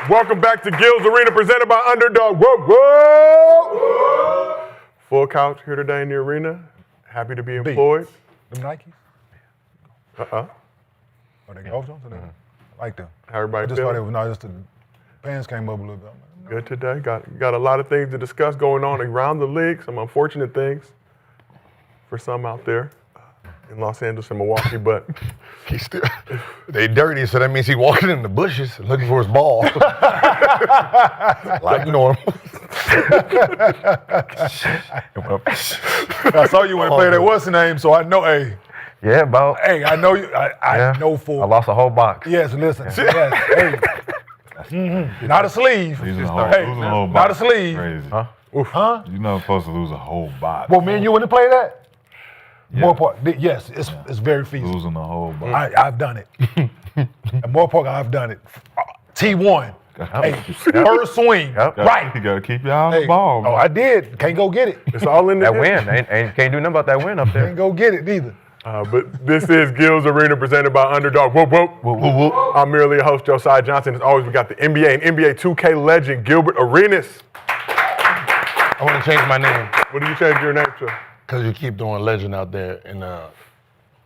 Welcome back to Gil's Arena, presented by Underdog. Whoa, whoa! Full couch here today in the arena. Happy to be employed. Them Nikes? Are they Ghost Jones? I like them. How everybody I just thought feeling? it was just the pants came up a little bit. Good today. Got a lot of things to discuss going on around the league. Some unfortunate things for some out there in Los Angeles and Milwaukee, but He's still, they dirty, so that means he's walking in the bushes looking for his ball. Like normal. I saw you when play that what's the name, so I know, hey, I know you. I know for. I lost a whole box. Yes, listen. Yes, hey. Not a sleeve. Not a sleeve. Crazy. Huh? Huh? You're not supposed to lose a whole box. Well, me and you wouldn't play that? Yeah. Moore Park, yes, it's very feasible. Losing a whole box. I've done it. At Moore Park, I've done it. T1. Hey, first swing. Right. You gotta keep your eye on the ball. Oh, I did. Can't go get it. it's all in the That win. Ain't can't do nothing about that win up there. Can't go get it neither. But this is Gil's Arena, presented by Underdog. Whoop, whoop. Whoop, whoop, whoop. I'm merely a host, Josiah Johnson. As always, we got the NBA and NBA 2K legend, Gilbert Arenas. I want to change my name What do you change your name to? because you keep throwing legend out there, and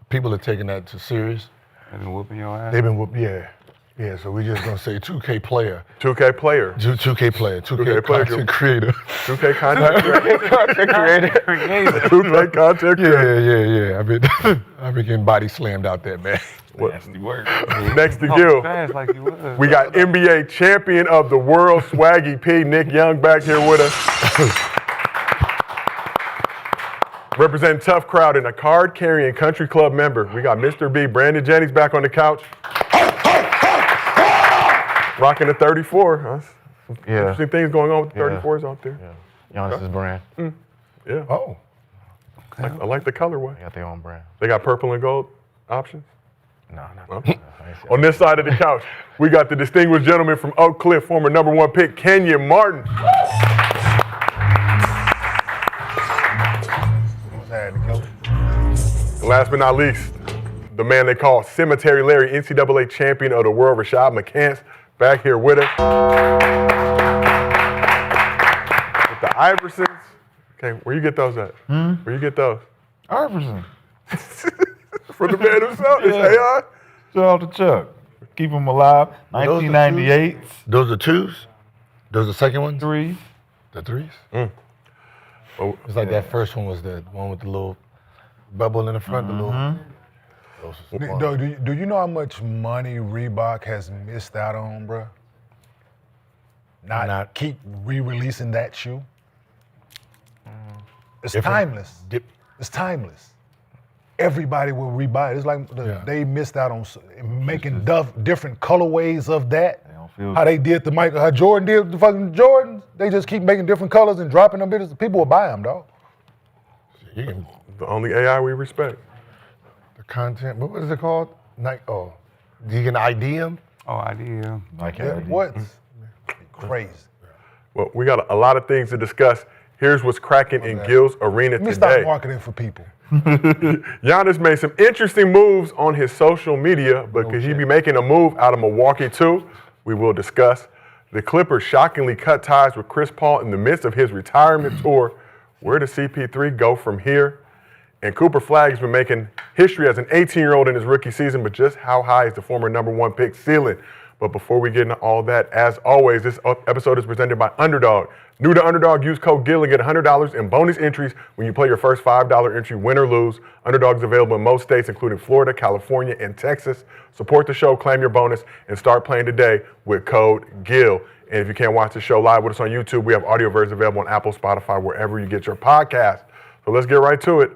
people are taking that too serious. They've been whooping your ass. They've been whooped, yeah. So we're just going to say 2K player. 2K player. 2K player. 2K player. content creator. 2K content creator. 2K content creator. Yeah. I've been getting body slammed out there, man. Nasty work. Next to Gil, Fast like you was. we got NBA champion of the world, Swaggy P, Nick Young, back here with us. Representing Tough Crowd and a card-carrying country club member, we got Mr. B, Brandon Jennings, back on the couch. Rocking the 34. Huh? Yeah. Interesting things going on with the 34s out there. Giannis' brand. Yeah. Oh. I like the colorway. They got their own brand. They got purple and gold options. No. On this side of the couch, we got the distinguished gentleman from Oak Cliff, former #1 pick, Kenyon Martin. And last but not least, the man they call Cemetery Larry, NCAA champion of the world, Rashad McCants, back here with us. With the Iversons. Okay, where you get those at? Where you get those? Iverson. From the man himself, it's AI. Shout out to Chuck. Keep him alive. Those are 1998. Those are twos? Those are the second ones? Three. The threes? Oh, It's like that first one was the one with the little bubble in the front, the little. Those are fun. Do you know how much money Reebok has missed out on, bro? Not keep re-releasing that shoe. It's timeless. It's timeless. Everybody will rebuy it. It's like they missed out on making different colorways of that. They don't feel How they did how Jordan did the fucking Jordans. They just keep making different colors and dropping them. People will buy them, dog. You can, the only AI we respect. the content, what is it called? You can ID them? Oh, idea. What? Crazy. Well, we got a lot of things to discuss. Here's what's cracking in Gil's Arena Let me stop today. marketing for people. Giannis made some interesting moves on his social media, but could he be making a move out of Milwaukee too? We will discuss. The Clippers shockingly cut ties with Chris Paul in the midst of his retirement tour. Where does CP3 go from here? And Cooper Flagg has been making history as an 18-year-old in his rookie season, but just how high is the former #1 pick ceiling? But before we get into all that, as always, this episode is presented by Underdog. New to Underdog, use code GIL and get $100 in bonus entries when you play your first $5 entry, win or lose. Underdog is available in most states, including Florida, California, and Texas. Support the show, claim your bonus, and start playing today with code GIL. And if you can't watch the show live with us on YouTube, we have audio versions available on Apple, Spotify, wherever you get your podcast. So let's get right to it.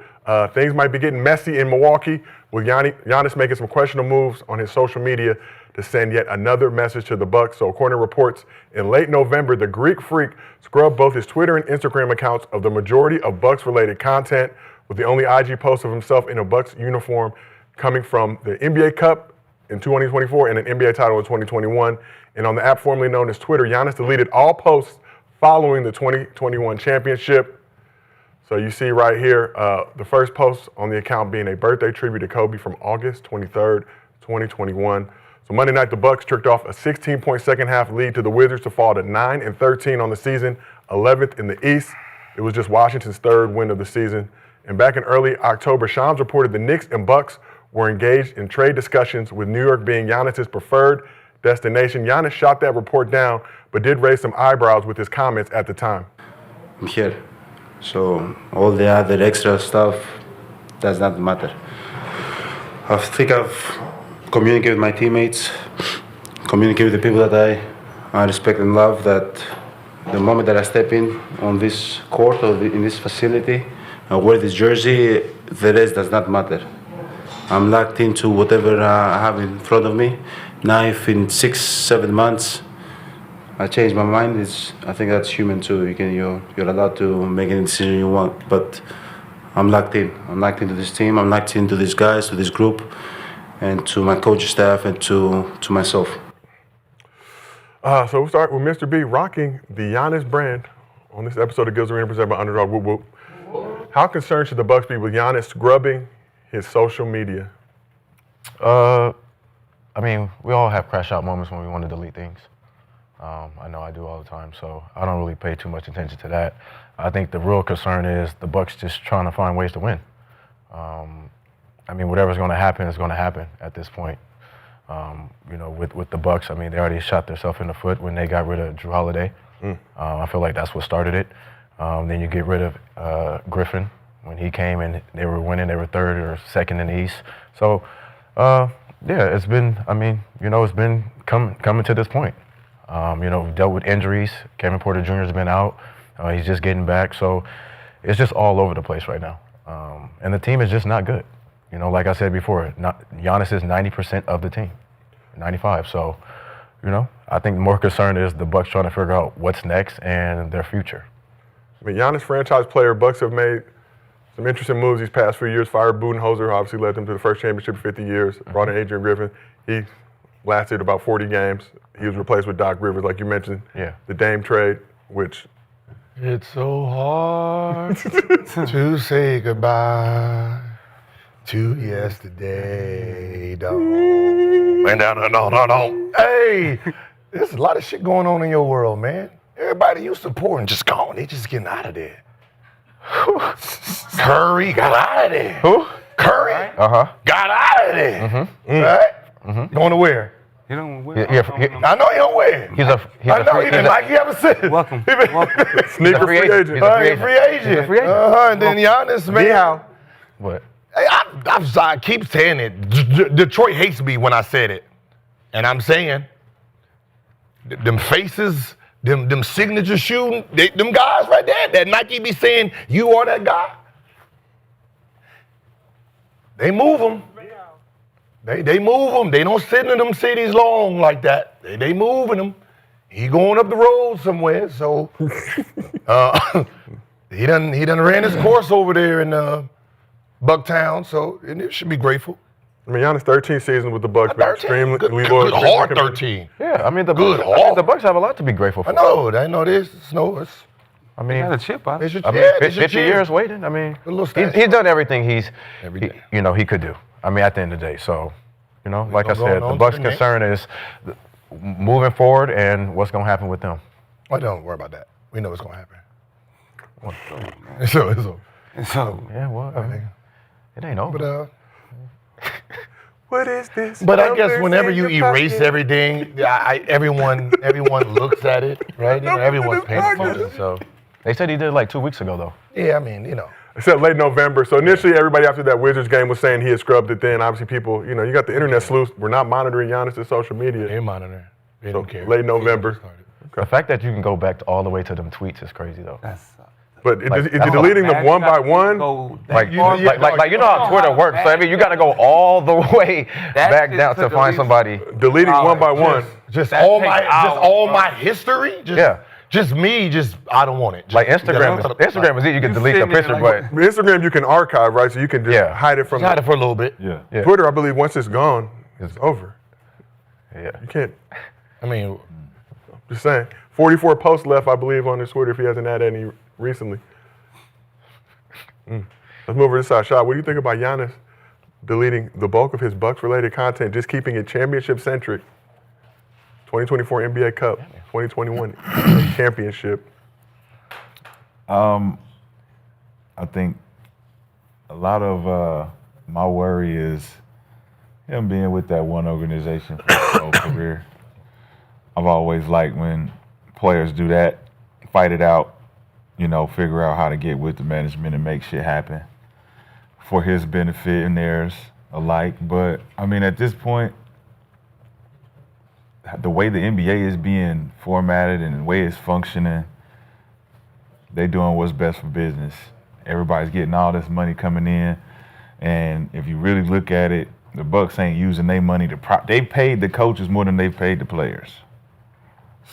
Things might be getting messy in Milwaukee with Giannis making some questionable moves on his social media to send yet another message to the Bucks. So according to reports, in late November, the Greek Freak scrubbed both his Twitter and Instagram accounts of the majority of Bucks-related content, with the only IG post of himself in a Bucks uniform coming from the NBA Cup in 2024 and an NBA title in 2021. And on the app formerly known as Twitter, Giannis deleted all posts following the 2021 championship. So you see right here, the first post on the account being a birthday tribute to Kobe from August 23rd, 2021. So Monday night, the Bucks tricked off a 16-point second-half lead to the Wizards to fall to 9-13 on the season, 11th in the East. It was just Washington's third win of the season. And back in early October, Shams reported the Knicks and Bucks were engaged in trade discussions, with New York being Giannis' preferred destination. Giannis shot that report down, but did raise some eyebrows with his comments at the time. I'm here, so all the other extra stuff does not matter. I think I've communicated with my teammates, communicated with the people that I respect and love, that the moment that I step in on this court or in this facility, I wear this jersey, the rest does not matter. I'm locked into whatever I have in front of me. Now if in 6-7 months I change my mind, I think that's human too. You're allowed to make any decision you want, but I'm locked in. I'm locked into this team. I'm locked into these guys, to this group, and to my coaching staff, and to myself. So we'll start with Mr. B rocking the Giannis brand on this episode of Gilbert Arena presented by Underdog. Whoop whoop. How concerned should the Bucks be with Giannis scrubbing his social media? I mean, we all have crash out moments when we want to delete things. I know I do all the time, so I don't really pay too much attention to that. I think the real concern is the Bucks just trying to find ways to win. I mean, whatever's going to happen is going to happen at this point. With the Bucks, I mean, they already shot themselves in the foot when they got rid of Drew Holiday. I feel like that's what started it. Then you get rid of Griffin when he came and they were winning. They were third or second in the East. So, it's been. I mean, it's been coming to this point. Dealt with injuries. Kevin Porter Jr. has been out. He's just getting back. So, it's just all over the place right now. And the team is just not good. Like I said before, Giannis is 90% of the team, 95. So, I think the more concern is the Bucks trying to figure out what's next and their future. I mean, Giannis, franchise player. Bucks have made some interesting moves these past few years. Fired Budenholzer, who obviously led them to the first championship in 50 years. Brought in Adrian Griffin. He lasted about 40 games. He was replaced with Doc Rivers, like you mentioned. Yeah. The Dame trade, which... It's so hard to say goodbye to yesterday, dog. No. Hey, there's a lot of shit going on in your world, man. Everybody you supporting just gone. They just getting out of there. Curry got out of there. Who? Curry got out of there. Right? Going to where? I know he don't wear it. I know he didn't like you ever said. Welcome. Sneaker free agent. He's a free agent. And then Giannis, man. Yeah. What? Hey, I keep saying it. Detroit hates me when I said it. And I'm saying, them faces, them signature shooting, them guys right there, that Nike be saying, you are that guy. They move them. They move them. They don't sit in them cities long like that. They moving them. He going up the road somewhere, so he done ran his course over there in Bucktown, so it should be grateful. I mean, Giannis' 13th season with the Bucks, been extremely loyal. Good hard 13. Yeah, I mean, the Bucks have a lot to be grateful for. I know this. I mean, got a chip on. 50 years waiting. I mean, he's done everything he could do. I mean, at the end of the day. So, like I said, the Bucks' concern is moving forward and what's going to happen with them. Well, don't worry about that. We know what's going to happen. So. Yeah, well, I mean, it ain't over. But What is this? But I guess whenever you erase everything, everyone looks at it, right? Everyone's paying attention. So they said he did it like 2 weeks ago, though. yeah, I mean, It said late November. So initially, everybody after that Wizards game was saying he had scrubbed it. Then obviously, people, you got the internet sleuths. We're not monitoring Giannis' social media. they're monitoring. They don't care. Late November. The fact that you can go back all the way to them tweets is crazy, though. But is he deleting them one by one? Like you know how Twitter works. So I mean, you got to go all the way back down to find somebody. Deleting one by one. Just all my history. Just me. I don't want it. Like Instagram is easy. You can delete the picture, but Instagram you can archive, right? So you can just hide it from. Hide it for a little bit. Yeah. Twitter, I believe, once it's gone, it's over. Yeah. You can't. I mean, Just saying. 44 posts left, I believe, on his Twitter if he hasn't had any recently. Let's move over to this side. Shad, what do you think about Giannis deleting the bulk of his Bucks-related content, just keeping it championship-centric. 2024 NBA Cup, 2021 championship. I think a lot of my worry is him being with that one organization for his whole career. I've always liked when players do that, fight it out, figure out how to get with the management and make shit happen for his benefit and theirs alike. But, at this point, the way the NBA is being formatted and the way it's functioning, they doing what's best for business. Everybody's getting all this money coming in, and if you really look at it, the Bucks ain't using their money to they paid the coaches more than they paid the players.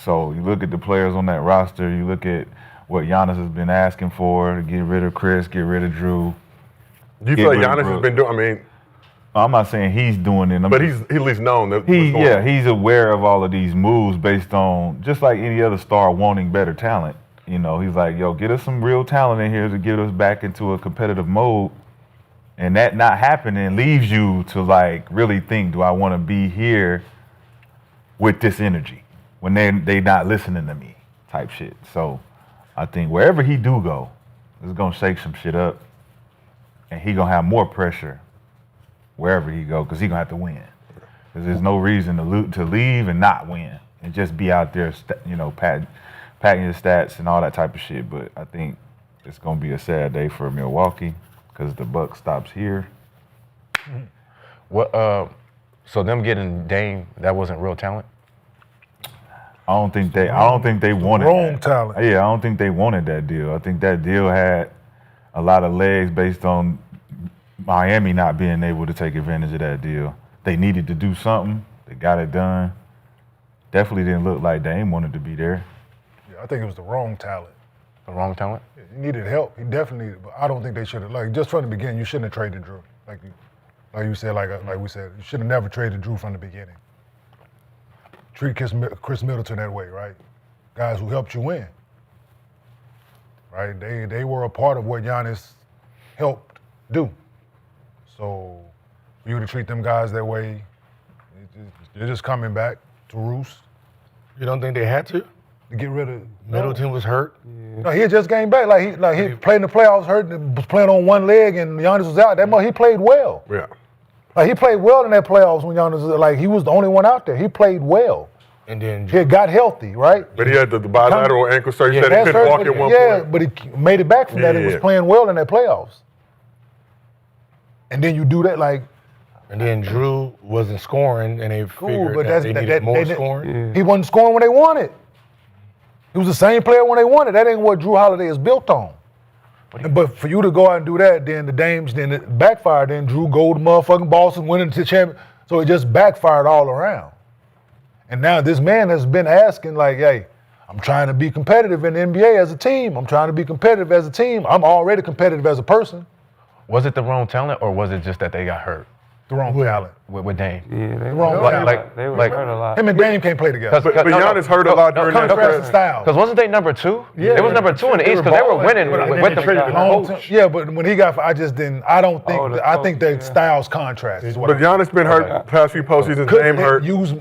So you look at the players on that roster, you look at what Giannis has been asking for to get rid of Chris, get rid of Drew. Do you feel like Giannis has been doing? I'm not saying he's doing it, but he's at least known that. He's aware of all of these moves based on just like any other star wanting better talent. He's like, yo, get us some real talent in here to get us back into a competitive mode. And that not happening leaves you to like really think, do I want to be here with this energy when they not listening to me type shit. So I think wherever he do go, it's gonna shake some shit up, and he gonna have more pressure wherever he go because he gonna have to win. Because there's no reason to leave and not win and just be out there, patting your stats and all that type of shit. But I think it's gonna be a sad day for Milwaukee because the Bucks stops here. What? So them getting Dame, that wasn't real talent. I don't think they wanted wrong that. talent. Yeah, I don't think they wanted that deal. I think that deal had a lot of legs based on Miami not being able to take advantage of that deal. They needed to do something. They got it done. Definitely didn't look like Dame wanted to be there. Yeah, I think it was the wrong talent. The wrong talent? He needed help. He definitely needed, but I don't think they should have. Just from the beginning, you shouldn't have traded Drew. Like you said, like we said, you should have never traded Drew from the beginning. Treat Chris Middleton that way, right? Guys who helped you win, right? They were a part of what Giannis helped do. So for you to treat them guys that way, they're just coming back to roost. You don't think they had to? To get rid of Middleton was hurt. No, he had just came back. He played in the playoffs, hurt, and was playing on one leg, and Giannis was out. He played well. Yeah. He played well in that playoffs when Giannis was he was the only one out there. He played well. And then He got healthy, right? But he had the bilateral ankle surgery. He said he couldn't walk at one point. But he made it back from that. He was playing well in that playoffs. And then you do that and then Drew wasn't scoring, and they figured but that they needed more scoring. He wasn't scoring when they wanted. He was the same player when they wanted. That ain't what Drew Holiday is built on. But for you to go out and do that, then the Dames, then it backfired. Then Drew go to motherfucking Boston, winning the champion. So it just backfired all around. And now this man has been asking, hey, I'm trying to be competitive in the NBA as a team. I'm trying to be competitive as a team. I'm already competitive as a person. Was it the wrong talent, or was it just that they got hurt? The wrong talent. With Dame? Yeah, they wrong were talent. they were hurt a lot. Him and Dame can't play together. But Giannis hurt a lot during that Contrast stretch. style. Because wasn't they number 2? Yeah, it was number 2 in the East because they were winning with the coach. Yeah, but when he got, I think their styles contrast. Is what But Giannis been hurt the past few postseasons. Dame they hurt. use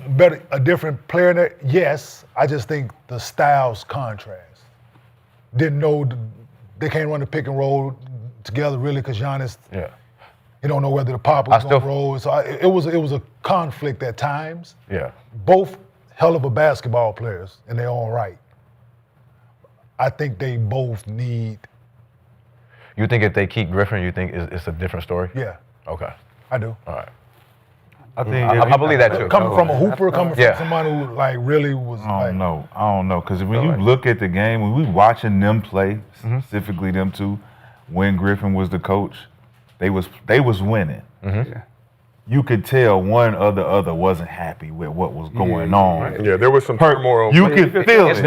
a different player in there? Yes. I just think the styles contrast. Didn't know they can't run the pick and roll together really because Giannis. Yeah. You don't know whether the pop was going to roll. So it was a conflict at times. Yeah. Both hell of a basketball players in their own right. I think they both need. You think if they keep Griffin, you think it's a different story? Yeah. Okay. I do. All right. I think I believe that too. Coming from a hooper, coming Yeah. from somebody who really was. I don't know. Because when you look at the game, when we watching them play, specifically them two, when Griffin was the coach, they was winning. Yeah. You could tell one or the other wasn't happy with what was going on. Yeah, there was some turmoil. You could feel it. It's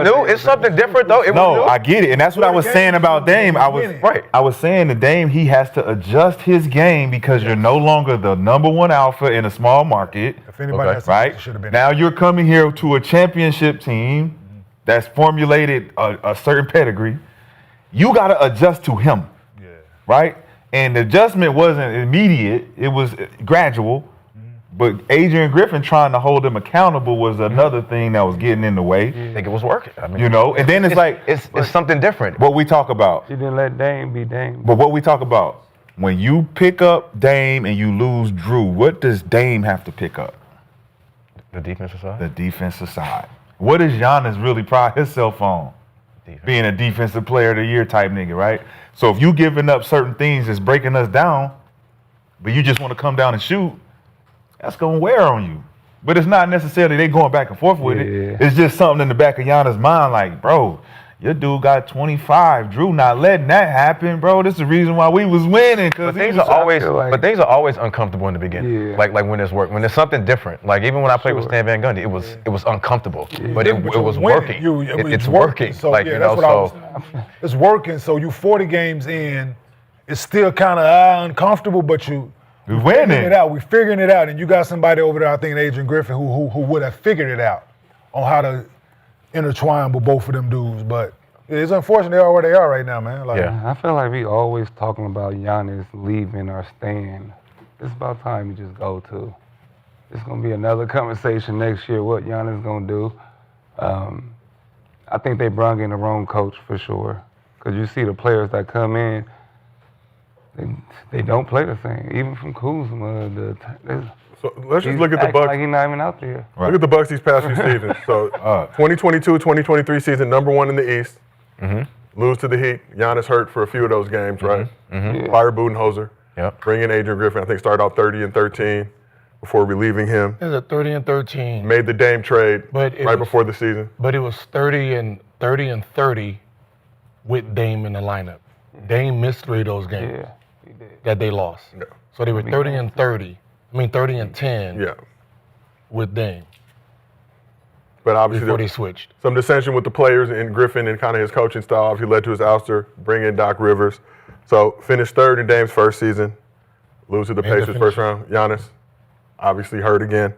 new. It's something different though. No, I get it, and that's what I was saying about Dame. I was saying to Dame, he has to adjust his game because you're no longer the number one alpha in a small market. If anybody has right? should have been. Now you're coming here to a championship team that's formulated a certain pedigree. You got to adjust to him, right? And the adjustment wasn't immediate; it was gradual. But Adrian Griffin trying to hold him accountable was another thing that was getting in the way. I think it was working. I mean, You know, and then it's like it's something different. what we talk about. She didn't let Dame be Dame. But what we talk about, when you pick up Dame and you lose Drew, what does Dame have to pick up? The defensive side. The defensive side. What does Giannis really pride himself on? Defense. Being a defensive player of the year type nigga, right? So if you giving up certain things that's breaking us down, but you just want to come down and shoot, that's going to wear on you. But it's not necessarily they going back and forth with Yeah. it. It's just something in the back of Giannis' mind like, bro, your dude got 25. Drew not letting that happen, bro. This is the reason why we was winning. But things are always uncomfortable in the beginning. Yeah. Like when it's work, when there's something different. Like even when I played with Stan Van Gundy, it was uncomfortable, but it was working. It's working. So like yeah, you that's know, what I was. It's working. So you 40 games in, it's still kind of uncomfortable, but we figuring winning. it out. We're figuring it out, and you got somebody over there, I think Adrian Griffin, who would have figured it out on how to intertwine with both of them dudes. But it's unfortunate they are where they are right now, man. Like, Yeah. I feel like we always talking about Giannis leaving or staying. It's about time you just go to. It's gonna be another conversation next year. What Giannis gonna do? I think they brought in the wrong coach for sure. Cause you see the players that come in, they don't play the same. Even from Kuzma, So let's just look at the act Bucks. like he's not even out there. Look at the Bucks these past few seasons. So 2022-2023 season, #1 in the East. Lose to the Heat. Giannis hurt for a few of those games, right? Fire Budenholzer. Yep. Bring in Adrian Griffin. I think started out 30-13 before relieving him. It was a 30-13. Made the Dame trade But it right was- before the season. But it was 30-30 with Dame in the lineup. Dame missed 3 of those games Yeah, he did. that they lost. Yeah. So they were 30-30. I mean 30-10 Yeah. with Dame But obviously before there they switched. some dissension with the players and Griffin and kind of his coaching style obviously led to his ouster. Bring in Doc Rivers. So finished third in Dame's first season. Lose to the And to Pacers first round. Giannis obviously hurt again.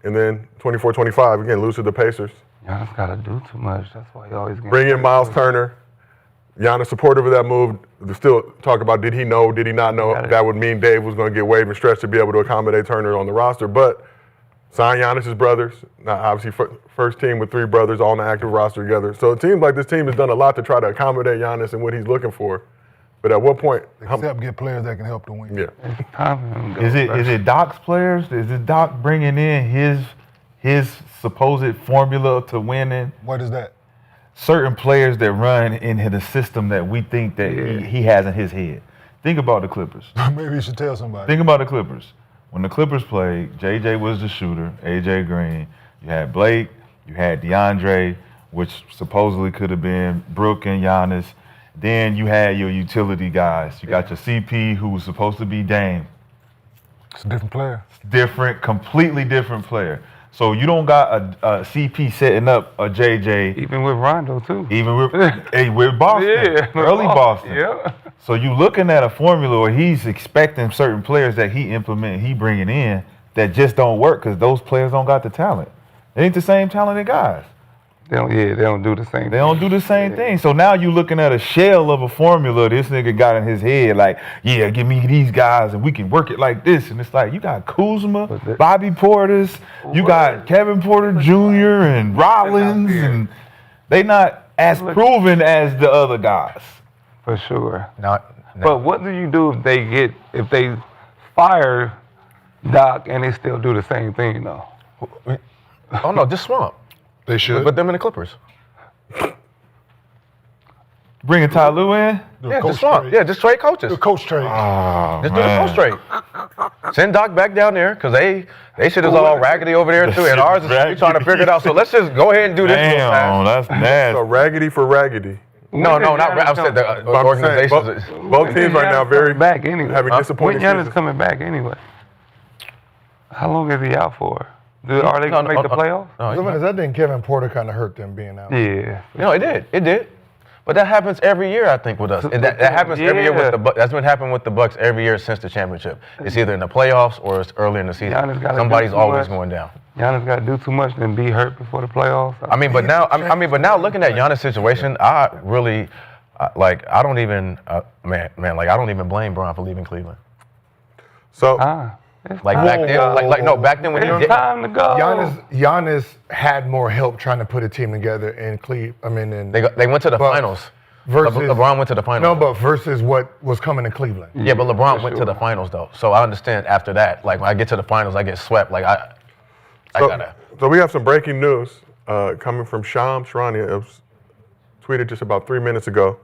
And then 24-25 again, lose to the Pacers. Giannis gotta do too much. That's why he always getting Bring in hurt. Miles Turner. Giannis supportive of that move. There's still talk about did he know, did he not know Got it. that would mean Dave was going to get waived and stretched to be able to accommodate Turner on the roster. But sign Giannis's brothers. Now, obviously, first team with 3 brothers all on the active roster together. So it seems like this team has done a lot to try to accommodate Giannis and what he's looking for. But at what point? except get players that can help to win. Yeah. It's time for him to go Is first. it Doc's players? Is it Doc bringing in his supposed formula to winning? What is that? Certain players that run into the system that we think that he has in his head. Think about the Clippers. Maybe you should tell somebody. Think about the Clippers. When the Clippers played, JJ was the shooter, AJ Green. You had Blake, you had DeAndre, which supposedly could have been Brooke and Giannis. Then you had your utility guys. You got your CP, who was supposed to be Dame. It's a different player. Different, completely different player. So you don't got a CP setting up a JJ, Even with Rondo too. even with Boston, Yeah, early Boston. Yeah. So you looking at a formula where he's expecting certain players that he bringing in that just don't work because those players don't got the talent. They ain't the same talented guys. They don't do the same. They don't do the same thing. So now you looking at a shell of a formula this nigga got in his head, like, yeah, give me these guys and we can work it like this. And it's like, you got Kuzma, Bobby Portis, you got Kevin Porter Jr. and Rollins, and they not as proven as the other guys. For sure. Not. But what do you do if they fire Doc and they still do the same thing though? Oh no, just swamp. They should. Put them in the Clippers. Bringing Ty Lue in? Yeah, just swamp. Yeah, just trade coaches. The coach trade. Oh, Just do the coach trade. Send Doc back down there because they shit is all raggedy over there too, and ours is we trying to figure it out. So let's just go ahead and do this. real Damn, fast. that's nasty. So raggedy for raggedy. No, not. I said the But I'm saying organizations. both teams right now very back anyway. having disappointing When Giannis seasons. coming back anyway? How long is he out for? Are they gonna make the playoffs? That didn't Kevin Porter kind of hurt them being out? Yeah. No, it did. It did. But that happens every year, I think, with us. And that happens every year with the Bucks. That's been happening with the Bucks every year since the championship. It's either in the playoffs or it's early in the season. Giannis gotta Somebody's do too always much. going down. Giannis got to do too much and be hurt before the playoffs. But now looking at Giannis' situation, I I don't even, I don't even blame Bron for leaving Cleveland. So, It's Like time back to then, go. back then when he It's did. time to go. Giannis had more help trying to put a team together in Cleveland. I mean, in They went to the Bucks finals. versus LeBron went to the finals. No, but versus what was coming to Cleveland. Yeah, but LeBron for went to sure. the finals though, so I understand after that. Like when I get to the finals, I get swept. Like I gotta. So we have some breaking news coming from Shams Shrani. It was tweeted just about 3 minutes ago.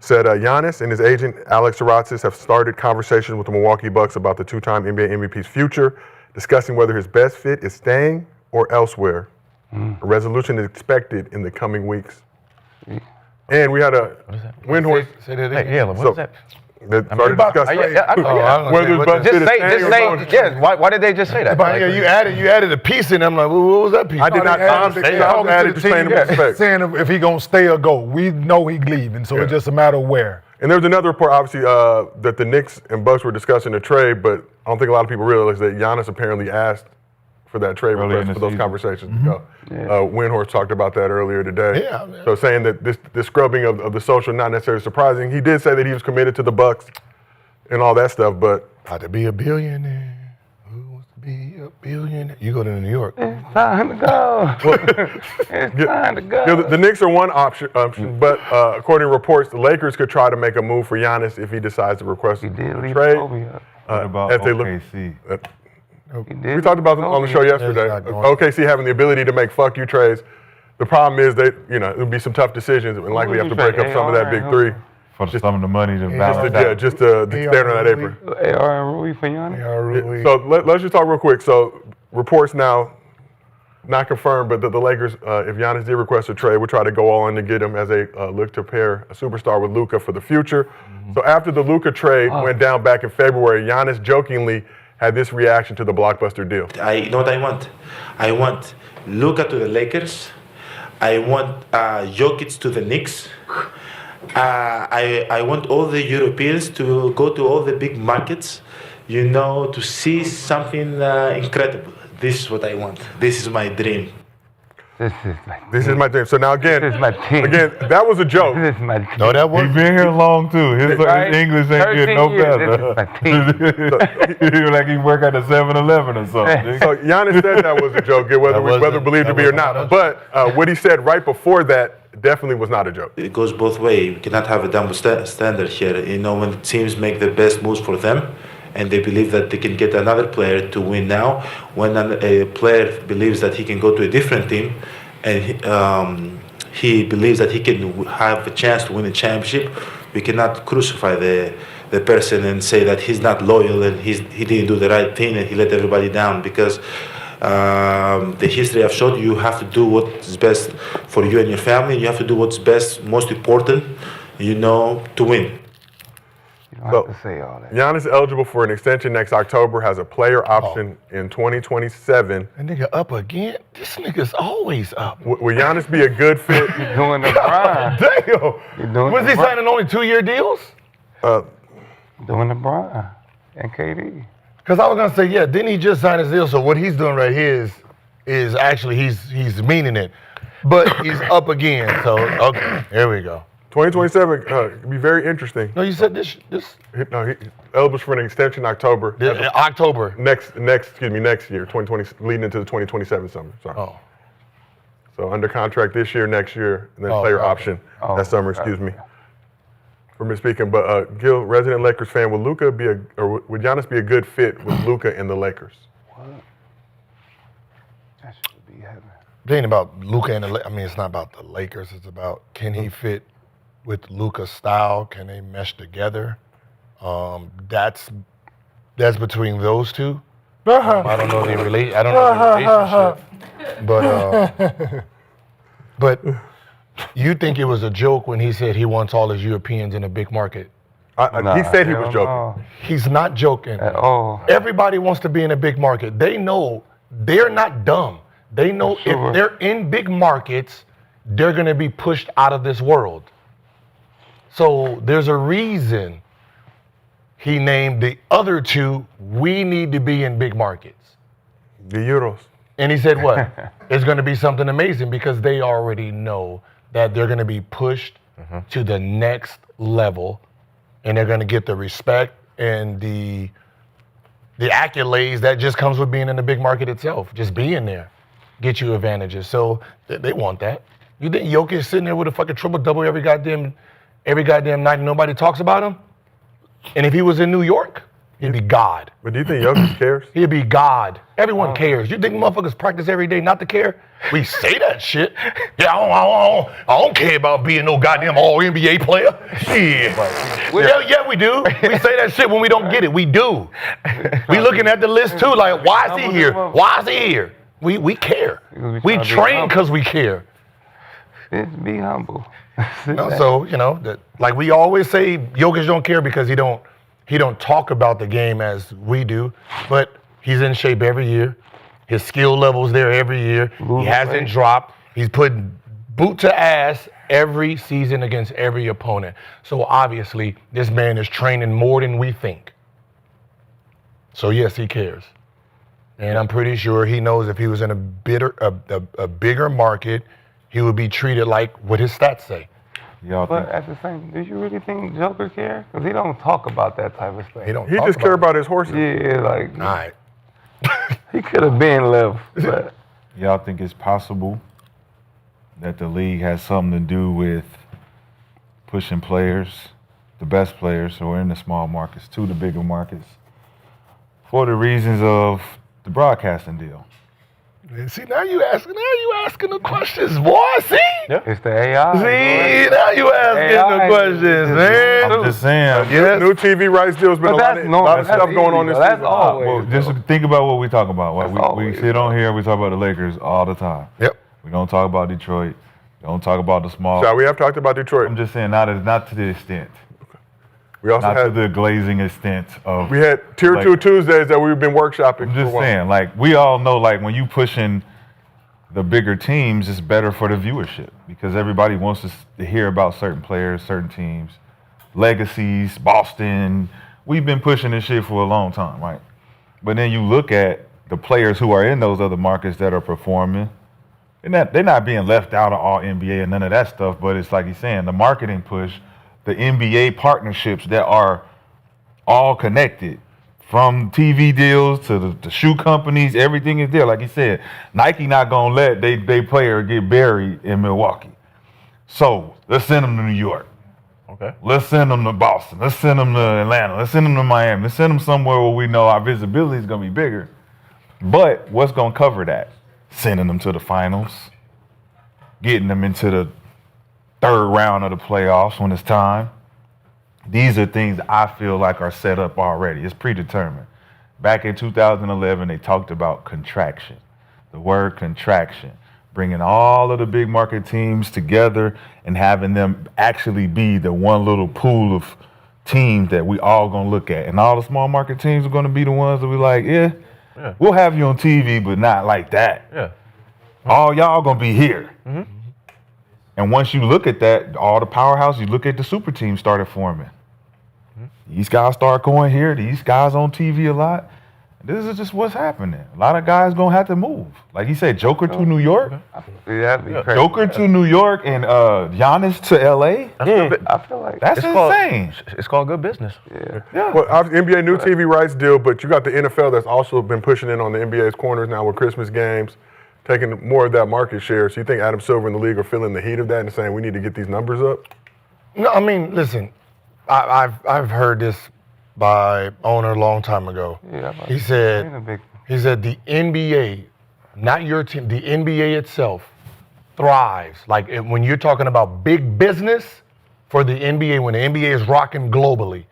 Said Giannis and his agent Alex Saratzis have started conversations with the Milwaukee Bucks about the two-time NBA MVP's future, discussing whether his best fit is staying or elsewhere. A resolution is expected in the coming weeks. And we had a Windhorse. Say that Hey, again. yeah, what So- is that? That started discussing I know, yeah. whether his best fit Just is say, staying or going. yeah. Why did they just say that? But yeah, you added a piece in. I'm like, well, what was that piece? I did not. I'm added to saying respect. saying if he gonna stay or go. We know he leaving, so it's just a matter of where. And there was another report, obviously, that the Knicks and Bucks were discussing a trade, but I don't think a lot of people realize that Giannis apparently asked for that trade Early in request the for those season. conversations to go. Windhorse talked about that earlier today. Yeah, man. So saying that this scrubbing of the social not necessarily surprising. He did say that he was committed to the Bucks and all that stuff, but About to be a billionaire. Who wants to be a billionaire? You go to New York. It's time to go. It's time to go. you know, the Knicks are one option, but according to reports, the Lakers could try to make a move for Giannis if he decides to request He did a leave trade. Kobe up. What about if they look- OKC? He did We talked about them leave on the Kobe show up. yesterday. not going. OKC having the ability to make fuck you trades. The problem is that it would be some tough decisions and likely have to break up some of that big three. For some of the money to Just balance to, out. just to stand on that apron. AR and Rui for Giannis. Yeah, really. So let's just talk real quick. So reports now, not confirmed, but the Lakers, if Giannis did request a trade, would try to go all in to get him as they look to pair a superstar with Luka for the future. So after the Luka trade went down back in February, Giannis jokingly had this reaction to the blockbuster deal. You know what I want? I want Luka to the Lakers. I want Jokic to the Knicks. I want all the Europeans to go to all the big markets, to see something incredible. This is what I want. This is my dream. This is my This is my dream. So now again, This is my team. that was a joke. This is my team. No, that He's wasn't. been here long too. His Right? English ain't 13 getting no years, better. this is my Like he work at a 7-Eleven or something. So Giannis said that was a joke, whether believed to be or not. But what he said right before that definitely was not a joke. It goes both ways. We cannot have a double standard here. When the teams make the best moves for them, and they believe that they can get another player to win now, when a player believes that he can go to a different team, and he believes that he can have a chance to win a championship, we cannot crucify the person and say that he's not loyal and he didn't do the right thing and he let everybody down, because the history I've showed you have to do what's best for you and your family. You have to do what's best, most important, to win. You don't have to say all that. Giannis eligible for an extension next October, has a player option in 2027. That nigga up again? This nigga's always up. Will Giannis be a good fit? You're doing the Bron. Damn. You're doing Was the he Bron. signing only 2-year deals? Doing the Bron and KD. Because I was gonna say, yeah, didn't he just sign his deal? So what he's doing right here is actually he's meaning it, but he's up again. So okay, here we go. 2027 could be very interesting. No, you said this He's eligible for an extension in October. October. Next year, 2020, leading into the 2027 summer. Sorry. Oh, So under contract this year, next year, and then Oh, player okay. option Oh, that summer. Excuse me for misspeaking. But Gil, resident Lakers fan, would Giannis be a good fit with Luka and the Lakers? That should be heaven. it ain't about Luka and it's not about the Lakers. It's about can he fit with Luka's style? Can they mesh together? That's between those two. I don't know the relationship, but you think it was a joke when he said he wants all his Europeans in a big market? He said he was hell joking. no. He's not joking. At all. Everybody wants to be in a big market. They know they're not dumb. They know Sure. if they're in big markets, they're going to be pushed out of this world. So there's a reason he named the other two, we need to be in big markets. The Euros. And he said what? It's going to be something amazing because they already know that they're going to be pushed to the next level, and they're going to get the respect and the accolades that just comes with being in the big market itself. Just being there get you advantages. So they want that. You think Jokic sitting there with a fucking triple-double every goddamn night and nobody talks about him? And if he was in New York, he'd be God. But do you think Jokic cares? He'd be God. Everyone cares. You think motherfuckers practice every day not to care? We say that shit. Yeah, I don't care about being no goddamn all-NBA player. Shit. Yeah, we do. We say that shit when we don't get it. We do. We looking at the list too, like, why is he here? Why is he here? We care. We train because we care. Just be humble. So, like we always say, Jokic don't care because he don't talk about the game as we do, but he's in shape every year. His skill level's there every year. He hasn't dropped. He's putting boot to ass every season against every opponent. So obviously, this man is training more than we think. So yes, he cares. And I'm pretty sure he knows if he was in a bigger market, he would be treated like what his stats say. But at the same, do you really think Joker cares? Because he don't talk about that type of stuff. He just care about his horses. Yeah, like all right. He could have been left. But Y'all think it's possible that the league has something to do with pushing players, the best players who are in the small markets to the bigger markets for the reasons of the broadcasting deal? See, now you asking the questions, boy. See? it's the AI. See, now you asking AI the questions, man. I'm just saying. Yes. New TV rights deal's been a lot of stuff going on this That's season. always. Well, just think about what we talk about. Right? We always, sit on here, we talk about the Lakers all the time. Yep. We don't talk about Detroit. We don't talk about the small. So we have talked about Detroit. I'm just saying, not to the extent. We also Not to had the glazing extent of. we had Tier 2 Tuesdays that we've been workshopping. I'm for just a while. saying, like, we all know, like, when you pushing the bigger teams, it's better for the viewership because everybody wants to hear about certain players, certain teams, legacies, Boston. We've been pushing this shit for a long time, right? But then you look at the players who are in those other markets that are performing, and they're not being left out of all NBA and none of that stuff, but it's like he's saying, the marketing push, the NBA partnerships that are all connected, from TV deals to the shoe companies, everything is there. Like he said, Nike not gonna let they player get buried in Milwaukee. So let's send them to New York. Okay. Let's send them to Boston. Let's send them to Atlanta. Let's send them to Miami. Let's send them somewhere where we know our visibility is gonna be bigger. But what's gonna cover that? Sending them to the finals, getting them into the third round of the playoffs when it's time. These are things I feel like are set up already. It's predetermined. Back in 2011, they talked about contraction. The word contraction, bringing all of the big market teams together and having them actually be the one little pool of teams that we all gonna look at. And all the small market teams are gonna be the ones that we like, yeah, we'll have you on TV, but not like that. Yeah. All y'all gonna be here. Mm-hmm. And once you look at that, all the powerhouse, you look at the super team started forming. These guys start going here. These guys on TV a lot. This is just what's happening. A lot of guys gonna have to move. Like you said, Joker to New York. That'd be crazy. Joker to New York and Giannis to LA. I feel like That's insane. It's called good business. Yeah. Well, NBA new TV rights deal, but you got the NFL that's also been pushing in on the NBA's corners now with Christmas games, taking more of that market share. So you think Adam Silver and the league are feeling the heat of that and saying we need to get these numbers up? No, I mean, listen, I've heard this by owner a long time ago. Yeah, he said the NBA, not your team, the NBA itself thrives. Like when you're talking about big business for the NBA, when the NBA is rocking globally,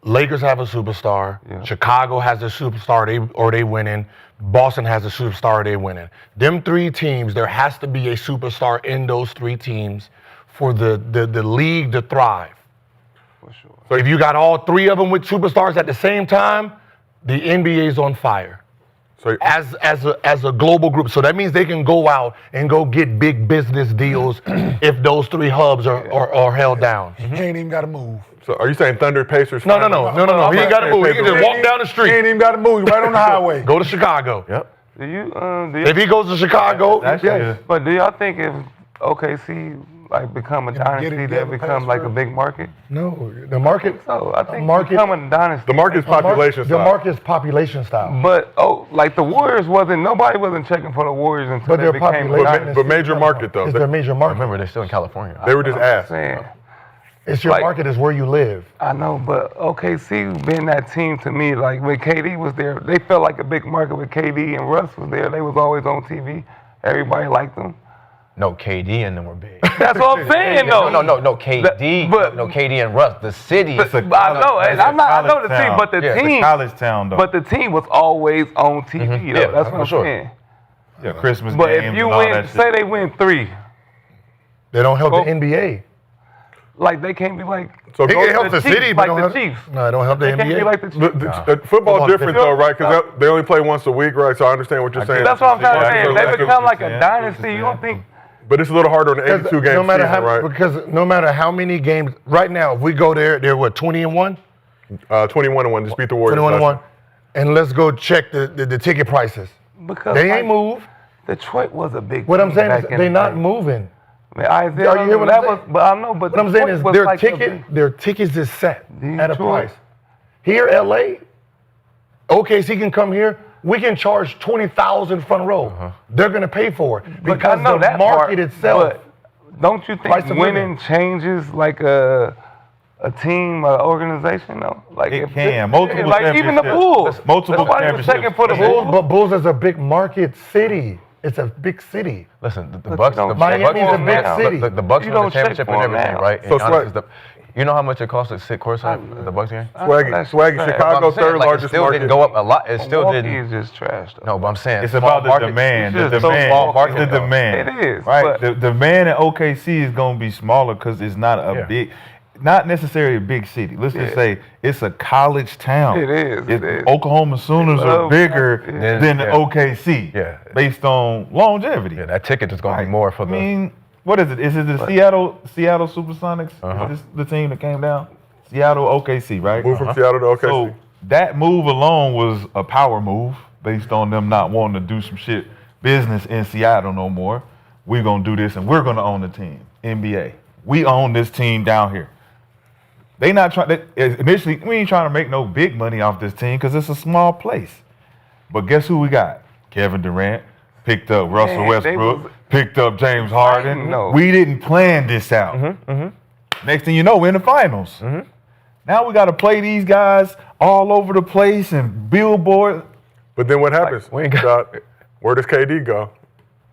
Lakers have a superstar. Yeah. Chicago has a superstar, they winning. Boston has a superstar, they winning. Them three teams, there has to be a superstar in those three teams for the league to thrive. for sure. So if you got all three of them with superstars at the same time, the NBA's on fire. So as a global group. So that means they can go out and go get big business deals if those three hubs are held down. He ain't even got to move. So are you saying Thunder Pacers? No. He ain't got to move. He can just walk down the street. He ain't even got to move. Right on the highway. Go to Chicago. Yep. Do you If he goes to Chicago, That's yes. But do y'all think if OKC like become a And dynasty get it that together, become pass like a through. big market? No, the market. So I think market- becoming a dynasty. The market's population The style. market's population style. But like the Warriors nobody wasn't checking for the Warriors until But they their became a population. dynasty. But major market, though. It's their major market. Remember, they're still in California. They were just That's what I'm asked. saying. It's your like- market is where you live. I know, but OKC been that team to me. Like when KD was there, they felt like a big market with KD and Russ was there. They was always on TV. Everybody liked them. No, KD and them were big. That's what I'm saying, though. No, KD. But- no, KD and Russ. The city. I know, and I know the team, town. but the It's a team, college town, though. but the team was always on TV. Though. Yeah, That's what for I'm sure. saying. Yeah, Christmas But games if you and all win, that say shit. they win 3, They don't help Well- the NBA. like they can't be like So It go, helps the Chiefs, city, but like don't the help. Chiefs. No, it don't help the They can't be NBA. like the Chiefs. football Football's different, though, right? Because they only play once a week, right? So I understand what you're saying. That's what I'm trying to Yeah, say. I If get they what become you're like a saying. dynasty, you don't think? But it's a little harder on an 82 game no matter season, how, right? because no matter how many games, right now, if we go there, they're what, 20-1? 21-1, just beat the Warriors. 21-1. And let's go check the ticket prices. Because They like, ain't moved. Detroit was a big. What I'm team saying back is in they're the not day. moving. Man, Isaiah, Are you hear what that I'm was, saying? but I know, but What I'm saying is Detroit was their like their tickets is set at a Detroit. price. Here, LA, OKC can come here. We can charge 20,000 front row. They're gonna pay for it But I because know the that market part, itself. But don't you Price think of winning living. changes like a team, an organization though? Like It if can. Multiple like even the championships. Bulls. Multiple Nobody was checking championships. for the Bulls, Bulls. but Bulls is a big market city. It's a big city. Listen, the But Bucks. you The don't Miami Bucks is a won big now. city. The Bucks You won the don't check championship for and them everything, now. right? So And Giannis Swag- is you know how much it costs to sit courtside at the Bucks game? Swaggy, That's Swaggy, trash. Chicago I'm saying, third like, largest it still market. didn't go up a lot. It still Milwaukee didn't. is just trash though. No, but I'm saying It's small about the markets- demand. It's The just so demand. small market, The though. demand. It is, Right. but- The demand in OKC is going to be smaller because it's not a Yeah. big, not necessarily a big city. Let's just Yeah. say it's a college town. It is, it is. Oklahoma Sooners are bigger Yeah. than Yeah. OKC. Yeah. Based on longevity. Yeah, that ticket is going to be more for I the. mean, what is it? Is it the Seattle Supersonics? Uh-huh. Is this the team that came down? Seattle OKC, right? Move from Seattle to OKC. So that move alone was a power move based on them not wanting to do some shit business in Seattle no more. We're gonna do this and we're gonna own the team. NBA. We own this team down here. They not trying. Initially, we ain't trying to make no big money off this team because it's a small place. But guess who we got? Kevin Durant picked up Russell Man, they Westbrook, was- picked up James Harden. No. We didn't plan this out. Next thing you know, we're in the finals. Now we got to play these guys all over the place and billboard. But then what happens? we ain't got- Doc? Where does KD go?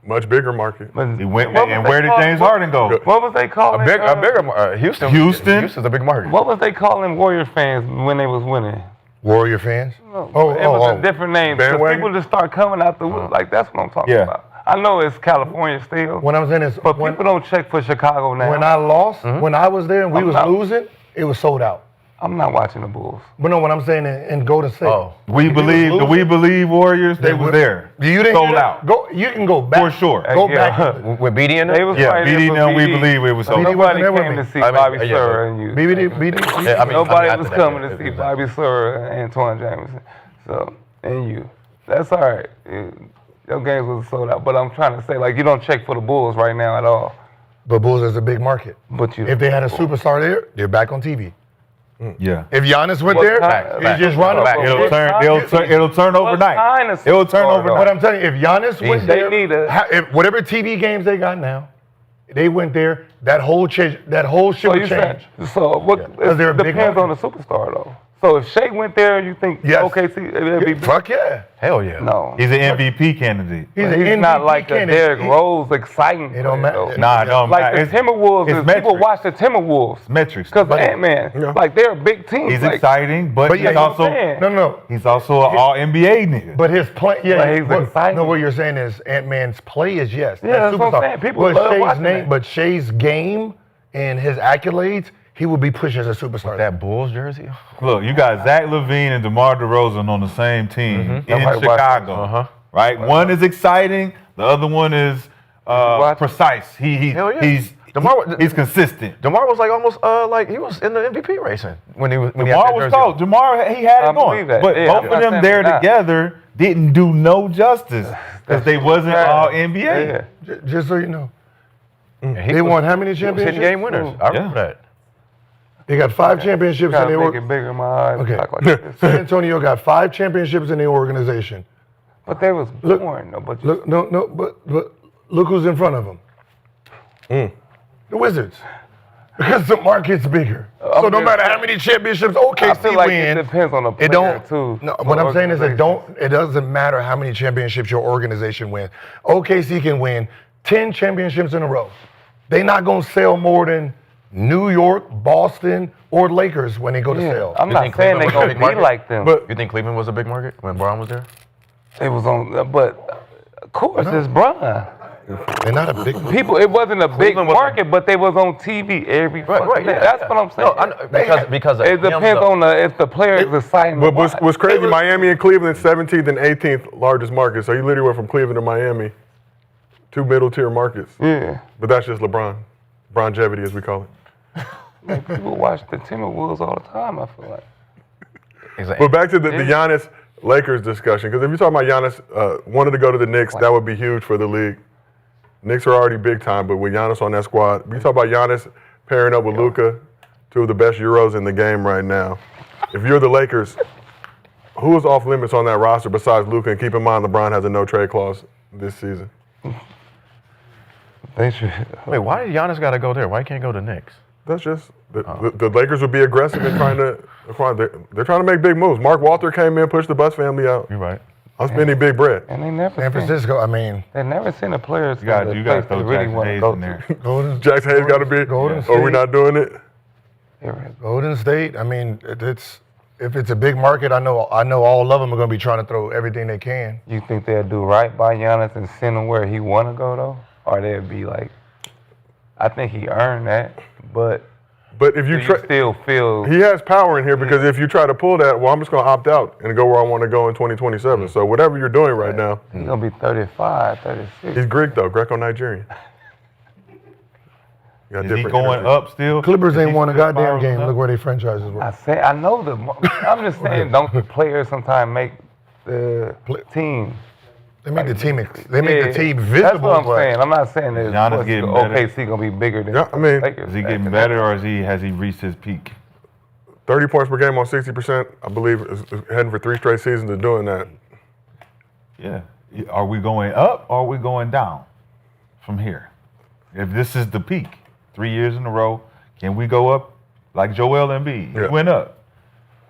Much bigger market. He went, What was and they where did call- James Harden go? What was they calling? a bigger Houston. Houston? Houston's a big market. What was they calling Warrior fans when they was winning? Warrior fans. It was a different name. Because Bandwagon? people just start coming out the wood. Like that's what I'm talking Yeah. about. I know it's California still, What I'm saying is, but people don't check for Chicago now. when I lost, when I was there and we I'm was not- losing, it was sold out. I'm not watching the Bulls. But no, what I'm saying in Golden State. Oh. We believe the We Believe Warriors. They was there. You didn't sold hear that? out Go. You can go back for sure. Go Yeah. back. With BD in They it? was Yeah, right there BD for now. We BD. believe it was So sold out. nobody wasn't there came with to me. see I mean, Bobby yeah, Sura and you. BD. Yeah, I mean, Nobody after was that, coming it to see was Bobby Sura and Antoine Jameson. So, and you. That's all right. Your games was sold out. But I'm trying to say, like, you don't check for the Bulls right now at all. But Bulls is a big market. But you. If they had a superstar there, they're back on TV. Yeah. If Giannis went What there, kind- he's just running. Back. It'll turn overnight. kind of It'll turn superstar, overnight. But I'm telling you, if Giannis went They there, need a- if whatever TV games they got now, they went there, that whole shit So would you change. said, so what? Because they're a It big depends market. on the superstar though. So if Shea went there, you think Yes. OKC it'd be Fuck yeah. Hell yeah. no. He's an MVP candidate. He's, He's an MVP not like a candidate. Derrick Rose exciting. It don't player, matter. though. Nah, it don't Like matter. the Timberwolves, it's is people metrics. watch the Timberwolves Metrics. because of Ant-Man. Yeah. Like they're a big team. He's like, exciting, but But yeah, he's also saying. No. he's also an All NBA nigga. But his play, yeah. But he's exciting. No, what you're saying is Ant-Man's play is yes. Yeah, that's what I'm superstar. saying. People but love Shea's watching name, that. but Shea's game and his accolades, he would be pushed as a superstar. That Bulls jersey? Look, you got Zach LaVine and DeMar DeRozan on the same team in Nobody Chicago, Uh-huh. right? One is exciting, the other one is watch? precise. Hell yeah. He's consistent. DeMar was like almost like he was in the MVP racing when he had DeMar that was jersey cold. on. DeMar, he had I it going, believe that. but Yeah, both I'm of not them saying there they're not. together didn't do no justice because they wasn't all NBA. Yeah. Just so you know, And They won how many he was hitting championships? game winners. I remember that. They got 5 championships Gotta in make their it bigger in my eyes. Okay. Talk like this. San Antonio got 5 championships in their organization. But they was born though. But Look, but look who's in front of them. The Wizards. Because the market's bigger. So no matter how many championships I OKC feel like win, it depends on the player it don't. too. No, what I'm saying is it doesn't matter how many championships your organization wins. OKC can win 10 championships in a row. They're not gonna sell more than New York, Boston, or Lakers when they go to sell. I'm You not think saying Cleveland they was a gonna big be market? like them. But You think Cleveland was a big market when Braun was there? It was on, but of course it's Bron. They're not a big. People, it wasn't a big Cleveland was market, but they was on TV every fucking day. That's what I'm saying. No, I know, because of It him, depends though. on if the player is exciting. But what's crazy, Miami and Cleveland, 17th and 18th largest markets. So you literally went from Cleveland to Miami, 2 middle-tier markets. Yeah. But that's just LeBron. Bronjevity, as we call it. Man, people watch the Timberwolves all the time, I feel like. Exactly. But back to the Giannis Lakers discussion, because if you're talking about Giannis wanted to go to the Knicks, that would be huge for the league. Knicks are already big time, but with Giannis on that squad, we talk about Giannis pairing up with Luka, 2 of the best Euros in the game right now. If you're the Lakers, who is off limits on that roster besides Luka? And keep in mind, LeBron has a no-trade clause this season. They should. Wait, why did Giannis got to go there? Why can't he go to Knicks? That's just the Lakers would be aggressive in trying to acquire. They're trying to make big moves. Mark Walter came in, pushed the Buss family out. You're right. I'm spending big bread. And they never San Francisco, I mean, They never seen a player You got to throw really Jackson want to Hayes go in there. Golden Jackson Hayes got to be. Golden Or we State. not doing it? to. Golden State, I mean, if it's a big market, I know all of them are going to be trying to throw everything they can. You think they'll do right by Giannis and send him where he want to go though, or they'll be like, I think he earned that, but if do you you still feel he has power in here because if you try to pull that, well, I'm just going to opt out and go where I want to go in 2027. So whatever you're doing right now, he's gonna be 35, 36? he's Greek though, Greco-Nigerian. Got Is he different going energy. up still? Clippers Is ain't he won a still goddamn spiraling game. up? Look where their franchises were. I know I'm just saying, don't the players sometimes make the team? They make the team. They make the team visible. That's what I'm but saying. I'm not saying that Giannis getting better. OKC gonna be bigger than Yeah, I mean, Lakers. Is he getting better or has he reached his peak? 30 points per game on 60%, I believe, is heading for 3 straight seasons of doing that. Yeah. Are we going up or are we going down from here? If this is the peak, 3 years in a row, can we go up like Joel Embiid? Yeah. He went up.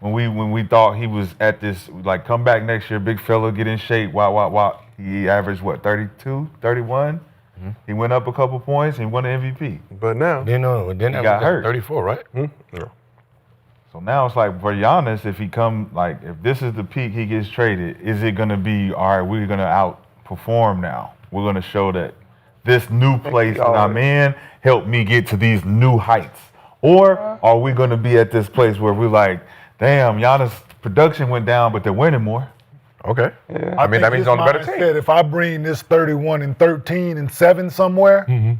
When we thought he was at this, like, come back next year, big fella, get in shape, wow. He averaged, 32, 31? Mm-hmm. He went up a couple points and won the MVP. But now, then He got hurt. 34, right? yeah. So now it's like for Giannis, if this is the peak, he gets traded, is it going to be, all right, we're going to outperform now. We're going to show that this new place that I'm in helped me get to these new heights. Or are we going to be at this place where we're like, damn, Giannis' production went down, but they're winning more? Okay. Yeah. I mean, think that means this he's on the better mindset, if I bring this 31 and 13 and 7 somewhere, and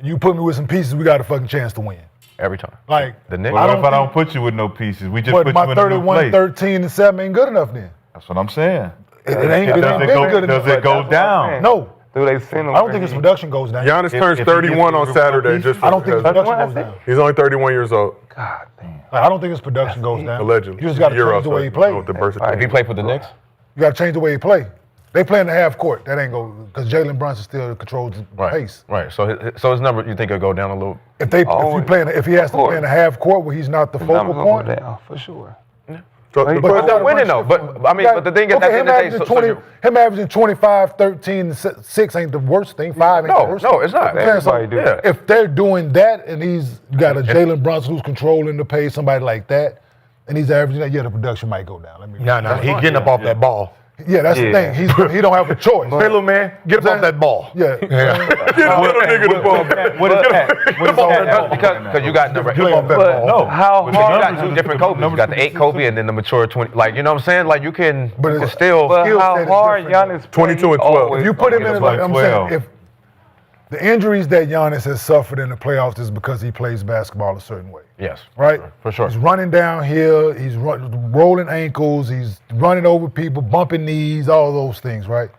you put me with some pieces, we got a fucking chance to win. Every time. Like, The Knicks. Well, don't if I don't think- put you with no pieces, we just but put my you in a new 31, place. 13, and 7 ain't good enough then. That's what I'm saying. It ain't Does been it good enough. does it go That's what I'm saying. down? No, Do they send him? I don't think his production goes down. Giannis turns if he 31 gets on the Saturday. pieces, Just for I don't think his production what I goes said. down. he's only 31 years old, God damn. Like, I don't think his production goes down. allegedly. You just got to Euro, change the so way he you plays. know what the You versatility. If he played for the Knicks, got to change the way he play. They play in the half court. That ain't go because Jalen Brunson still controls the right? pace. Right. So his number, you think it'll go down a little? If he has to play in the half court where he's not the focal Numbers point. gonna go down for sure. So, But but- you gotta winning run though. shit But I mean, but the thing is, at the him end of the day, averaging 20, him averaging 25, 13, and 6 ain't the worst thing. 5 ain't the worst. No, it's not. thing. Everybody do that. If they're doing that and he's got a Jalen Brunson who's controlling the pace, somebody like that, and he's averaging that, the production might go down. No, he's getting up off that ball. Yeah, that's the thing. He don't have a choice. Hey, little man, get up off that ball. Yeah. Get a little nigga the ball back. Because you got number. Get off that ball. No. How You hard? got 2 different Kobe's. You got the 8 Kobe and then the mature 20. Like, you know what I'm saying? Like, you can, But you can it's- still. But skill how set is hard different, Giannis? 22 and 12. If you put him in, like I'm 12. saying, if the injuries that Giannis has suffered in the playoffs is because he plays basketball a certain way. Yes. Right? For sure. He's running downhill, he's rolling ankles, he's running over people, bumping knees, all those things, right?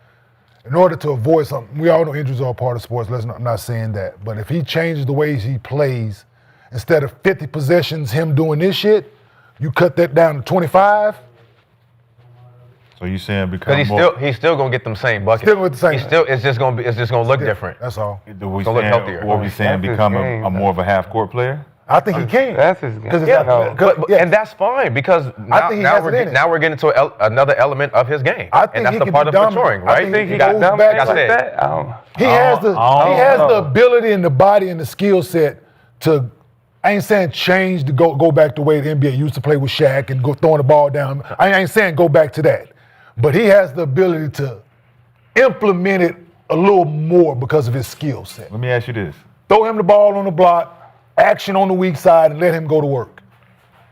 in order to avoid something, we all know injuries are a part of sports. I'm not saying that. But if he changes the ways he plays, instead of 50 possessions, him doing this shit, you cut that down to 25. So you saying Because become he's still gonna get them same buckets. Still with the same. It's just gonna look different. That's all. Do we Gonna look saying, healthier. what we saying, That's his become game, a more of a half-court player? I think he can. That's his game. 'Cause it's Yeah, not- and that's fine because now, think he now has we're it in it. now we're getting to another element of his game, I think and that's he the can part be of dominant. maturing, I right? think he He goes got dumb back like like that. I don't. He has the ability and the body and the skill set to. I ain't saying change to go back the way the NBA used to play with Shaq and go throwing the ball down. I ain't saying go back to that, but he has the ability to implement it a little more because of his skill set. Let me ask you this. Throw him the ball on the block, action on the weak side, and let him go to work.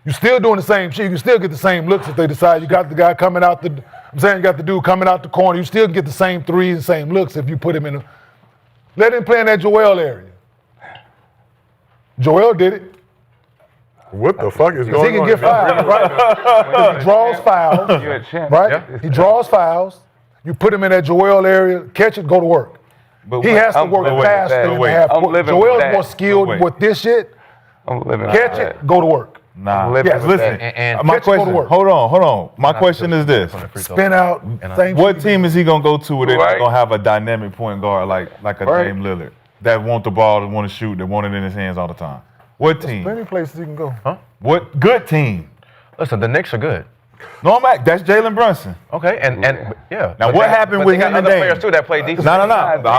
You're still doing the same shit. You can still get the same looks if they decide you got the guy coming out you got the dude coming out the corner. You still get the same threes and same looks if you put him in let him play in that Joel area. Joel did it. What the fuck is He going can on? get fouled, right? He draws fouls, You're a champ. right? Yeah. He draws fouls. You put him in that Joel area, catch it, go to work. But He has to I'm work living with faster that. than Wait, half I'm court. living with Joel's that. more skilled Wait. with this shit. I'm living Catch with it, that. go to work. Nah, living Yes. with listen. that. And my catch it, go to question. work. Hold on. My question is this: Spin out, same what shit. team is he gonna go to where they're Right. gonna have a dynamic point guard like a Right. Dame Lillard that want the ball, that want to shoot, that want it in his hands all the time? What team? Plenty places you can go. What good team? Listen, the Knicks are good. No, that's Jalen Brunson. Okay, and yeah. Now, But what they- happened but with they got him and other Dame? players too that play defense. No. They I'm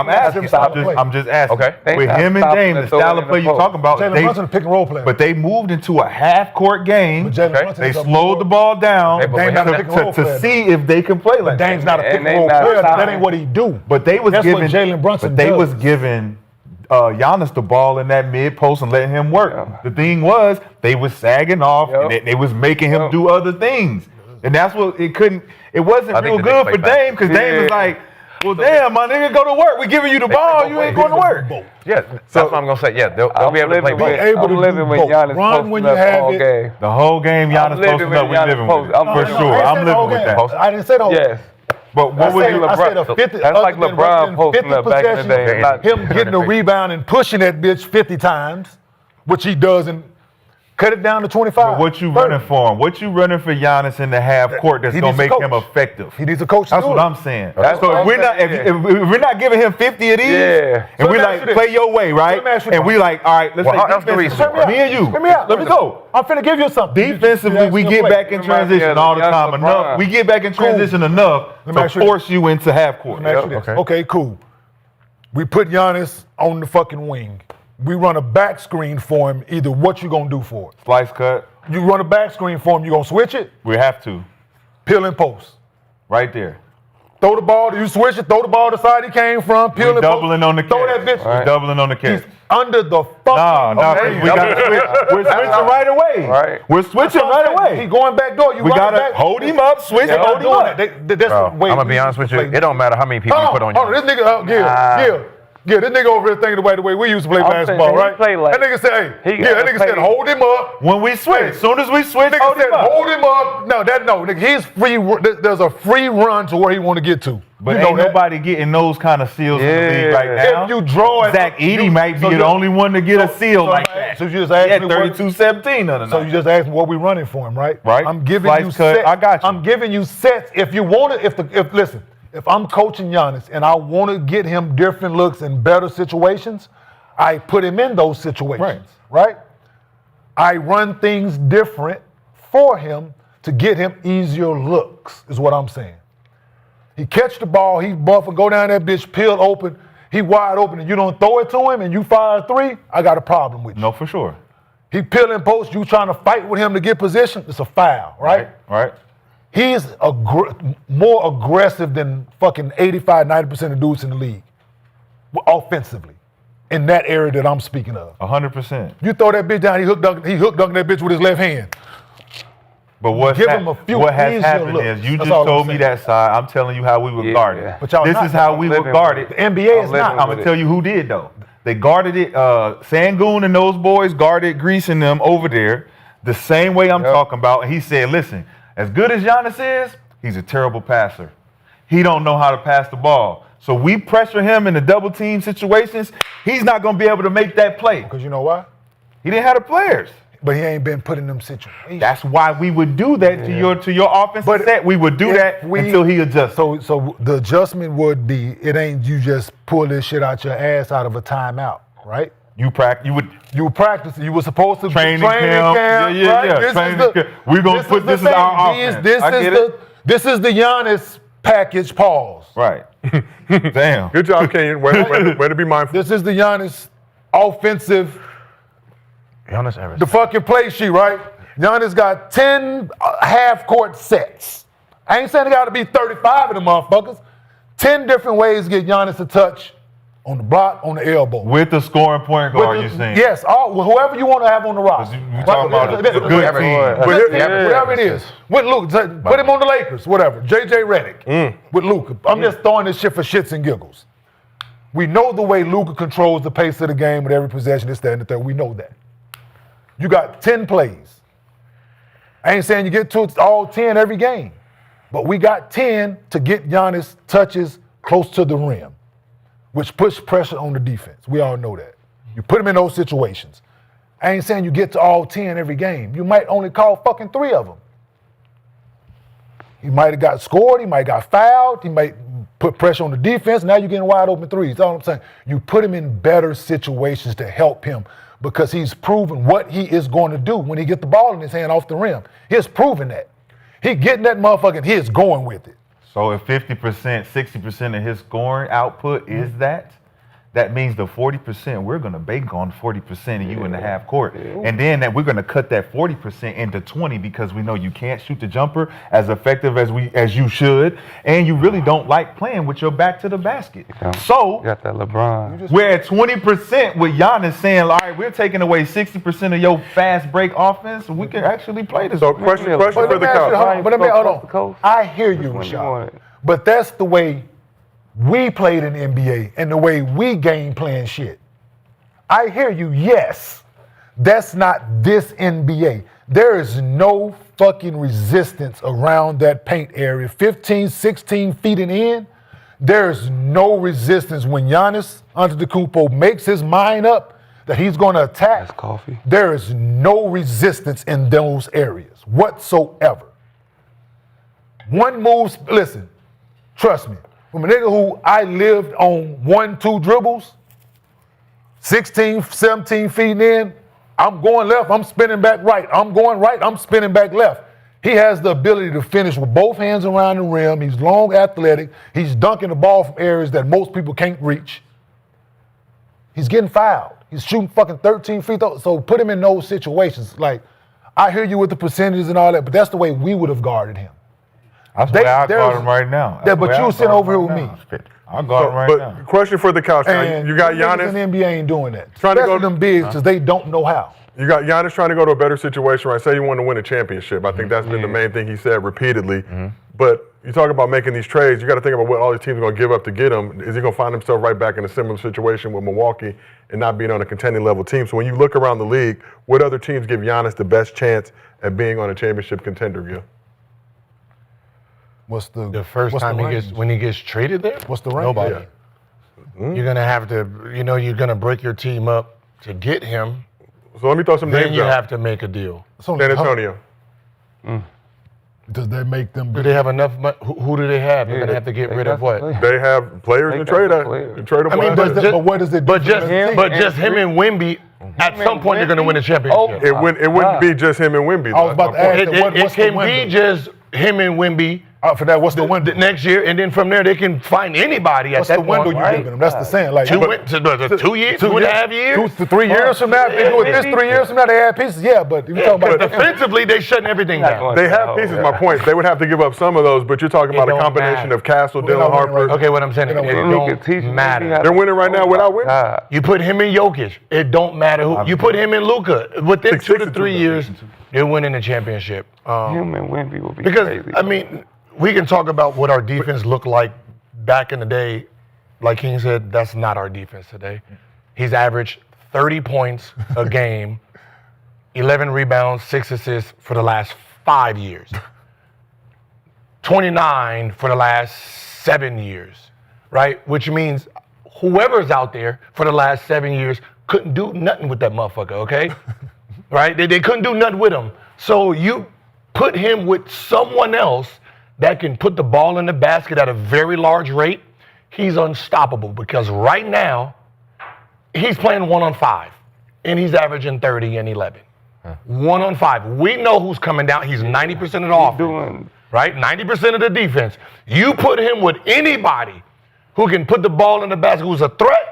not asking. stopping I'm just asking. Okay. They With not him and stopping Dame, the the style throwing of in play the you're post. talking about, Jalen Brunson, a pick and roll player. but they moved into a half-court game. But Jalen Okay. Brunson They is a slowed more- the ball down Hey, but Dame we not a have pick to- and roll to player. see if they can play like Dame's that. not a pick And and they roll not player. That stopping. ain't what he do. But they was That's giving what Jalen Brunson But they does. was giving Giannis the ball in that mid post and letting him work. Yeah. The thing was they was sagging off Yep. and they was making him Yep. do other things. And that's what it wasn't I think real the good Knicks for play Dame because Dame was Yeah. like, well, damn, my nigga, go to work. We giving you the ball, you ain't going to work. Yeah, that's what I'm gonna say. Yeah, they'll be able to play both. able to I'm living do with both. Giannis Run posting when you up have all it. game. The whole game, Giannis living posting with up, we Giannis living with post. it. I'm For living sure, with it. I'm living with that. I didn't say the whole Yes. But what would you? I said a 50. That's like other than LeBron running posting 50 up back in the possessions, day. Not him getting a rebound and pushing that bitch 50 times, which he does, and cut it down to 25. What you running for him? What you running for Giannis in the half court that's He gonna needs a make coach. him effective? He needs a coach. That's to do what it. I'm saying. That's So what if I'm we're not saying, if we're not giving him 50 of these, Yeah. and So we let me like ask you this. play your way, right? Let me ask you And this. we like, all right, let's Well, how say else do we defensively, score? me and you. Hear me out. Let me go. I'm finna give you something. Defensively, we get back in Remind me transition of all the young time. LeBron. Enough. We get back in transition enough Let me to ask you this. force you into half court. Let me ask you this. Okay. Okay, cool. We put Giannis on the fucking wing. We run a back screen for him. Either what you gonna do for it? Slice cut. You run a back screen for him. You gonna switch it? We have to. Peel and post. Right there. Throw the ball. You switch it. Throw the ball to the side he came from. Peel We're and post. doubling on the catch. Throw that bitch. We're doubling on the catch. He's under the fucking. Nah, okay. we got to switch. We're switching right away. Right. We're switching right away. He going back door. You We run gotta back. hold him up, switch, They're hold not him doing up. that. That's Bro, the way I'm gonna we be honest with you. play. It don't matter how many people you put on Hold on, you. this nigga, Gil, this nigga over here thinking the way we used to play I'm basketball, saying he right? play like- that nigga said, hey, he that gotta nigga said, play- hold him up. When we switch, as soon as we switch, Nigga hold said, him up. hold him up. No, nigga, he's free. There's a free run to where he want to get to. But you know ain't that. nobody getting those kind of seals in the league right Yeah. now. If you draw it, Zach Edey you- might so be you- the only one to get a seal so like I'm- that. so you just He asked had me what- 32-17 on the So night. you just asked me what we running for him, right? Right. I'm giving Slice you cut, sets. I got you. I'm giving you sets. If you want it, if I'm coaching Giannis and I want to get him different looks in better situations, I put him in those situations, right? I run things different for him to get him easier looks, is what I'm saying. He catch the ball, he buff and go down that bitch, peel open, he wide open, and you don't throw it to him and you fire a three, I got a problem with you. No, for sure. He peel and post, you trying to fight with him to get position, it's a foul, right? Right. He's more aggressive than fucking 85, 90% of dudes in the league, offensively, in that area that I'm speaking of. 100%. You throw that bitch down, he hook dunking that bitch with his left hand. But what Give him a few has easier happened looks. is you That's just all I'm told me saying. that side. I'm telling you how we would Yeah. guard it. But y'all This not. is how we would living guard with it. The NBA is living not. I'm with gonna it. tell you who did though. They guarded it. Sangoon and those boys guarded Grease and them over there the same way I'm talking about. And he said, "Listen, as good as Giannis is, he's a terrible passer. He don't know how to pass the ball. So we pressure him in the double team situations. He's not going to be able to make that play. Because you know why? He didn't have the players. But he ain't been put in them situations. That's why we would do that to your offensive set. We would do that until he adjusts. So the adjustment would be, it ain't you just pull this shit out your ass out of a timeout, right? You practice. You practice. You were supposed to training camp. Yeah. We're gonna put this is our offense. This is the Giannis package. Pause. Right. Damn. Good job, Kenyon. Way to be mindful. This is the Giannis offensive. Giannis average. The fucking play sheet, right? Giannis got 10 half-court sets. I ain't saying it got to be 35 of them motherfuckers. 10 different ways to get Giannis a touch on the block, on the elbow. With the scoring point guard, you're saying? Yes, whoever you want to have on the roster. You're talking about a good team. Whatever it is. With Luke, put him on the Lakers, whatever. J.J. Redick with Luka. I'm just throwing this shit for shits and giggles. We know the way Luka controls the pace of the game with every possession, this, that, and the third. We know that. You got 10 plays. I ain't saying you get to all 10 every game, but we got 10 to get Giannis touches close to the rim, which puts pressure on the defense. We all know that. You put him in those situations. I ain't saying you get to all 10 every game. You might only call fucking 3 of them. He might have got scored. He might have got fouled. He might put pressure on the defense. Now you're getting wide open threes. That's all I'm saying. You put him in better situations to help him because he's proven what he is going to do when he get the ball in his hand off the rim. He has proven that. He getting that motherfucker and he is going with it. So if 50%, 60% of his scoring output is that means the 40%, we're going to bank on 40% of you in the half court. And then that we're going to cut that 40% into 20 because we know you can't shoot the jumper as effective as you should, and you really don't like playing with your back to the basket. So You got that LeBron. we're at 20% with Giannis saying, all right, we're taking away 60% of your fast break offense. We can actually play this. So question for the coach. But hold on. I hear you, Rashad. But that's the way we played in the NBA and the way we game plan shit. I hear you, yes. That's not this NBA. There is no fucking resistance around that paint area. 15, 16 feet and in, there's no resistance. When Giannis Antetokounmpo makes his mind up that he's going to attack, That's coffee. there is no resistance in those areas whatsoever. One move, listen, trust me, from a nigga who I lived on 1-2 dribbles, 16, 17 feet in, I'm going left, I'm spinning back right. I'm going right, I'm spinning back left. He has the ability to finish with both hands around the rim. He's long, athletic. He's dunking the ball from areas that most people can't reach. He's getting fouled. He's shooting fucking 13 feet. So put him in those situations. Like, I hear you with the percentages and all that, but that's the way we would have guarded him. That's the way I guard him right now. Yeah, but you sitting over here with me. I guard him right now. Question for the couch. And You got niggas Giannis. in the NBA ain't doing that. Trying to Especially go- them bigs because they don't know how. You got Giannis trying to go to a better situation, right? Say you want to win a championship. I think that's been the main thing he said repeatedly. But you talk about making these trades, you got to think about what all these teams are going to give up to get him. Is he going to find himself right back in a similar situation with Milwaukee and not being on a contending level team? So when you look around the league, what other teams give Giannis the best chance at being on a championship contender, Gil? What's The first time when he gets traded there? What's the range? Nobody. Yeah. You're gonna have to, you're gonna break your team up to get him. So let me throw some Then names you out. have to make a deal. San Antonio. Does that make them? Do they have enough money? Who do they have? They're gonna have to get rid of what? They have players to trade at. Trade I mean, but what does it do? But just him and Wemby. At some point, they're gonna win a championship. It wouldn't be just him and Wemby. I was about to ask It what's the can window? be just him and Wemby. For that, what's the window? Next year, and then from there they can find anybody What's at the that window point. you giving them? That's the saying. Like 2 years, 2.5 years. 2 to 3 years from now, if they do it this 3 years from now, they add pieces. Yeah, but if you're talking But about defensively, they shutting everything down. They have pieces, my point. They would have to give up some of those, but you're talking about a don't combination matter. of Castle, They're Dylan not winning Harper. right Okay, what I'm saying, it don't matter. They're winning right now without Wemby. You put him in Jokic, it don't matter who. You put him in Luka. Within 2 to 3 years, they're winning the championship. Him and Wemby will be Because, crazy. I mean, we can talk about what our defense looked like back in the day. Like King said, that's not our defense today. He's averaged 30 points a game, 11 rebounds, 6 assists for the last 5 years, 29 for the last 7 years. right? Which means whoever's out there for the last 7 years couldn't do nothing with that motherfucker, okay? Right? They couldn't do nothing with him. So you put him with someone else that can put the ball in the basket at a very large rate, he's unstoppable because right now, he's playing 1-on-5, and he's averaging 30 and 11. 1-on-5. We know who's coming down. He's 90% of the offense, right? 90% of the defense. You put him with anybody who can put the ball in the basket, who's a threat,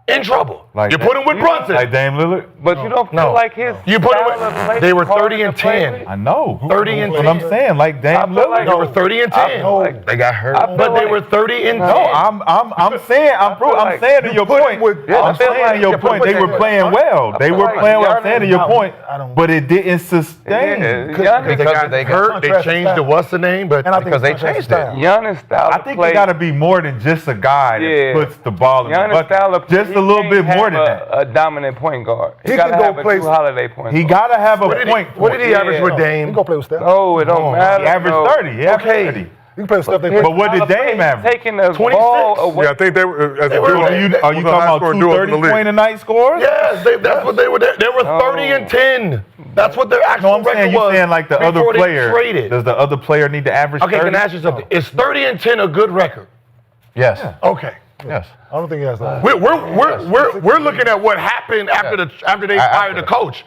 in trouble. You put him with Brunson. Like Dame Lillard? But you don't feel like his You put him style of play with, they were is hard 30 to and play 10. with? I know. 30 and But 10. I'm saying, like Dame I feel Lillard. like They were 30 and 10. Like, They got hurt. But they were 30 and 10. No, I'm saying, I'm saying to your point. I'm saying to your point, they were playing well. They were playing well. I'm saying to your point, but it didn't sustain. Giannis, They got hurt. They changed the what's the name, but Because they changed it. Giannis style I of think play. it got to be more than just a guy that puts the ball in the Giannis style of bucket. play, Just he a little bit can't more than have that. a dominant point guard. He He got to can go have a play- Drew Holiday point guard. He got to have a point. what did he average with You Dame? go play with Steph. No, it don't matter. He averaged no. 30. He averaged Okay. 30. You can play with Steph. They His play. But what did style of play, Dame he's average? taking the 26. ball away. Yeah, I think they were. As a were- duo, Are you was talking the about high-scoring two duos in the league. 30-point-a-night scores? Yes, that's what they were. They were 30 and 10. That's what their actual No, I'm saying record you're was saying like the other before they player. traded. Does the other player need to average Okay, 30? can I ask you something? Is 30 and 10 a good record? Yes. Okay. Yes. I don't think he has that. We're looking at what happened after they fired the coach.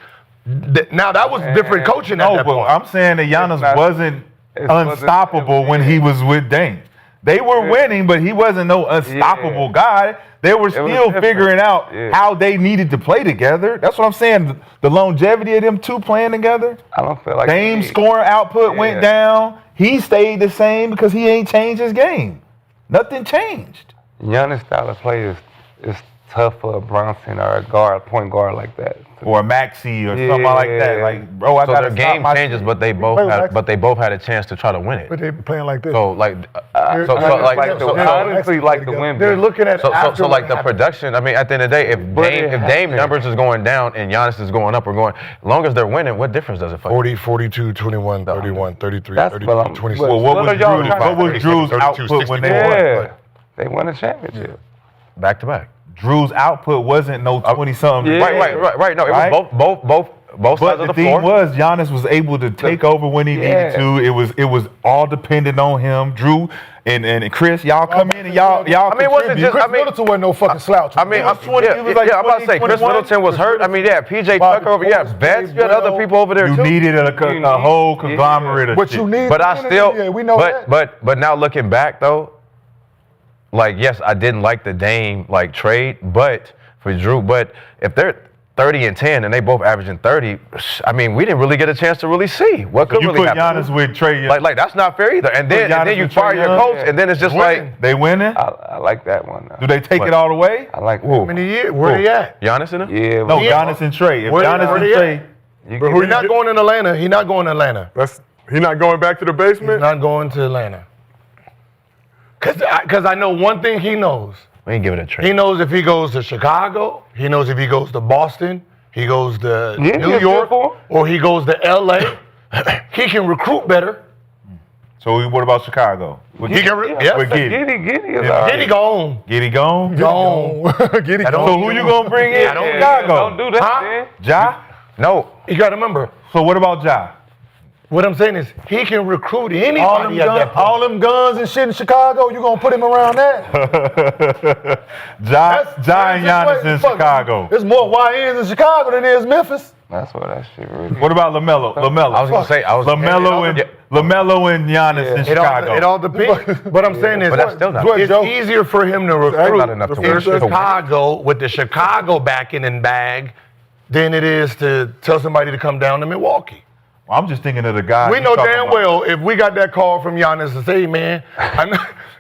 Now that was different coaching at No, that but point. I'm saying that Giannis not- wasn't it wasn't- unstoppable when he was with Dame. They were winning, but he wasn't no unstoppable guy. They were still different. figuring out Yeah. how they needed to play together. That's what I'm saying. The longevity of them two playing together. I don't feel like Dame's scoring output went Yeah. down. He stayed the same because he ain't changed his game. Nothing changed. Giannis style of play is tough for a Bronson or a guard, point guard like that. Or a Maxey or something like that. Yeah. Like, bro, I So gotta their stop game my changes, shit. but they play with both had a chance to try to win it. But they playing like this. So like, I so honestly like the win. They're looking at So after like what the happened. production, I mean, at the end of the day, if Dame numbers is going down and Giannis is going up or going, as long as they're winning, what difference does it make? 40, 42, 21, 31, 33, That's 32, what I'm- 26. Well, what What was are y'all Drew's, trying to what was say? Drew's 32, output when they 64. won? Yeah, they won a championship. Back to back. Drew's output wasn't no 20-something. Yeah. Right. No, it Right? was both But sides the of the thing floor. was, Giannis was able to take over when he needed to. It was all dependent on him. Drew and Chris, y'all come in and y'all. I mean, it wasn't contribute. just- Chris I mean- Middleton wasn't no fucking slouch. I mean, I'm 20, yeah, it was like I'm about to say 20, Chris 21. Middleton was hurt. I mean, yeah, PJ Bobby Tucker over, yeah, Portis, Betts, you had Bueno. other people over there You too. needed a whole conglomerate of What shit. you need. But I still, Yeah, we know that. but now looking back though, like yes, I didn't like the Dame like trade, but for Drew, but if they're 30 and 10 and they both averaging 30, I mean, we didn't really get a chance to really see what could You really put happen. Giannis with Trey Young. Like that's not fair either. And then Giannis you with fire Trae your Young. coach, and then it's just like They winning? I like that one. Do they take it all the way? I like How many years? Where they at? Giannis in it. Yeah, No, but Giannis and Trey. If Where Giannis and they Trey, at? you He's not going in Atlanta. He's not going to Atlanta. He not going back to the He's basement. not going to Atlanta. Because I know one thing he knows. We ain't give it a He trade. knows if he goes to Chicago, he knows if he goes to Boston, he goes to Yeah, New he's York, good for him. or he goes to LA, he can recruit better. so what about Chicago? With He can with Giddy. Giddy is all right. Giddy gone. Giddy gone? Gone. Get it I don't- So who you gonna bring in? I don't- Chicago. Don't do that, Huh? man. Ja? No, You got to remember, So what about Ja? what I'm saying is he can recruit anybody all them, at guns, that point. all them guns and shit in Chicago, you gonna put him around that? Ja and Giannis in Fuck, Chicago. There's more YNs in Chicago than there is Memphis. That's what that shit really. What about LaMelo? I was gonna say LaMelo and LaMelo in Chicago. It all depends. What I'm saying is, But that's still not- it's easier for him to recruit not enough to in win. Chicago with the Chicago backing and bag than it is to tell somebody to come down to Milwaukee. I'm just thinking of the guy. We know damn well if we got that call from Giannis to say, hey, man,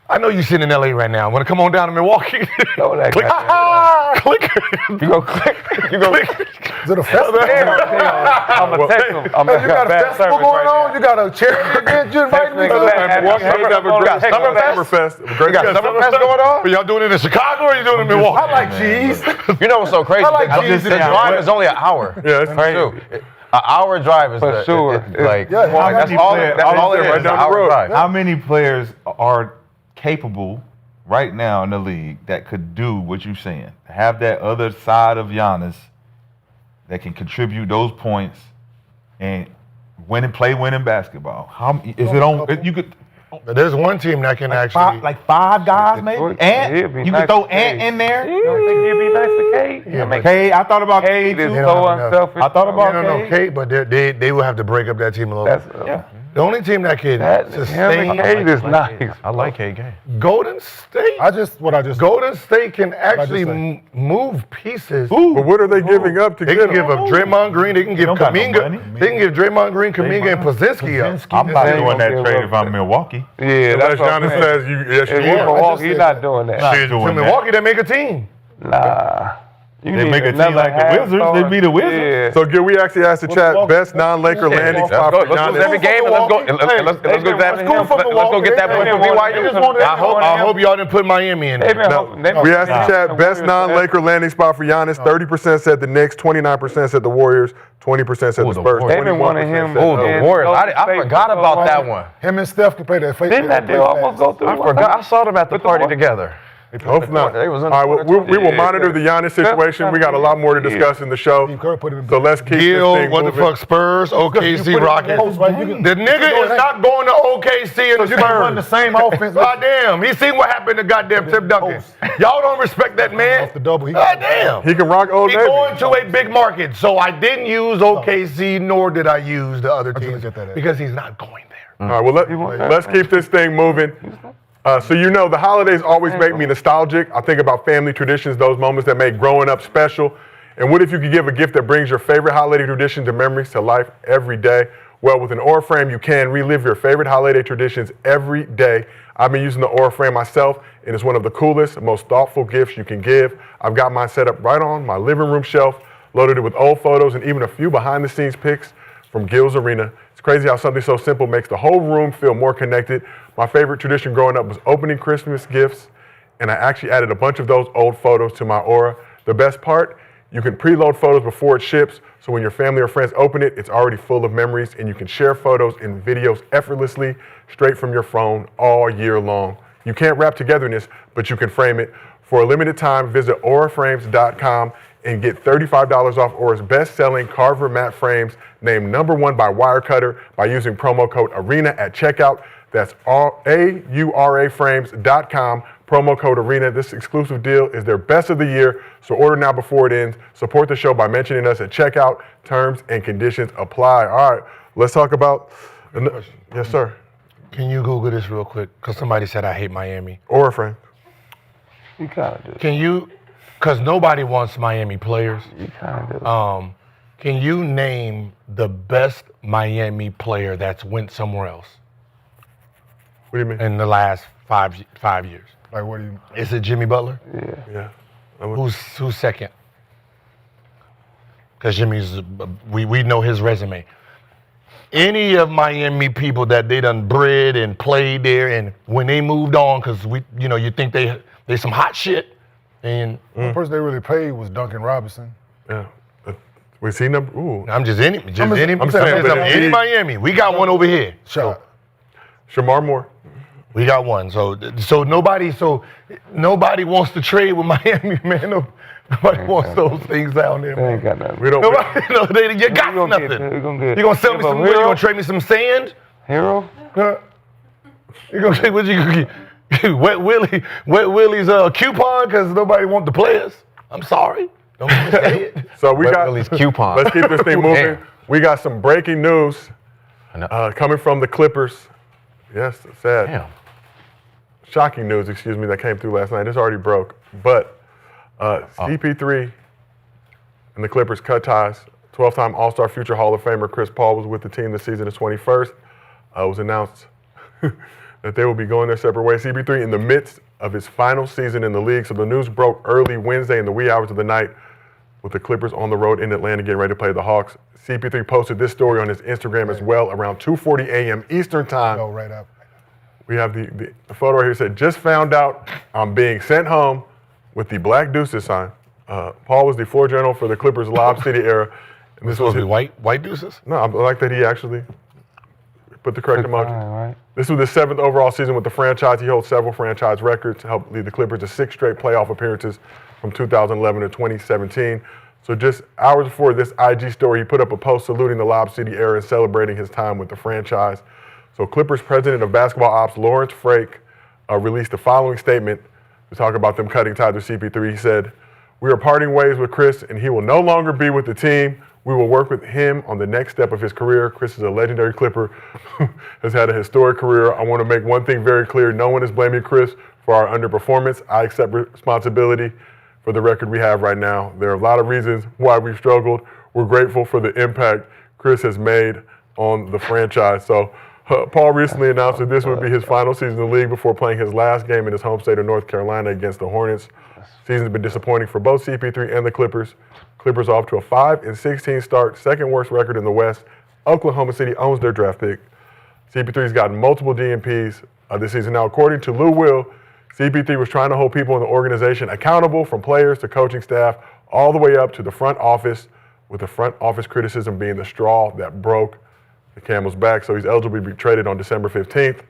I know you sitting in LA right now. Want to come on down to Milwaukee? Know that Click. guy. Click. You go click. You go. Is it a festival? I'm gonna text him. I'm Hey, you got a bad festival service going right on? You got a charity event you inviting me Text me to? back. Milwaukee does have a great Summerfest. Summerfest. Great got Summerfest going on? But y'all doing it in Chicago or you doing it in Milwaukee? I like cheese. You know what's so crazy? I like the cheese the in there. drive is only an hour. Yeah, it's Too. An hour drive is For the, sure. like, Yeah, like, that's many all. players- That's all it is. right An down the hour road. drive. How many players are capable, right now in the league that could do what you're saying? Have that other side of Giannis that can contribute those points and play winning basketball. How is it on? You could. There's one team that can actually. Five guys maybe. He'd be You nice could throw to Ant Cade. in there. You don't think he'd be nice to Cade? Yeah, Cade, I thought about Cade Cade is too. so no. unselfish. I thought about no, Cade. Kate, but they will have to break up that team a little That's bit. The only team that can him sustain and Cade is nice. I like Cade game. Golden State. Golden State can actually move pieces. But what are they giving up to They get can give him? up Draymond Green. They can give don't got no Kaminga. money. They can give Draymond Green, Kaminga, and Pozinski up. I'm not They doing gonna that give trade up if I'm that. Milwaukee. Yeah, Unless that's what I'm Giannis saying. says yes, If you he's are. Milwaukee, he's not doing that. Not To doing that. Milwaukee, they make a team. Nah. You They need make a team another like the half Wizards. star. They be the Wizards. Yeah. So, Gil, we actually asked the chat best non-Laker landing spot for Let's go Giannis. every game and let's go. Let's go get that win for BYU. I hope y'all didn't put Miami in They've there. been hoping- they've We been asked the trying chat to best win non-Laker landing spot for Giannis. 30% said the Knicks, 29% said the Warriors, 20% said the the Spurs. Warriors. They've been 21% wanting him. said Oh, the And Warriors. I Golden forgot State about was that so one. Him and Steph can play that fake. Didn't that deal almost go through? I forgot. I saw them at the With the party Warriors? together. Hopefully not. They was in All the right, we will Yeah, monitor the Giannis situation. We got a lot more to discuss in the show. Steve Kerr put it in So let's keep this Gil, thing what the moving. fuck, Spurs, OKC, Rockets. The nigga go is ahead. not going to OKC and the You can run the Spurs. same offense. Goddamn, he seen what happened to goddamn Tim Duncan. Y'all don't respect that man. Off the double, he- Goddamn. He can rock Old He Navy. going to a big market, so I didn't use OKC, nor did I use the other teams look at that. because he's not going there. All right, well, let's keep this thing moving. So you know, the holidays always make me nostalgic. I think about family traditions, those moments that make growing up special. And what if you could give a gift that brings your favorite holiday traditions and memories to life every day? Well, with an Aura frame, you can relive your favorite holiday traditions every day. I've been using the Aura frame myself, and it's one of the coolest, most thoughtful gifts you can give. I've got mine set up right on my living room shelf, loaded it with old photos and even a few behind-the-scenes pics from Gil's Arena. It's crazy how something so simple makes the whole room feel more connected. My favorite tradition growing up was opening Christmas gifts, and I actually added a bunch of those old photos to my Aura. The best part, you can preload photos before it ships, so when your family or friends open it, it's already full of memories, and you can share photos and videos effortlessly straight from your phone all year long. You can't wrap togetherness, but you can frame it. For a limited time, visit auraframes.com and get $35 off Aura's best-selling Carver matte frames, named #1 by Wirecutter, by using promo code ARENA at checkout. That's auraframes.com, promo code ARENA. This exclusive deal is their best of the year, so order now before it ends. Support the show by mentioning us at checkout. Terms and conditions apply. All right, let's talk about... Yes, sir. Can you Google this real quick? Because somebody said I hate Miami. Aura frame. You kind of do. Can you, because nobody wants Miami players. You kind of do. Can you name the best Miami player that's went somewhere else What do you mean? in the last five years? Like, what do you? Is it Jimmy Butler? Yeah. Who's second? Because Jimmy's, we know his resume. Any of Miami people that they done bred and played there, and when they moved on, because you think they some hot shit, and The person they really paid was Duncan Robinson. Yeah. We see number... Ooh. I'm just any I'm saying, but any Miami. We got one over here. Shot. Shamar Moore. We got one. So nobody wants to trade with Miami, man. Nobody wants those things down there, They man. ain't got nothing. We don't... Nobody, you got We gonna nothing. get- we gonna get- You gonna sell me Give a some wood? You hero? gonna trade me some sand? Hero? Huh? You gonna say what you gonna get? Wet Willie's coupon because nobody want the players. I'm sorry. Don't say it. So we got... Willie's coupon. Let's keep this thing moving. Damn. We got some breaking news coming from the Clippers. Yes, sad. Damn. Shocking news, excuse me, that came through last night. It's already broke. But CP3 and the Clippers cut ties. 12-time All-Star future Hall of Famer Chris Paul was with the team this season, his 21st. It was announced that they will be going their separate ways. CP3 in the midst of his final season in the league. So the news broke early Wednesday in the wee hours of the night with the Clippers on the road in Atlanta getting ready to play the Hawks. CP3 posted this story on his Instagram as well around 2:40 a.m. Eastern time. Go right up. We have the photo right here. Said, just found out I'm being sent home with the Black Deuces sign. Paul was the floor general for the Clippers' Lob City era. And this was Supposed to be white deuces? No, I like that he actually put the correct Took emoji. time, right? This was his 7th overall season with the franchise. He holds several franchise records, helped lead the Clippers to 6 straight playoff appearances from 2011 to 2017. So just hours before this IG story, he put up a post saluting the Lob City era and celebrating his time with the franchise. So Clippers president of basketball ops, Lawrence Frake, released the following statement to talk about them cutting ties with CP3. He said, "We are parting ways with Chris, and he will no longer be with the team. We will work with him on the next step of his career. Chris is a legendary Clipper who has had a historic career. I want to make one thing very clear. No one is blaming Chris for our underperformance. I accept responsibility for the record we have right now. There are a lot of reasons why we've struggled. We're grateful for the impact Chris has made on the franchise." So Paul recently announced that this would be his final season in the league before playing his last game in his home state of North Carolina against the Hornets. Season's been disappointing for both CP3 and the Clippers. Clippers off to a 5-16 start, second worst record in the West. Oklahoma City owns their draft pick. CP3's gotten multiple DNPs this season. Now, according to Lou Will, CP3 was trying to hold people in the organization accountable, from players to coaching staff, all the way up to the front office, with the front office criticism being the straw that broke the camel's back. So he's eligible to be traded on December 15th.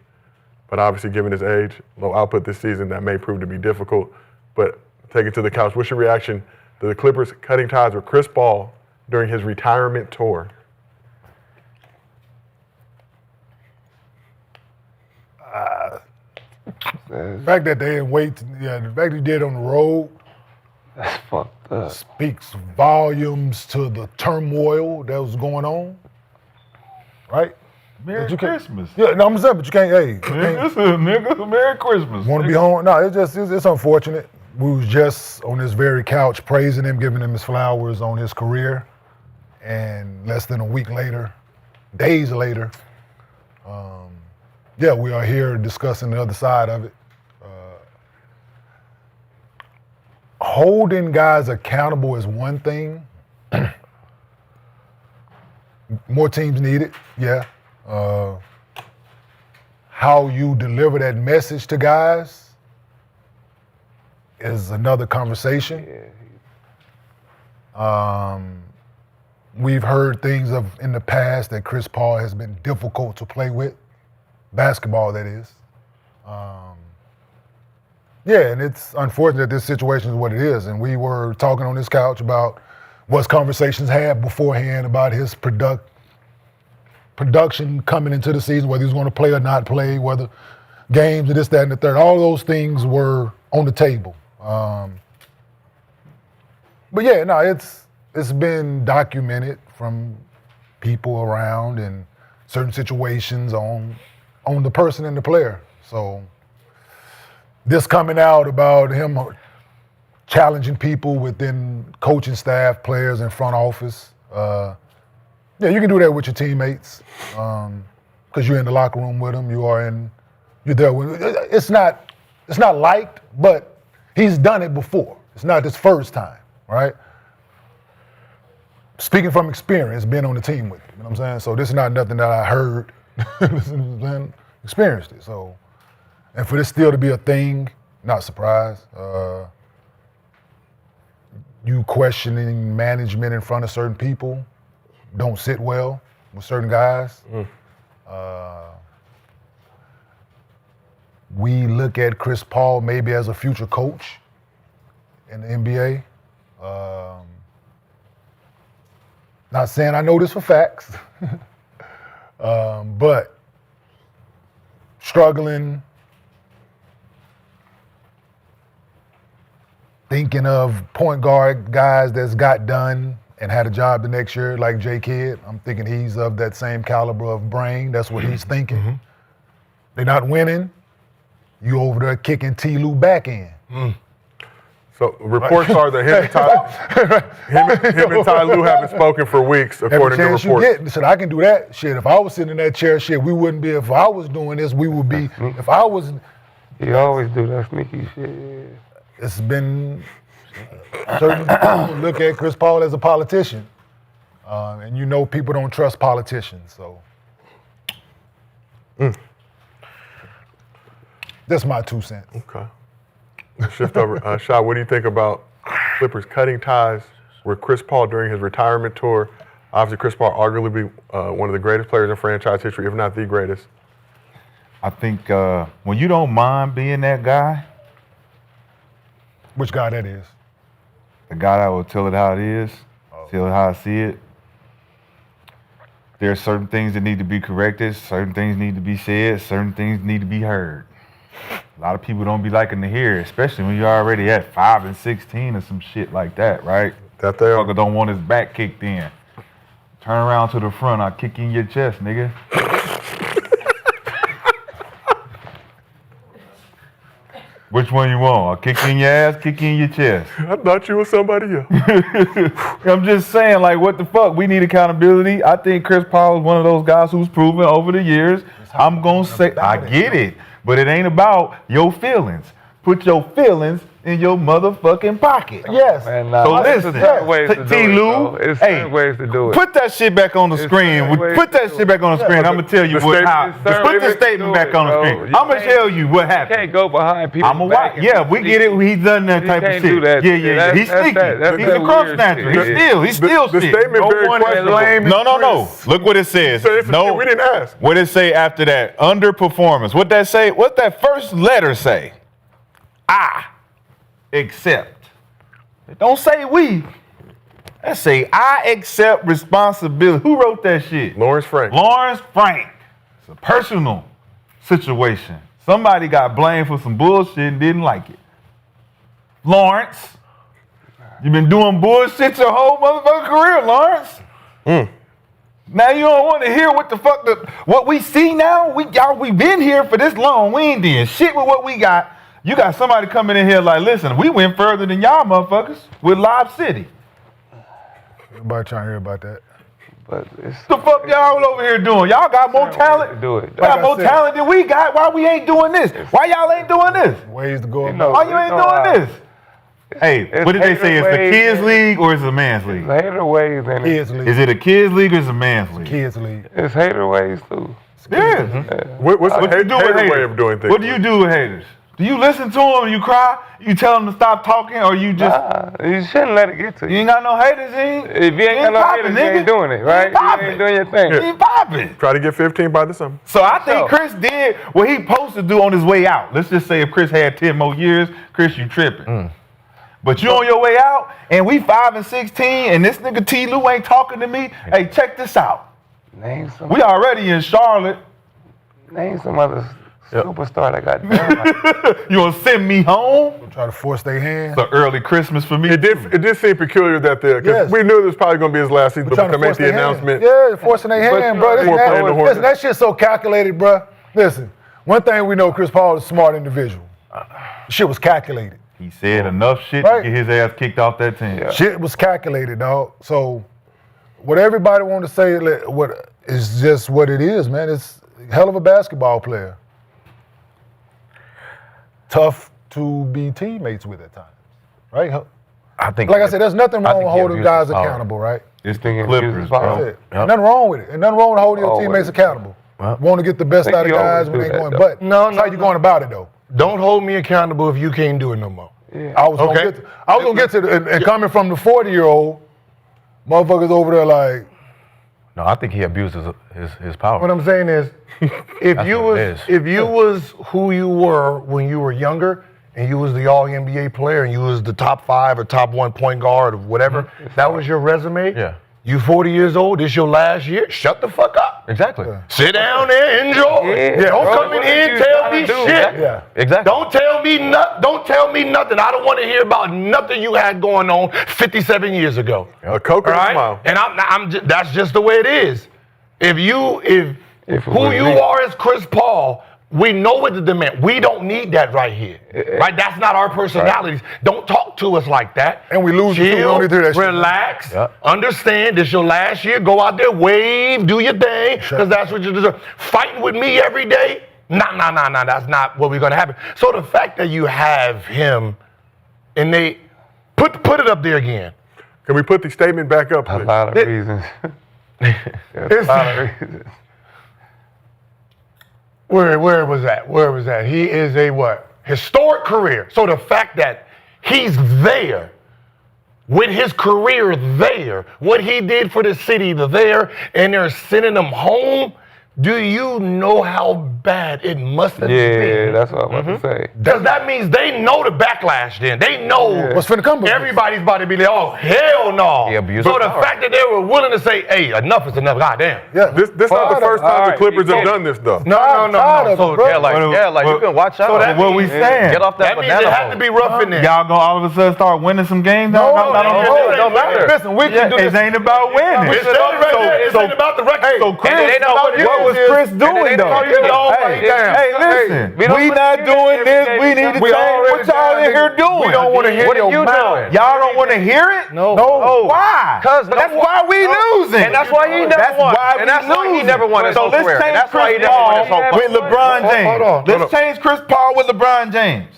But obviously, given his age, low output this season, that may prove to be difficult. But take it to the couch. What's your reaction to the Clippers cutting ties with Chris Paul during his retirement tour? The fact that they didn't wait, the fact he did on the road That's fucked up. speaks volumes to the turmoil that was going on, right? Merry You can't- Christmas. Yeah, no, I'm saying, but you can't, hey, you Nigga, nigga, Merry Christmas. want to be home? No, it's unfortunate. We was just on this very couch praising him, giving him his flowers on his career, and less than a week later, days later, yeah, we are here discussing the other side of it. Holding guys accountable is one thing. More teams need it, yeah. How you deliver that message to guys is another conversation. We've heard things in the past that Chris Paul has been difficult to play with, basketball that is. Yeah, and it's unfortunate that this situation is what it is. And we were talking on this couch about what's conversations had beforehand about his production coming into the season, whether he was going to play or not play, whether games and this, that, and the third. All those things were on the table. But yeah, no, it's been documented from people around in certain situations on the person and the player. So this coming out about him challenging people within coaching staff, players, and front office. Yeah, you can do that with your teammates because you're in the locker room with them. You're there with. It's not liked, but he's done it before. It's not his first time, right? Speaking from experience, being on the team with him, you know what I'm saying? So this is not nothing that I heard. Experienced it. So, and for this still to be a thing, not surprised. You questioning management in front of certain people don't sit well with certain guys. We look at Chris Paul maybe as a future coach in the NBA. Not saying I know this for facts, but struggling, thinking of point guard guys that's got done and had a job the next year, like J. Kidd. I'm thinking he's of that same caliber of brain. That's what he's thinking. They're not winning. You over there kicking T. Lou back in. So reports are that him and Ty Lue haven't spoken for weeks, according to Every reports. chance you get, said I can do that. Shit, if I was sitting in that chair, shit, we wouldn't be. If I was doing this, we would be. If I was, You always do that sneaky shit. Yeah. it's been certain people look at Chris Paul as a politician, and you know people don't trust politicians. So that's my 2 cents. Okay. Shift over. Shad, what do you think about Clippers cutting ties with Chris Paul during his retirement tour? Obviously, Chris Paul arguably one of the greatest players in franchise history, if not the greatest. I think when you don't mind being that guy, Which guy that is? the guy that will tell it how it is, tell it how I see it. There are certain things that need to be corrected, certain things need to be said, certain things need to be heard. A lot of people don't be liking to hear it, especially when you're already at 5 and 16 or some shit like that, right? That they are. Fucker don't want his back kicked in. Turn around to the front, I'll kick you in your chest, nigga. Which one you want? I'll kick you in your ass, kick you in your chest. I thought you were somebody else. I'm just saying, like, what the fuck? We need accountability. I think Chris Paul is one of those guys who's proven over the years. I'm going to say, I get it, but it ain't about your feelings. Put your feelings in your motherfucking pocket. Yes. Man, So there's listen, certain ways to do it, T-Lou, though. It's hey, certain ways to do it. put that shit back on the screen. certain ways Put to that do shit back on the screen. I'm gonna tell you the what statement- happened. It's certain Put the ways to statement do back it, on the bro. screen. You I'm gonna can't- tell you what You happened. can't go behind people. I'm a watch. Yeah, we get it. He's done that type of can't shit. do that Yeah, shit. yeah, yeah. That's- He's that's sneaky. that- that's He's that a crumb weird snatcher. shit. He's still The shit. statement very questionable. No. Look what it says. So it's a No, shit we didn't ask. what it say after that? Underperformance. What that say? What that first letter say? I accept. It don't say we. That say I accept responsibility. Who wrote that shit? Lawrence Frank. Lawrence Frank. It's a personal situation. Somebody got blamed for some bullshit and didn't like it. Lawrence, you've been doing bullshit your whole motherfucking career, Lawrence. Now you don't want to hear what the fuck what we see now. We been here for this long. We ain't doing shit with what we got. You got somebody coming in here like, listen, we went further than y'all motherfuckers with Lob City. Everybody trying to hear about that. But it's The fuck y'all over here doing? Y'all got more talent. do it. Y'all got Like I more said. talent than we got. Why we ain't doing this? Why y'all ain't doing this? Ways to go You about know, Why you ain't doing this? Hey, it's what did they say? It's the hater kids ways. league or is it a man's league? It's hater ways and Kids League. Is it a kids league or is it a man's league? Kids League. it's hater ways too. Yeah. What's the What you do with hater way haters? of doing things? What do you do with haters? Do you listen to them and you cry? You tell them to stop talking or you just, You shouldn't let it get to you you. ain't got no haters? If you ain't got no popping, haters, you ain't nigga. doing it, right? popping. You ain't doing your thing. You ain't popping. Try to get 15 by the summer. So I think So- Chris did what he supposed to do on his way out. Let's just say if Chris had 10 more years, Chris, you tripping. But you on your way out, and we 5 and 16, and this nigga T. Lou ain't talking to me. Hey, check this out. Name some. We already in Charlotte. Name some other superstar that got done. You gonna send me home? Try to force their hand. It's an early Christmas for me. It did seem peculiar that because Yes. we knew this was probably going to be his last season, but Trying to make force the their hand. announcement. Yeah, forcing their hand, bro. Before playing the Hornets. Listen, that shit's so calculated, bro. Listen, one thing we know, Chris Paul is a smart individual. Shit was calculated. He said enough shit Right. to get his ass kicked off that team. Shit was calculated, dog. So what everybody want to say, what is just what it is, man. It's a hell of a basketball player. Tough to be teammates with at times, right? I think, Like I said, there's nothing I wrong think with he holding abused guys his power. accountable, right? It's the Thinking Clippers, abuse bro. power. That's it. Yep. Nothing wrong with it. And nothing wrong with holding your Always. teammates accountable. Well, Want to get the best think out of you always guys when do they that, going. though. But No, that's how you going about it, though. Don't hold me accountable if you can't do it no more. I was Okay. gonna get to and coming from the 40-year-old, motherfuckers over there like, no, I think he abused his power. What I'm saying is, if That's you what was it is. if you was who you were when you were younger, and you was the All NBA player, and you was the top 5 or top 1 point guard or whatever, that was your resume. Yeah. You 40 years old. This your last year. Shut the fuck up. Exactly. Sit down there, enjoy. Yeah, Don't bro, come in what here you and tell trying me to do, shit. man? yeah. Exactly. Don't tell me nothing. I don't want to hear about nothing you had going on 57 years ago. A coke All and a right? smile. And that's just the way it is. If who it was you me. are as Chris Paul, we know what the demand. We don't need that right here. Right? That's not our personalities. Don't talk to us like that. And we lose, too. We Chill, don't need to hear that shit. relax, Yeah. understand this your last year. Go out there, wave, do your thing, because that's what you deserve. Fighting with me every day? Nah. That's not what we're gonna happen. So the fact that you have him, and they put it up there again. Can we put the statement back up, A please? lot of reasons. There's a lot of reasons. Where was that? Where was that? He is a what? Historic career. So the fact that he's there, with his career there, what he did for the city there, and they're sending him home, do you know how bad it must have been? Yeah, that's what I'm about to say. Because that means they know the backlash then. They know What's finna come with everybody's about to be like, oh, hell no. He abused So his the power. fact that they were willing to say, hey, enough is enough, goddamn. Yeah. This not the first time the Clippers have done this, though. Tired of So it, bro. Yeah, you can watch out. So that's what we saying. Get off that That means banana it had to boat. be rough in there. Y'all gonna all of a sudden start winning some games? No, it don't matter. Listen, we can do It this. ain't about winning. It's right there. It's ain't about the record. So Chris, And it ain't about you. what was Chris doing though? Hey, listen, we not doing this. We need to change. What y'all in here doing? We don't want to hear What are your you mouth. doing? Y'all don't want to hear it? No. Why? Because That's why we losing. And that's why he never That's won. why And we that's why he losing. never won his So whole let's career. And change that's why he Chris never won his whole Paul career. with LeBron James. Hold on. Let's change Chris Paul with LeBron James.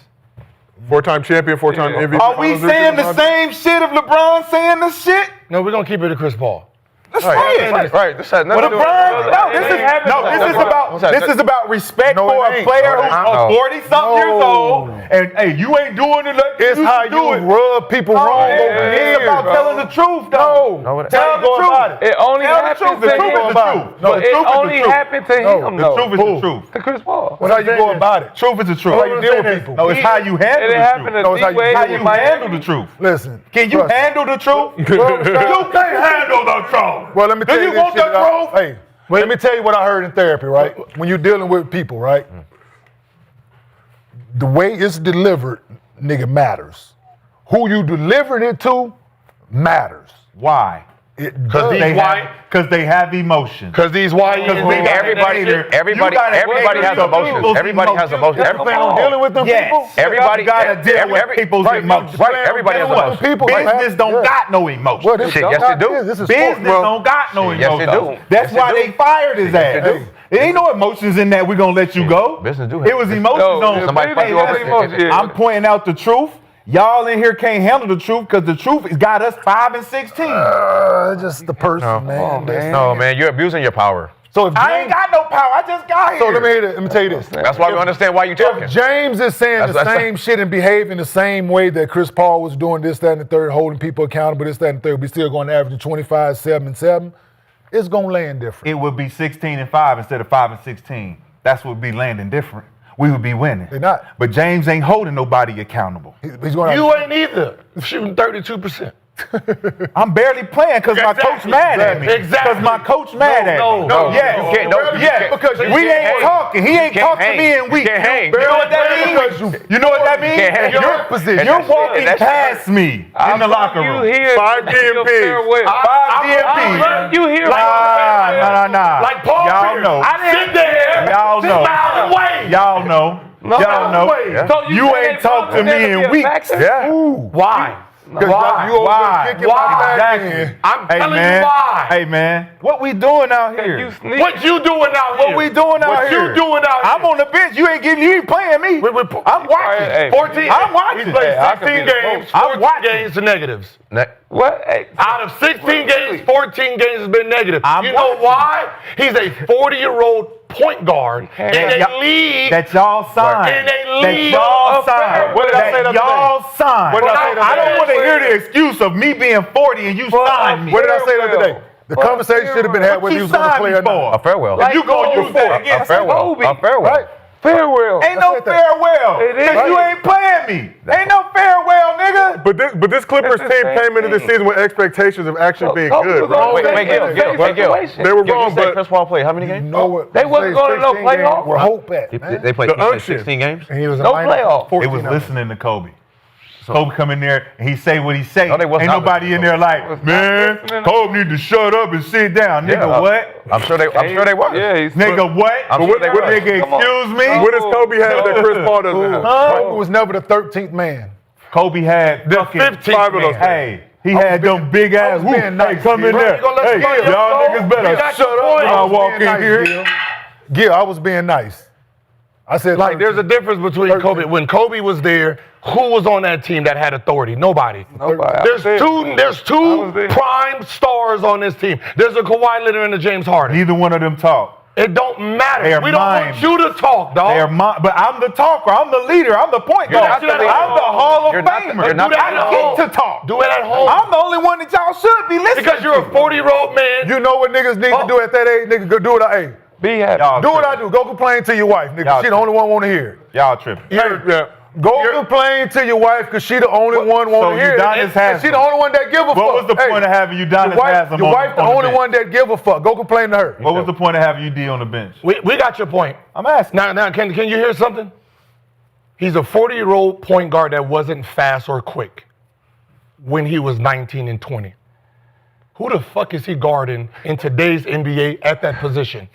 4-time champion, 4-time MVP. Are we saying the same shit if LeBron saying the shit? No, we're going to keep it to Chris Paul. Let's say it. Right. This has Well, nothing to do with LeBron, this is about respect No, for it a ain't. player No, it who's 40-something years old, and hey, you ain't doing it like It's you how used to do you it. rub people wrong over It's here, about bro. telling the truth, though. No, it ain't. Tell the truth. It only Tell the happened truth. to The truth him. is the truth. But The it truth is the only truth. happened to him, The though. truth is the truth. To Chris Paul. That's how you go about it. Truth is the truth. How you deal with people. No, it's how you It handle didn't the happen truth. to No, it's how you- D-Wade How in you Miami. handle the truth. Listen. Can you trust me. handle the truth? You can't handle the truth. Well, let me tell Do you you this want shit the that truth? Hey, let me tell you what I heard in therapy, right? When you're dealing with people, right? The way it's delivered, nigga, matters. Who you delivering it to matters. Why? It Because does. these white, Because they have emotion. because these white, Everybody has emotions. Everybody has emotions. You plan on dealing with them people? Everybody gotta deal with people's emotions. Right, everybody has emotions. People Business don't got no emotion. Well, this Shit, is yes, not they do. this. This is Business sport, bro. don't got no Yes, emotions. they do. That's Yes, why they they fired his ass. do. There ain't no emotions in that. We're gonna let you go. Business do have It was emotions No, on somebody fuck you over. emotions. I'm pointing out the truth. Y'all in here can't handle the truth because the truth has got us 5-16. Just the person, man. on, man. No, man, you're abusing your power. So if I ain't got no power. I just got here. so let me tell you this. That's why we understand why you're talking. If James is saying the That's- same shit and behaving the same way that Chris Paul was doing this, that, and the third, holding people accountable, this, that, and the third, we still going to average 25, 7, and 7, it's going to land different. it would be 16-5 instead of 5-16. That's what would be landing different. We would be winning. They're not. But James ain't holding nobody accountable. He's going you ain't either. Shooting 32%. I'm barely playing because my coach mad at me. Exactly. Because my coach mad at me. No, yes. you can't. No, you yes. can't. Because You we can't ain't hang. talking. He ain't You can't talking to me hang. in weeks. You can't hang. You know what that means? You know what that means? can't hang. You're, position. you're walking past me in the locker You room. hear 5 your DMPs. farewell. 5 DMPs. You hear Nah. Like Paul Y'all Pierce. know. Sit there. Y'all know. Miles away. Y'all know. Y'all know. Yeah. So You ain't talked to me in weeks. Yeah. Why? Why? You Why? kicking my back Exactly. in. I'm Hey telling man. you why. Hey man. What we doing out here? You sneak. What you doing out here? What we doing out What here? you doing out here? I'm on the bench. You ain't playing me. I'm watching. Hey, 14. I'm watching. He played Hey, I could 16 be the games, coach. I'm 14 watching. games to negatives. What? Hey, Out of 16 games, 14 games has been negative. I'm You know watching. why? He's a 40-year-old point guard in a league. That y'all signed. In a That league y'all of signed. What did I say the That other y'all signed. What did I say the I other don't day? want to hear the excuse of me being 40 and you signed me. What did I say the other day? The conversation should have been had What whether he you was going to signed play me or not. for? A farewell. Like You gonna Kobe. use that against A farewell. Kobe. A farewell. Right? Farewell. Ain't no said that. farewell. It is. Cause you ain't playing me. Ain't no farewell, nigga. But this Clippers It's the team same came into this thing. season with expectations of actually being Kobe good, was bro. on Wait, the Gil. situation. They were You wrong, said but Chris Paul played how many You games? know what? They wasn't going to no 16 games playoff. Where hope at, man. They played The 16 games. And he was a No minus playoff. 14 It was of them. listening to Kobe. Kobe come in there and he say what he say. No, they was Ain't not nobody in listening to there Was like, not man, listening. Kobe need to shut up and sit down. Nigga, Yeah. what? I'm sure they was. Yeah, he's Nigga, what? I'm sure they What, was. nigga, Come on. excuse me? what does Kobe have that Chris Paul doesn't have? Kobe was never the 13th man. Kobe had The fucking 15th five of those man. Hey, he had them big ass was being whoop. nice, Hey, come in Gil. there. You gonna let Hey, somebody else y'all go? niggas better You got shut your up point. when I I was walk being in nice, here. Gil, I was being nice. I said, Like, there's a 13. difference between Kobe. When Kobe was there, who was on that team that had authority? Nobody. Nobody. There's I two was there. prime stars on this team. There's a Kawhi Leonard and a James Harden. Neither one of them talk. It don't matter. They are We don't want mine. you to talk, dog. They are but I'm the talker. I'm the leader. I'm the point guard. I'm the Hall of Famer. You're not I get to talk. Do it at home. I'm the only one that y'all should be listening because you're a 40-year-old man. You know what niggas need to do at that age? Nigga, go do what I Be happy. Y'all do what I tripping. do. Go complain to your wife, nigga. Y'all She the only one want to hear it. Y'all tripping. Go complain to your wife because she the only one want to hear it. Udonis has She the them. only one that give a fuck. What was the point of having Udonis Haslam Your on wife the on the only bench? one that give a fuck. Go complain to her. What was the point of having UD on the bench? We got your point. I'm asking. Now, can you hear something? He's a 40-year-old point guard that wasn't fast or quick when he was 19 and 20. Who the fuck is he guarding in today's NBA at that position?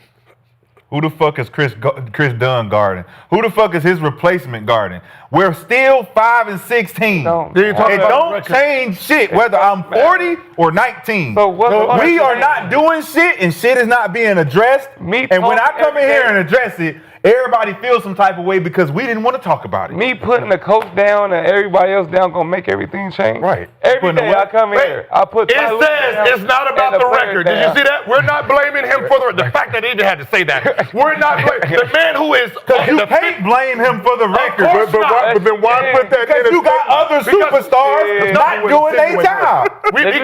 Who the fuck is Chris Dunn guarding? Who the fuck is his replacement guarding? We're still 5 and 16. It don't change shit whether I'm 40 or 19. So what- We are not doing shit and shit is not being addressed. And when I come in here and address it, everybody feels some type of way because we didn't want to talk about it. Me putting the coach down and everybody else down gonna make everything change. Right. Every Putting the day what? I come here, I put. It Ty Lue says down it's not about and the players record. Did you down. see that? We're not blaming him for the fact that he even had to say that. We're not blaming the man who is You can't blame him for the record. course not. But then why put that in Because a you got other superstars not doing their job.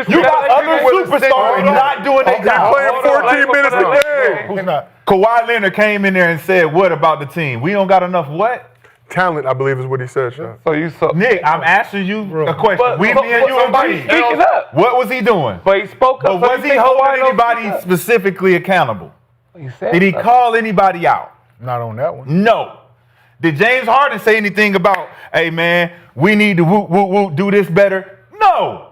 You got other superstars not doing their job. playing 14 minutes a game. Who's not? Kawhi Leonard came in there and said, what about the team? We don't got enough what? Talent, I believe is what he said, Sean. So you saw Nick, I'm asking you a question. But- Me but- and you but agree. speaking up. What was he doing? But he spoke But up. so was you he think holding Kawhi don't anybody speak up? specifically accountable? He said Did he something. call anybody out? Not on that one. No. Did James Harden say anything about, hey man, we need to do this better? No.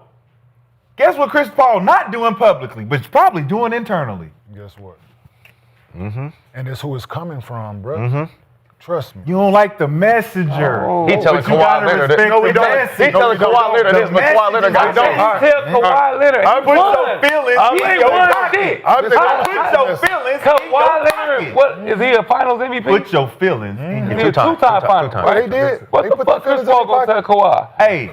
Guess what Chris Paul not doing publicly, but probably doing internally? Guess what? And it's who it's coming from, bro. Trust me. You don't like the messenger. Oh. He telling But you Kawhi gotta Leonard respect this. No, we the don't. message. He telling Kawhi Leonard this, but Kawhi Leonard got don't. Tell Kawhi Leonard. I he put won. your feelings He in ain't your won pocket. shit. Put your feelings in Kawhi your Leonard, pocket. what is he a Finals MVP? Put your feelings in He's your a two-time Finals. Well, Right? he did. What They the put fuck their Chris feelings in Paul their gonna tell Kawhi? Hey,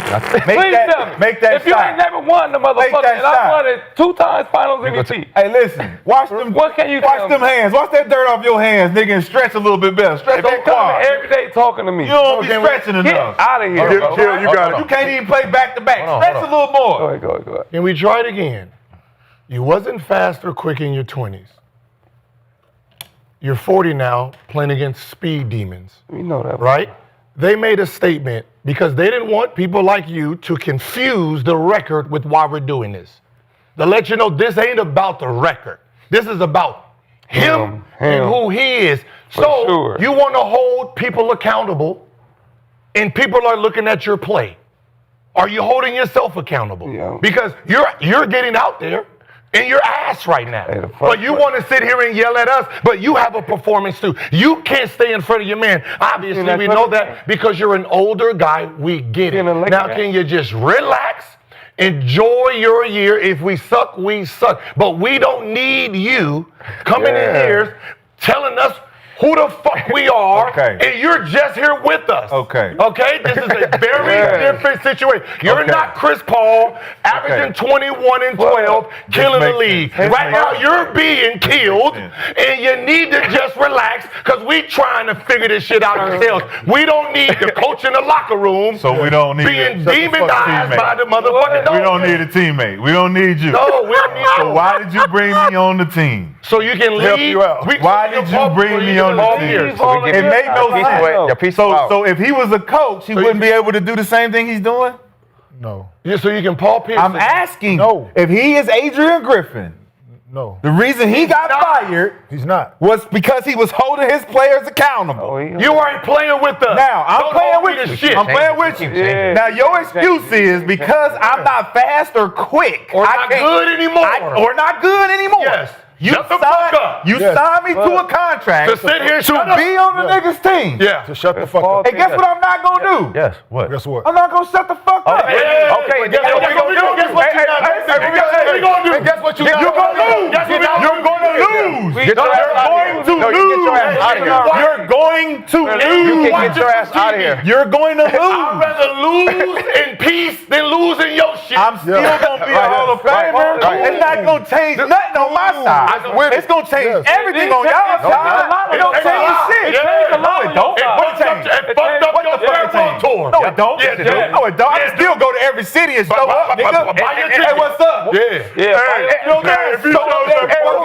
Please tell me. make that if you shot. ain't never won the motherfucker, that and I shot. won it 2 times Finals MVP. Hey, listen. Watch them. What can you Watch tell them me? hands. Watch that dirt off your hands, nigga, and stretch a little bit better. Stretch If they that coming quad. every day talking to me, You don't be stretching get enough. out of here. Kill, bro. Kill, you got You it. can't even play back to back. Hold on, Stretch a hold little more. Go ahead, go ahead, go ahead. Can we try it again? You wasn't fast or quick in your 20s. You're 40 now, playing against speed demons, We know that, right? They made a statement because they didn't want people like you to confuse the record with why we're doing this. To let you know this ain't about the record. This is about him and who he is. So sure. you want to hold people accountable and people are looking at your play. Are you holding yourself accountable? Yeah. Because you're getting out there and you're ass right now. Hey, the first But you want to sit here and yell at us, but you have a performance too. You can't stay in front of your man. Obviously, that we know Clippers that because you're an older guy. We get it. in a Lakers Now, game. can you just relax? Enjoy your year. If we suck, we suck. But we don't need you coming in here telling us who the fuck we are, Okay. and you're just here with us. Okay. Okay? This is a very different situation. You're Okay. not Chris Paul, averaging 21 and 12, killing the makes league. sense. Right now, you're being killed, sense. and you need to just relax, because we trying to figure this shit out ourselves. We don't need the coach in the locker room So we don't need being a- shut the fuck demonized teammate. by the motherfucking We don't dog. need a teammate. We don't need you. No, we don't need So you. why did you bring me on the team? So you can Help leave. you out. Why did you bring me on the team? It made no sense. So if he was a coach, he wouldn't be able to do the same thing he's doing? No. Yeah, so you can Paul Pierce. I'm asking. No. If he is Adrian Griffin, No. the reason he got fired He's not. was because he was holding his players accountable. Oh, he- You ain't playing with us. Now, I'm Don't playing hold me with to you. shit. I'm playing with you. Yeah. Now, your excuse is because I'm not fast or quick. Or I not can't- good anymore. Or not good anymore. Yes. You Shut the signed, fuck up. You Yes. signed me to a contract To sit here and shut to up. be on the nigga's team. Yeah. So shut the fuck Paul up. Hey, guess what I'm not going to do? Yes, what? Guess what? I'm not going to shut the fuck up. Yeah. Okay, But guess guess what what we gonna do? Guess what you not hey, gonna do? hey, Guess what we gonna do? Hey, guess what you You're not gonna lose. Guess what we gonna do? You're going to lose. Get your ass out of here. You're going to No, you get your ass lose. out of here. You're going going to lose. You can get your ass out of here. You're going to lose. I'd rather lose in peace than lose in your shit. I'm still going to be a Hall of Famer. It's not going to change nothing on my side. It's going to change everything on y'all side. It don't change shit. No, it don't. It fucked up your farewell tour. No, it don't. No, it don't. I can still go to every city and show up, nigga. Hey, what's up? Yeah. If you show up at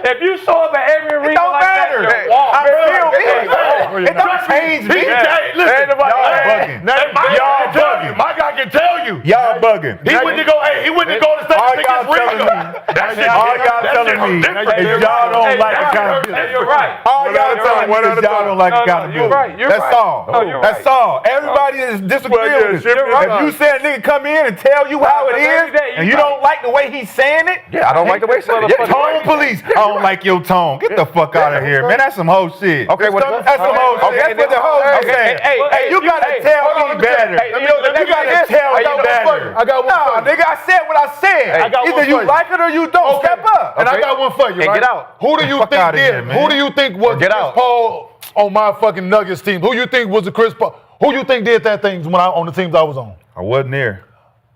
If you show up at every arena don't like that, matter. you're walking. It don't change me. Listen, y'all bugging. My guy can tell you. Y'all bugging. He went to go to state All to y'all telling me is y'all don't like accountability. You're right. All y'all telling me is y'all don't like accountability. You're right. That's all. No, you're That's right. all. Everybody is disagreeing with it. If you say a nigga come in and tell you how it is, and you don't like the way he's saying it, Yeah, I don't like the way you said it. yeah, tone police. I don't like your tone. Get the fuck out of here, man. That's some hoe shit. Okay, That's some hoe shit. That's what the hoe is saying. Hey, you gotta tell me better. You gotta tell me better. I got one for you. Nigga, I said what I said. I got one Either for you you. like it or you don't. Okay. Step up. And I got one for you, Hey, right? get out. Who do you Fuck think outta did? here, man. Who do you think was Get Chris out. Paul on my fucking Nuggets team? Who you think was the Chris Paul? Who you think did that things when I on the teams I was on? I wasn't there.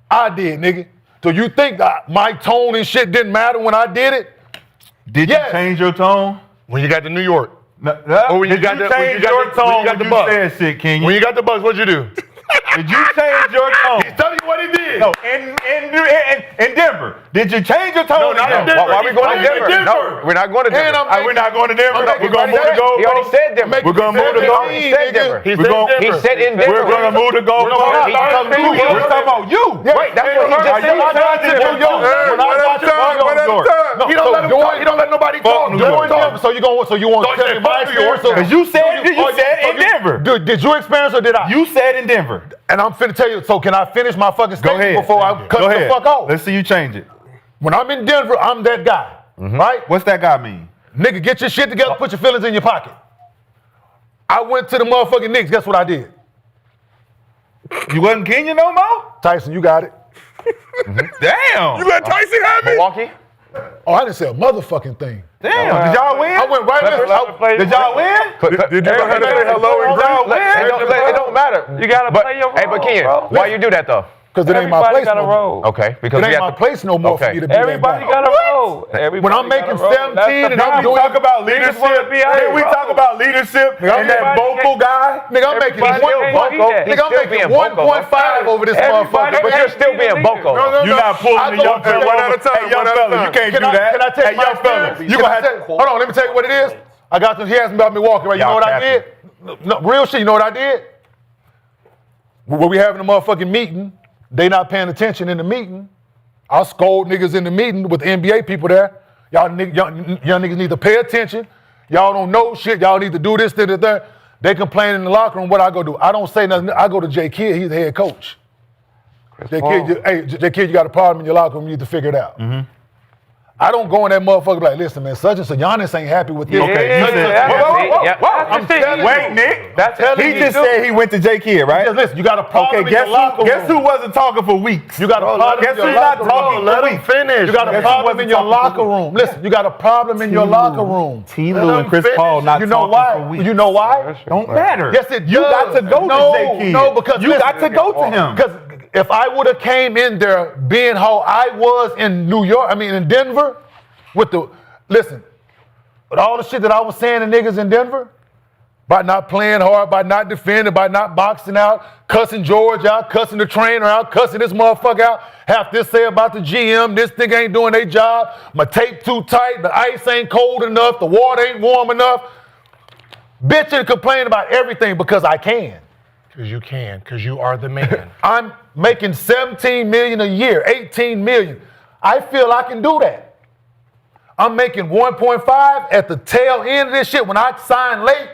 I did, nigga. So you think that my tone and shit didn't matter when I did it? Did Yes. you change your tone? When you got to New York. Or when you got the- when change you got your the- when tone you got when the you buck. said shit, Kenyon? When you got the Bucks, what'd you do? Did you change your tone? He's telling you what he did. No, in Denver. Did you change your tone? No, not in No. Denver. Why are we going to He's Denver? playing in No, Denver. we're not going to And Denver. We're not going to Denver. I'm We're going to move to He gold. already said Denver. We're going to move to He gold. already said Denver. He We're said going- Denver. He said in Denver. We're going to move to gold. He talking We're talking about you. Right, that's what he just said. He don't let him talk. He don't let nobody talk. New York. So you want So to he tell said, me my fuck New York. experience? Because you said in Denver. Did you experience or did I? You said in Denver. And I'm finna tell you, so can I finish my fucking Go statement ahead. before I cut Go the ahead. fuck off? Let's see you change it. When I'm in Denver, I'm that guy, right? What's that guy mean? Nigga, get your shit together, put your feelings in your pocket. I went to the motherfucking Knicks, guess what I did? You wasn't Kenyon no more? Tyson, you got it. Damn. You let Tyson have it? Milwaukee? Oh, I didn't say a motherfucking thing. Damn. Did y'all win? I went right there. Did y'all win? Did you know how to say hello in Did y'all Greek? win? It don't matter. You gotta play your role. Hey, but Kenyon, bro. why you do that though? Because it ain't my Everybody place got no a more. role. Okay, because It we ain't my have to. place no more for Okay. me to be Everybody that guy. got a role. When I'm making 17 and I'm Can we doing talk about leadership? Can we talk about leadership and that Everybody vocal guy? Nigga, I'm making Everybody one. can't vocal. be that. He's Nigga, I'm still making being vocal. 1.5 over this Everybody motherfucker. But you're still being vocal. You're not pulling the young fella. One at a time, Hey, young one at a fella, time. you can't Can do that. Can I tell Hey, you my young fella, experience? you Can gonna I have tell- to. Hold on, let me tell you what it is. I got them. He asked me about Milwaukee, right? You know Y'all what I did? No, real shit. You know what I did? When we having a motherfucking meeting, they not paying attention in the meeting. I scold niggas in the meeting with the NBA people there. Y'all young niggas need to pay attention. Y'all don't know shit. Y'all need to do this, that. They complain in the locker room. What I go do? I don't say nothing. I go to J Kidd. He's the head coach. J Kidd, you got a problem in your locker room. You need to figure it out. I don't go in that motherfucker like, listen, man, such and such. Giannis ain't happy with this. Okay, you said. I'm telling you. Wait, Nick. telling He you. just said he went to J Kidd, right? Just listen, you got a problem Okay, in your locker room. guess who wasn't talking for weeks? You got a problem Guess in your who's not locker talking room. for weeks? Finish. You got a Guess who problem wasn't in your talking for locker room. Listen, you got a problem in your locker room. T-Lou and Chris Paul not You know talking why? for weeks. You know why? Don't matter. Yes, it You got does. to go No, to J Kidd. no, because you listen, got to go to him. Because if I would have came in there being how I was in in Denver, with all the shit that I was saying to niggas in Denver, by not playing hard, by not defending, by not boxing out, cussing George out, cussing the trainer out, cussing this motherfucker out, have this say about the GM, this nigga ain't doing their job, my tape too tight, the ice ain't cold enough, the water ain't warm enough. Bitch and complain about everything because I can. Because you can, because you are the man. I'm making 17 million a year, 18 million. I feel I can do that. I'm making 1.5 at the tail end of this shit. When I sign late,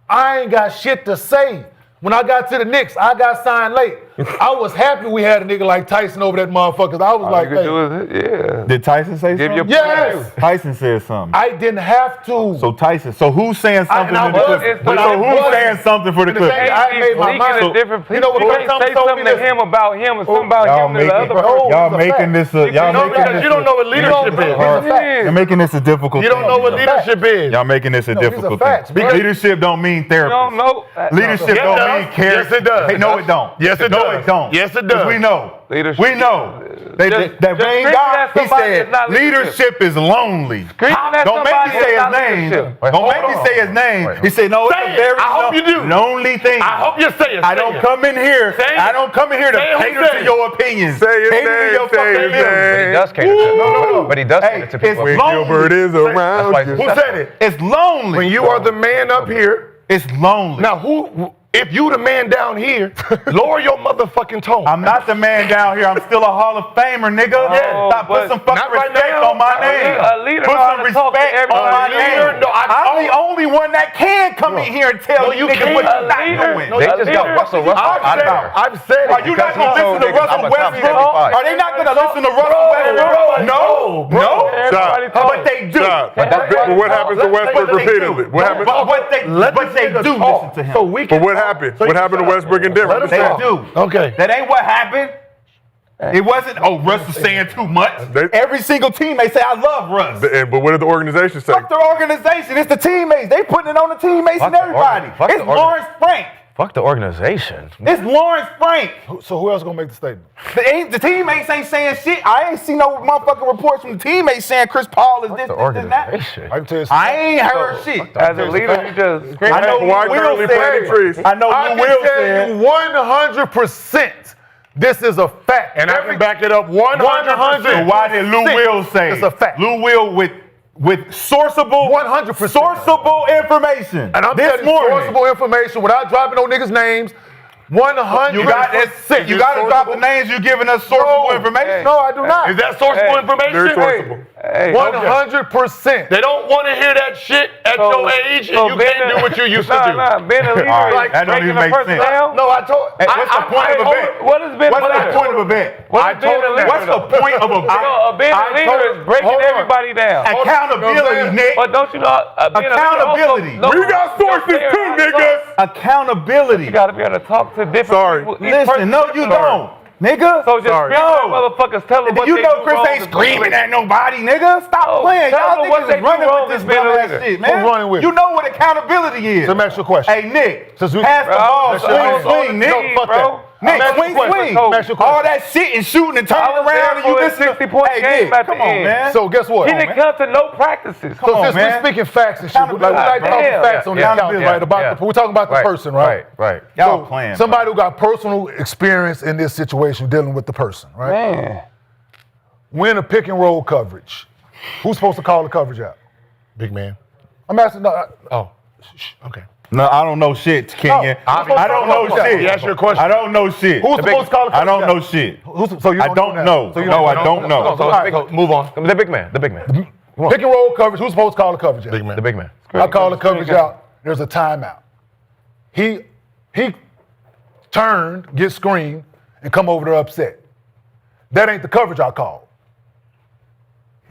I ain't got shit to say. When I got to the Knicks, I got signed late. I was happy we had a nigga like Tyson over that motherfucker. I was like, hey. Did Tyson say Give your something? Yes. Tyson said something. I didn't have to. So Tyson. So who's saying something and I for the was- Clippers? but So I who's was- saying something for the And the thing Clippers? I made my mind. A different You know what you Coach can't say Thompson told something me to this? him about him and something about Y'all him to the other person. y'all it's a making fact. this y'all No, making because this you don't know what leadership is. You're making this a difficult You don't know what thing. leadership is. Y'all making this a these are difficult facts, thing. bro. Leadership don't mean You therapy. don't know. Leadership Yes, don't it mean does. care. Yes, it does. Hey, no, it don't. Yes, it No, does. it don't. Yes, it 'Cause does. we know. Leadership. We know. That just main screaming guy, at he somebody said, is not leadership is lonely. Screaming at Don't make somebody me say is his not name. leadership. Don't make me say his name. He said, no, it's Say a it. very I hope you do. lonely thing. I hope you say it. I don't come in here. Say it. I don't come in here to Say it. cater Say to it. your opinions. Say his Cater to name, your say fucking his feelings. But he name. does cater to But he does cater to people. It's When Gilbert is lonely. around why you. Who said it? It's lonely. When you are the man up here, It's lonely. now if you the man down here, lower your motherfucking tone. I'm not the man down here. I'm still a Hall of Famer, nigga. Yeah, Stop, put but some fucking not right respect now. on my name. A leader Put know how some to talk to respect on my everybody. name. No, I'm the only one that can come in here and tell No, you you niggas what can't. you're not A leader. doing. No, They a just got leader- Russell Westbrook out of there. I've said Are it. you not Because gonna he told listen to niggas, Russell I'm a top Westbrook? 75. Are they not gonna listen to Russell Westbrook? No, no. Everybody Stop. talk. But they do. Stop. But But what happens to Westbrook But they repeatedly? do. What happened? But they do listen to him. So we But can. what happened? What happened to Westbrook and Denver? They do. Okay. That ain't what happened. It wasn't, Russ is saying too much. Every single teammate say, I love Russ. But what did the organization say? Fuck the organization. It's the teammates. They putting it on the teammates Fuck and the everybody. fuck the It's Lawrence Frank. Fuck the organization. It's Lawrence Frank. So who else gonna make the statement? The teammates ain't saying shit. I ain't seen no motherfucking reports from the teammates saying Chris Paul is Fuck this, the this, that. organization. I can tell you I ain't heard shit. As a leader, you just scream. I know Why Lou currently Will planting said. trees? I know I Lou can Will tell said. you 100%. This is a fact. And I can back it up 100%. So why did Lou Will say? It's a fact. Lou Will with sourceable, 100%. sourceable information. And I'm this telling you morning. sourceable information without dropping no niggas' names. 100%. You got that. You got to drop the names. You giving us sourceable information. No, I do not. Is that sourceable information? Very sourceable. Hey, 100%. They don't want to hear that shit at your age, and you can't do what you used to do. Being a leader All right, is that don't breaking even the make person sense. down. No, I told. Hey, what's the point of a bet? What has been What's a the leader? point of a bet? What is being a leader? What's the point of a bet? Being a leader is breaking everybody down. Accountability, Nick. But don't you know? Being a leader Accountability. also- We got sources too, niggas. Accountability. You gotta be able to talk to different Sorry. people. Each Listen, person no, is you different. don't. Nigga. So just scream at motherfuckers, tell them what You they know do Chris wrong ain't is screaming being at nobody, nigga. Stop Oh, playing. tell Y'all them what niggas they is do running wrong with this is being a dumb ass leader. shit, man. Who's running with You it? know what accountability is. Let me ask you a question. Hey, Nick, Since we- pass the ball, Let's swing, go. swing, Nick. No, fuck bro. that. Nick, Let me swing, ask you a swing. question. Let me ask you a question. All that shit and shooting and turning I was there around and for you a listen to 60-point Hey, game Nick, at come the on, end. man. So guess what? He didn't come to no practices. So on, since man. we're speaking facts and shit, like, we like talking Yeah, facts on the yeah, account, yeah, right? About yeah. we're talking about the person, right? Right. Y'all playing. Somebody who got personal experience in this situation dealing with the person, right? Man. When a pick and roll coverage, who's supposed to call the coverage out? Big man. I'm asking. No, Oh, okay. No, I don't know shit, Kenyon. I don't know shit. He asked you a question. I don't know shit. who's supposed to call the I coverage don't out? know shit. So you I don't know. So you No, I don't know. So, move on. The big man. The big man. Pick and roll coverage. Who's supposed to call the coverage out? Big man. The big man. I call the coverage out. There's a timeout. He turned, get screened, and come over there upset. That ain't the coverage I called.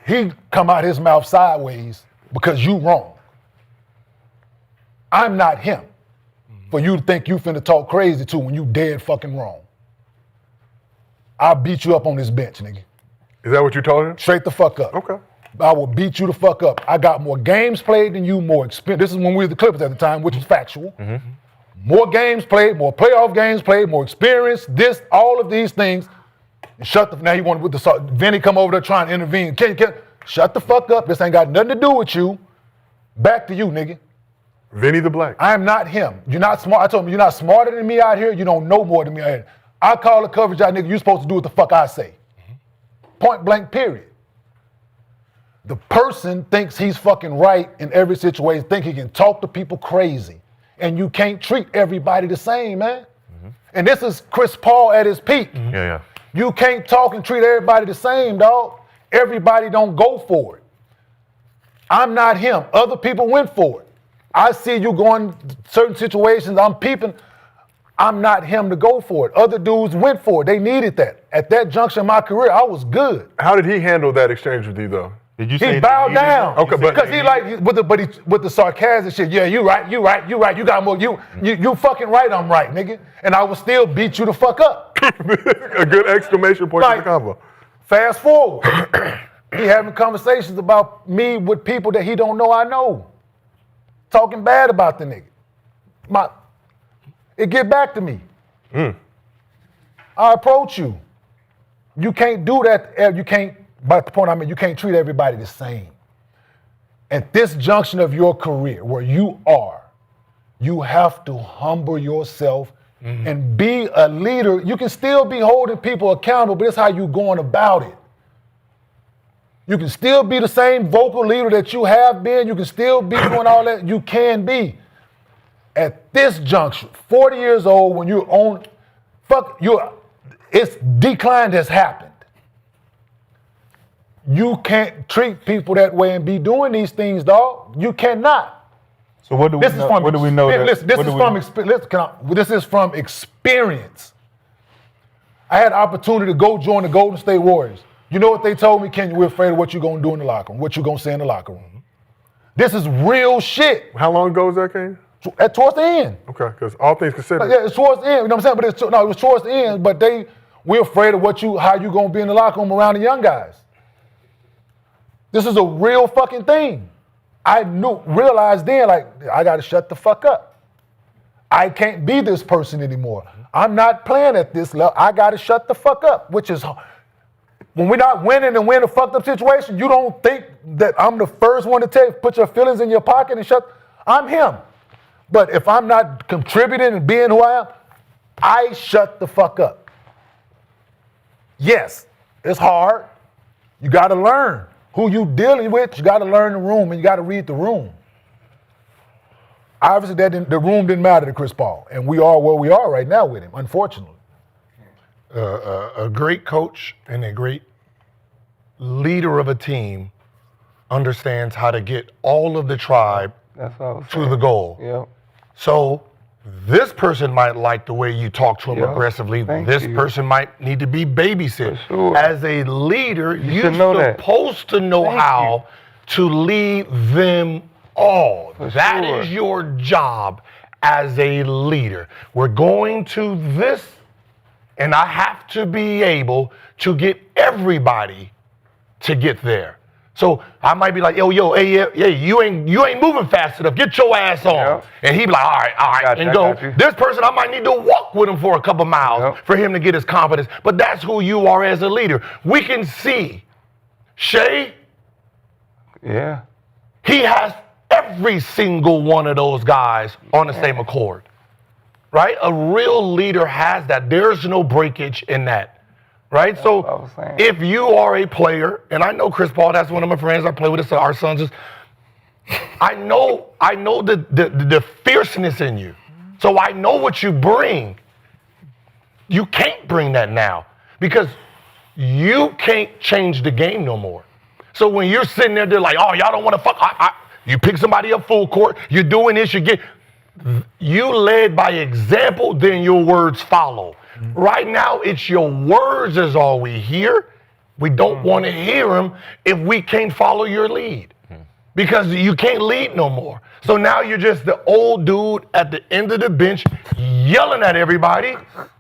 He come out his mouth sideways because you wrong. I'm not him for you to think you finna talk crazy to when you dead fucking wrong. I'll beat you up on this bench, nigga. Is that what you told him? Straight the fuck up. Okay. I will beat you the fuck up. I got more games played than you, more experience. This is when we were the Clippers at the time, which is factual. More games played, more playoff games played, more experience, this, all of these things. And shut the, now he wanted with the, Vinny come over there trying to intervene. Shut the fuck up. This ain't got nothing to do with you. Back to you, nigga. Vinny the Black. I am not him. You're not smart. I told him, you're not smarter than me out here. You don't know more than me out here. I call the coverage out, nigga. You're supposed to do what the fuck I say. Point blank, period. The person thinks he's fucking right in every situation, think he can talk to people crazy. And you can't treat everybody the same, man. And this is Chris Paul at his peak. Yeah. You can't talk and treat everybody the same, dog. Everybody don't go for it. I'm not him. Other people went for it. I see you going certain situations, I'm peeping. I'm not him to go for it. Other dudes went for it. They needed that. At that juncture in my career, I was good. How did he handle that exchange with you, though? Did you say He bowed down. Okay, but because he like with the sarcastic shit. Yeah, you right. You got more. You fucking right. I'm right, nigga. And I will still beat you the fuck up. A good exclamation point to the combo. Fast forward, he having conversations about me with people that he don't know I know, talking bad about the nigga. It get back to me. I approach you. You can't do that. You can't. But the point I mean, you can't treat everybody the same. At this junction of your career, where you are, you have to humble yourself and be a leader. You can still be holding people accountable, but it's how you going about it. You can still be the same vocal leader that you have been. You can still be doing all that you can be. At this junction, 40 years old, when you're on, it's decline has happened. You can't treat people that way and be doing these things, dog. You cannot. So what do we know? What do we know? This is from experience. I had the opportunity to go join the Golden State Warriors. You know what they told me, Kenyon? We're afraid of what you're going to do in the locker room, what you're going to say in the locker room. This is real shit. How long ago was that, Kenyon? Towards the end. Okay, because all things considered. Yeah, it's towards the end. You know what I'm saying? But it was towards the end. But we're afraid of how you going to be in the locker room around the young guys. This is a real fucking thing. I realized then, like, I got to shut the fuck up. I can't be this person anymore. I'm not playing at this level. I got to shut the fuck up, which is, when we're not winning and we're in a fucked up situation, you don't think that I'm the first one to put your feelings in your pocket and I'm him. But if I'm not contributing and being who I am, I shut the fuck up. Yes, it's hard. You got to learn who you dealing with. You got to learn the room and you got to read the room. Obviously, the room didn't matter to Chris Paul, and we are where we are right now with him, unfortunately. A great coach and a great leader of a team understands how to get all of the tribe to the goal. Yep. So this person might like the way you talk to him aggressively. This person might need to be babysit. Sure. As a leader, you're know that. supposed to know how to lead them all. That is your job as a leader. We're going to this, and I have to be able to get everybody to get there. So I might be like, hey, you ain't moving fast enough. Get your ass on. Yep. And he'd be like, all right, and go. This person, I might need to walk with him for a couple miles for him to get his confidence. But that's who you are as a leader. We can see Shea. Yeah. He has every single one of those guys on the same accord, right? A real leader has that. There's no breakage in that. Right? So if you are a player, and I know Chris Paul, that's one of my friends, I play with our sons. I know the fierceness in you. So I know what you bring. You can't bring that now because you can't change the game no more. So when you're sitting there, they're like, oh, y'all don't want to fuck. You pick somebody up full court, you're doing this, you led by example, then your words follow. Right now, it's your words is all we hear. We don't want to hear them if we can't follow your lead because you can't lead no more. So now you're just the old dude at the end of the bench yelling at everybody.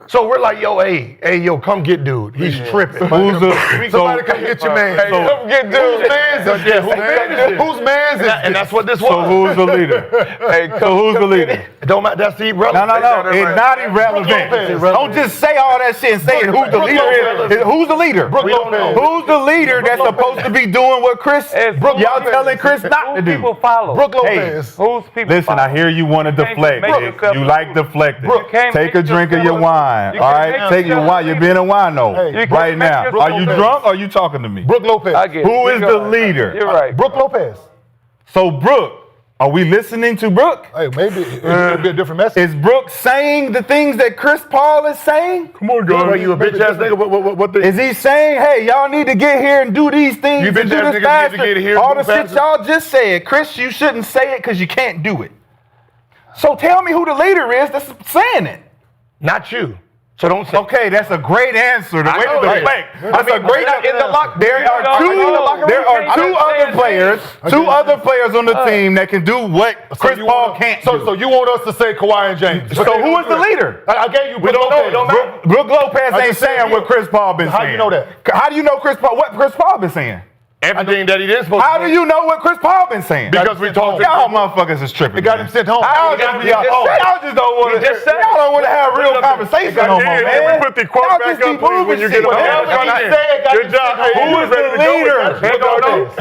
So we're like, yo, come get dude. He's tripping. Somebody come get your man. Come get dude. Whose man is this? And that's what this was. So who's the leader? So who's the leader? Don't matter. That's irrelevant. No. It's not irrelevant. Don't just say all that shit and say who the leader is. Who's the leader? Who's the leader that's supposed to be doing what Chris? Y'all telling Chris not to do. People follow. Brooke Lopez. Who's people Listen, follow? I hear you want to deflect. You like deflecting. Take a drink of your wine. All right, take your wine. You're being a wino right now. Are you drunk or are you talking to me? Brooke Lopez. Who is the leader? You're right. Brooke Lopez. So Brooke, are we listening to Brooke? Hey, maybe it'll be a different message. Is Brooke saying the things that Chris Paul is saying? Come on, guys. You a bitch ass nigga? Is he saying, hey, y'all need to get here and do these things? You bitch and do ass this niggas need to faster? get here and All do the shit faster? y'all just said. Chris, you shouldn't say it because you can't do it. So tell me who the leader is that's saying it. Not you. So don't say. Okay, that's a great answer. The way know, to right. deflect. That's a great in the lock. There are two other players on the team that can do what Chris Paul can't do. So you want us to say Kawhi and James? So who is the leader? I gave you. We don't know. It don't matter. Brook Lopez I ain't just said saying he- what Chris Paul been saying. How do you know that? How do you know what Chris Paul been saying? Everything that he didn't supposed How to do you know what Chris Paul been saying? Because we talked to Y'all motherfuckers is tripping. It got him sent home. Y'all just don't want to. Y'all don't want to have real conversation no more, And man. we put the quote Y'all back just be up, please, when moving you shit. get on Whatever that. he said, got Good him job. sent home. Who is the leader?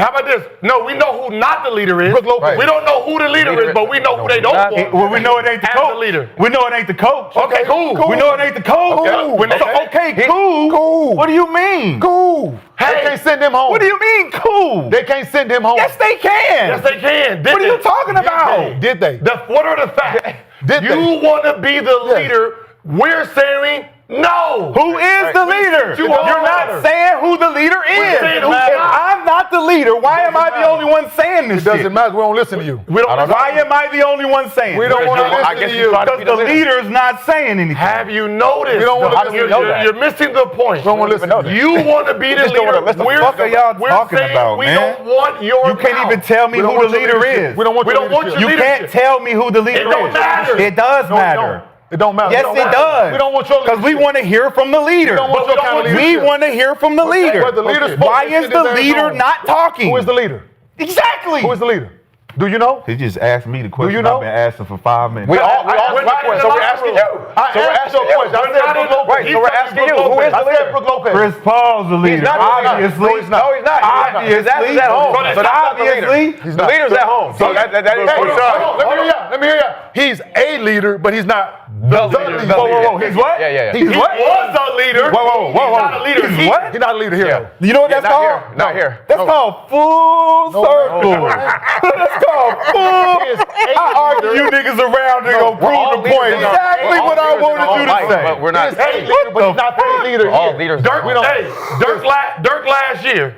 How about this? No, we know who not the leader is. Brook Lopez. We don't know who the leader is, but we know who they don't want. Well, we know it ain't the as coach. the leader. We know it ain't the coach. Okay, cool. We know it ain't the coach. Okay. We know- Okay, cool. Cool. What do you mean? Cool. Hey. They can't send him home. What do you mean, cool? They can't send him home. Yes, they can. Yes, they can. What are you talking about? Did they? What are the facts? Did You want to be the leader? We're saying no. Who is the leader? you You're are. not saying who the leader is. saying who's If not. I'm not the leader, why am I the only one saying this It doesn't shit? matter. We don't listen to you. We don't. Why am I the only one saying We this? don't want to I listen guess to you you. tried to Because the leader's not saying anything. Have you noticed? We don't wanna How listen do you to know you. that? You're missing the point. We don't want to listen to you. You want to be the just don't wanna leader. listen. What the fuck are y'all we're talking saying about, we man? don't want your You can't even mouth. tell me We don't who the want your leader leadership. is. We don't want We your don't want leadership. your You leadership. can't tell me who the leader is. don't matter. It does No, it matter. don't. It don't matter. Yes, it does. We don't want your Because we leadership. want to hear from the leader. We don't want But your kind of We leadership. want to hear from the leader. But the leader's Why supposed to is send the his ass leader home. not talking? Who is the leader? Exactly. Who is the leader? Do you know? He just asked me the question you know? I've been asking for 5 minutes. We all we're my not question. in So the we're locker asking room. you. I asked your question. I said Brook Lopez. Right, so we're asking you. Who is the I said leader? Brook Lopez. Chris Paul's the leader. not the leader. Obviously. No, he's not. No, he's not. Obviously. His ass is at home. So that's But not the leader. obviously. the leader's at home. So that is Hey, hold on. Let me hear ya. Let me hear ya. He's a leader, but he's not the leader. Whoa. He's what? Yeah. He's He what? was a leader. Whoa. He's not a leader. He's what? He's not a leader here, though. You know what that's not called? here. Not here. That's called full circle. no. That's called full. He is a I argue you niggas around and go we're all prove the point. leaders in our- Exactly we're all what I leaders in wanted our you own to life, say. but we're not. He's a leader, but he's not the leader All here. leaders. Dirk, We don't- Dirk last year.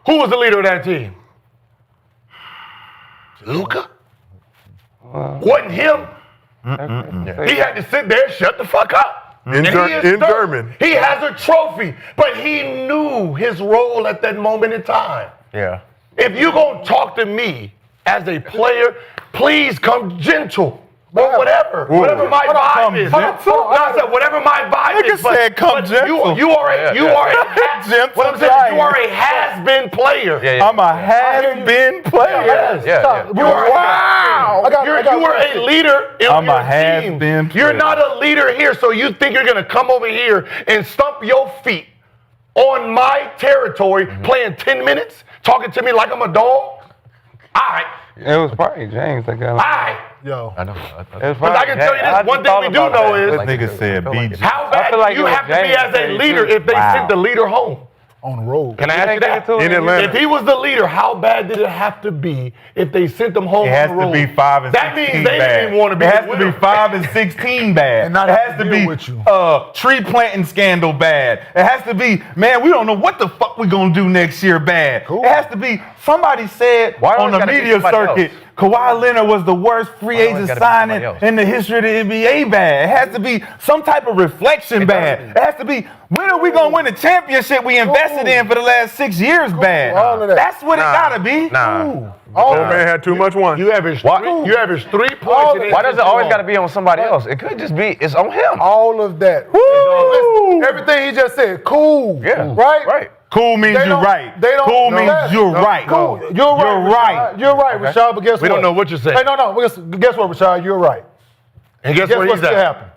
Who was the leader of that team? Luka? Wasn't him. He had to sit there and shut the fuck up. In And he is Dirk. German. He has a trophy, but he knew his role at that moment in time. Yeah. If you're going to talk to me as a player, please come gentle. Or whatever. Whatever my vibe is. Whatever my vibe Nigga is. But, said come but gentle. You are a Gentle what I'm saying is you are a has-been player. Yeah. I'm a has-been player. Yes. Yeah. You are Wow. you are a leader in I'm your a has-been team. You're player. not a leader here, so you think you're gonna come over here and stump your feet on my territory, playing 10 minutes, talking to me like I'm a dog? All right. It was probably James that got All right. Yo. I know. It was But I can tell you this, one thing we do know is Nigga said BG. how I bad feel like you it was have to be James as a that leader too. if they Wow. sent the leader home. On the road. Can I ask you that? In Atlanta. If he was the leader, how bad did it have to be if they sent them home It has on the to road? be 5 and 16 That means they bad. didn't even want to be It the has to be winner. 5 and 16 bad. And not it have has to to deal be with you. tree planting scandal bad. It has to be, man, we don't know what the fuck we gonna do next year bad. Cool. It has to be, somebody said Why on always the gotta be media somebody circuit, else? Kawhi Leonard was the worst free Why always agent gotta be signing somebody else? in the history of the NBA bad. It has to be some type of reflection bad. doesn't. It has to be, when are we gonna win the championship we invested in for the last 6 years bad? All of that. That's what it gotta be. Nah. Old man had too much wine. You average 3 points. in Why does it always got to be? be on somebody else? It could just be, it's on him. All of that. Woo! Listen, everything he just said, cool. Yeah. Right? Right. Cool means They you're don't- right. they don't Cool know means that. you're No, right. Cool. You're right. You're right. Rashad. You're right, Rashad, but guess what? We don't know what you're saying. Hey, no. Guess what, Rashad? You're right. And guess Guess what what he's still at? happened?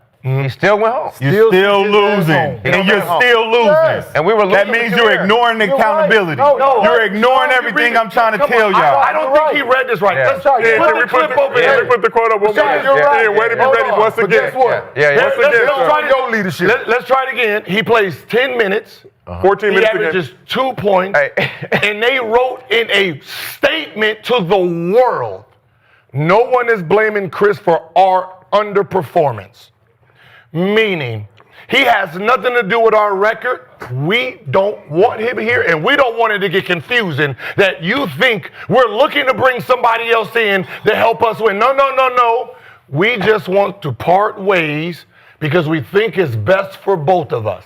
He still went home. You're still his ass losing. home. And you're went home. still losing. Yes. And we were That losing means with you're you there. ignoring the You're right. accountability. No, You're right. ignoring No, everything I'm trying to Come tell on, y'all. I don't think he read this right. Yeah. Let's put Can the we put clip the, over can here. we put the quote up one more Rashad, time? you're right. Yeah, way to be Hold ready on. once But again. guess what? Yeah. Once Let's again, try sir. to- Your leadership. Let's try it again. He plays 10 minutes. 14 He minutes again. averages 2 points. Hey. And they wrote in a statement to the world, no one is blaming Chris for our underperformance. Meaning, he has nothing to do with our record. We don't want him here, and we don't want it to get confusing that you think we're looking to bring somebody else in to help us win. No. We just want to part ways because we think it's best for both of us.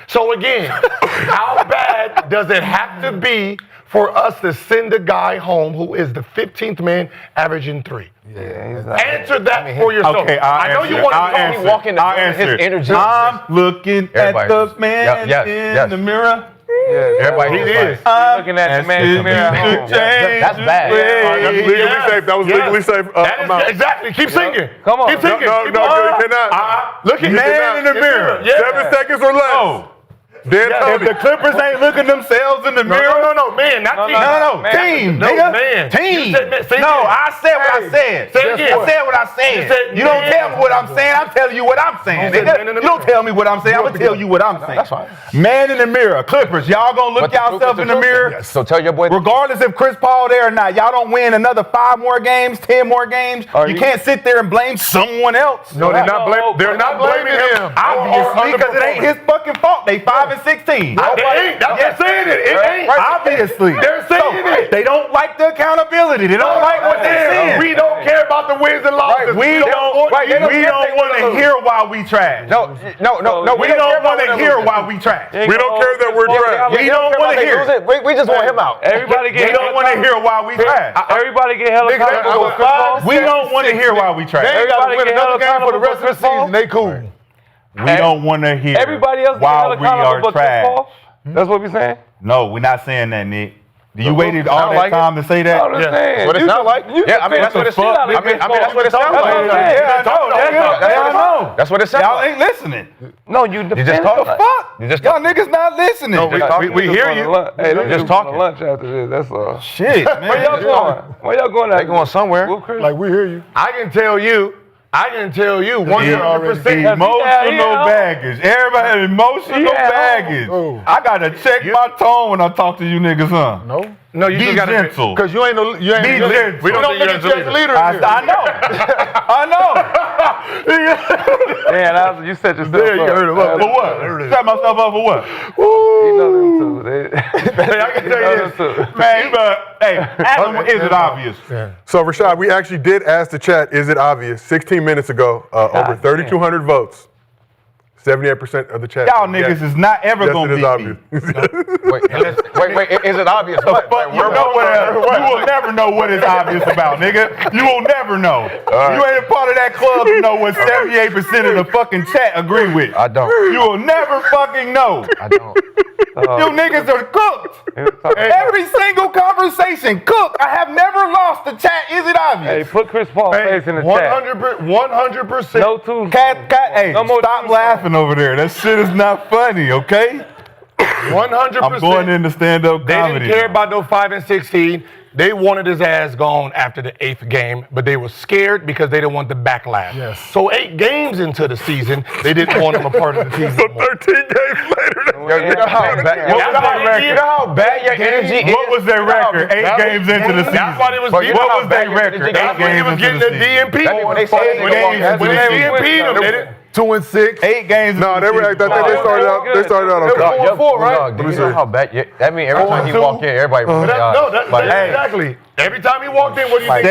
So again, how bad does it have to be for us to send a guy home who is the 15th man averaging 3? Yeah, exactly. Answer that for yourself. Okay, I know you want to walk in the door and his energy. I'm looking at the man in the mirror. Yeah, Everybody He is. is. looking at the man in the mirror at home. That's bad. That's legally safe. That was legally safe. That is, exactly. Keep singing. Come on. Keep singing. No, Keep you on. cannot. Look at Man in the mirror. Yeah. 7 seconds or less. Dan If Tony. the Clippers ain't looking themselves in the mirror, No, man, not team. no, Man. team, No, nigga, man. team. You said man. Say No, again. I said what I said. Say again. I said what I said. You said You don't man. tell me what I'm saying. I'm telling you what I'm saying, said nigga. man in the You don't mirror. tell me what I'm saying. I'm gonna tell you what I'm saying. That's fine. Man in the mirror, Clippers. Y'all gonna look yourself in the mirror. So tell your boy. Regardless if Chris Paul there or not, y'all don't win another 5 more games, 10 more games. You can't sit there and blame someone else. No, they're not blaming. They're not blaming him. Obviously, because it ain't his fucking fault. They 5 and 16. It ain't. That's what I'm saying. It ain't. Obviously. They're saying it. They don't like the accountability. They don't like what they're saying. We don't care about the wins and losses. We don't want to hear why we trash. No. We don't want to hear why we trash. We don't care that we're trash. We don't want to hear it. We just want him out. Everybody We get don't want to hear why we trash. Everybody get held accountable for Chris Paul. We don't want to hear why we trash. They got to win get another held game for the accountable rest of the for Chris Paul. season. They cool. We don't want to hear Everybody else get why held we are accountable but Chris trash. Paul. That's what we're saying. No, we're not saying that, Nick. You waited all sound that like time to say that? I understand. That's what it sound like. Yeah, I mean, that's what it sounds like. I mean, that's what it sounds like. I know. That's what it sounds Y'all like. ain't listening. No, you just talk. The fuck? You just Y'all niggas not listening. We hear you. Hey, them just just talking. talking lunch after this. That's all. Shit, man. Where y'all going? Where y'all going? They going somewhere. Like, we hear you. I can tell you 100%. Emotional baggage. Everybody had emotional baggage. Oh. I gotta check my tone when I talk to you niggas, huh? No, you Be just gotta gentle. Because you ain't no, you ain't Be no leader. gentle. We don't think you're a leader in here. I know. Man, you set yourself up. You heard him up. For what? Set myself up for what? You know them too. Hey, I can tell you this. Man, hey, ask him, is it obvious? So, Rashad, we actually did ask the chat, is it obvious, 16 minutes ago, over 3,200 votes. 78% of the chat. Y'all niggas is not ever yes, gonna it is beat obvious. me. Wait, is it obvious? What? But you will never know what it's obvious about, nigga. You will never know. You ain't a part of that club to know what 78% of the fucking chat agree with. I don't. You will never fucking know. I don't. You niggas are cooked. Every single conversation, cooked. I have never lost the chat. Is it obvious? Hey, put Chris Paul face in the chat. 100%. No two. Hey, No more stop laughing over there. That shit is not funny, okay? 100%. I'm going into stand-up They comedy. didn't care about no 5 and 16. They wanted his ass gone after the 8th game, but they were scared because they didn't want the backlash. Yes. So 8 games into the season, they didn't want him a part of the team. So 13 games later. You know how bad your energy is. What was their record? 8 games into the season. That's why they was But you getting, know What was their record? 8 that's when he games was into getting the the season. DMP. That's when they said When they DMP'd him, they didn't. 2 and 6. 8 games. No, into they were. the I season. think they started out. They started out okay. 4-4, right? Dog, do you know how bad? That means every time he 4-2. walk in, everybody. No, that's Hey. exactly. Every time he walked in, what do you think?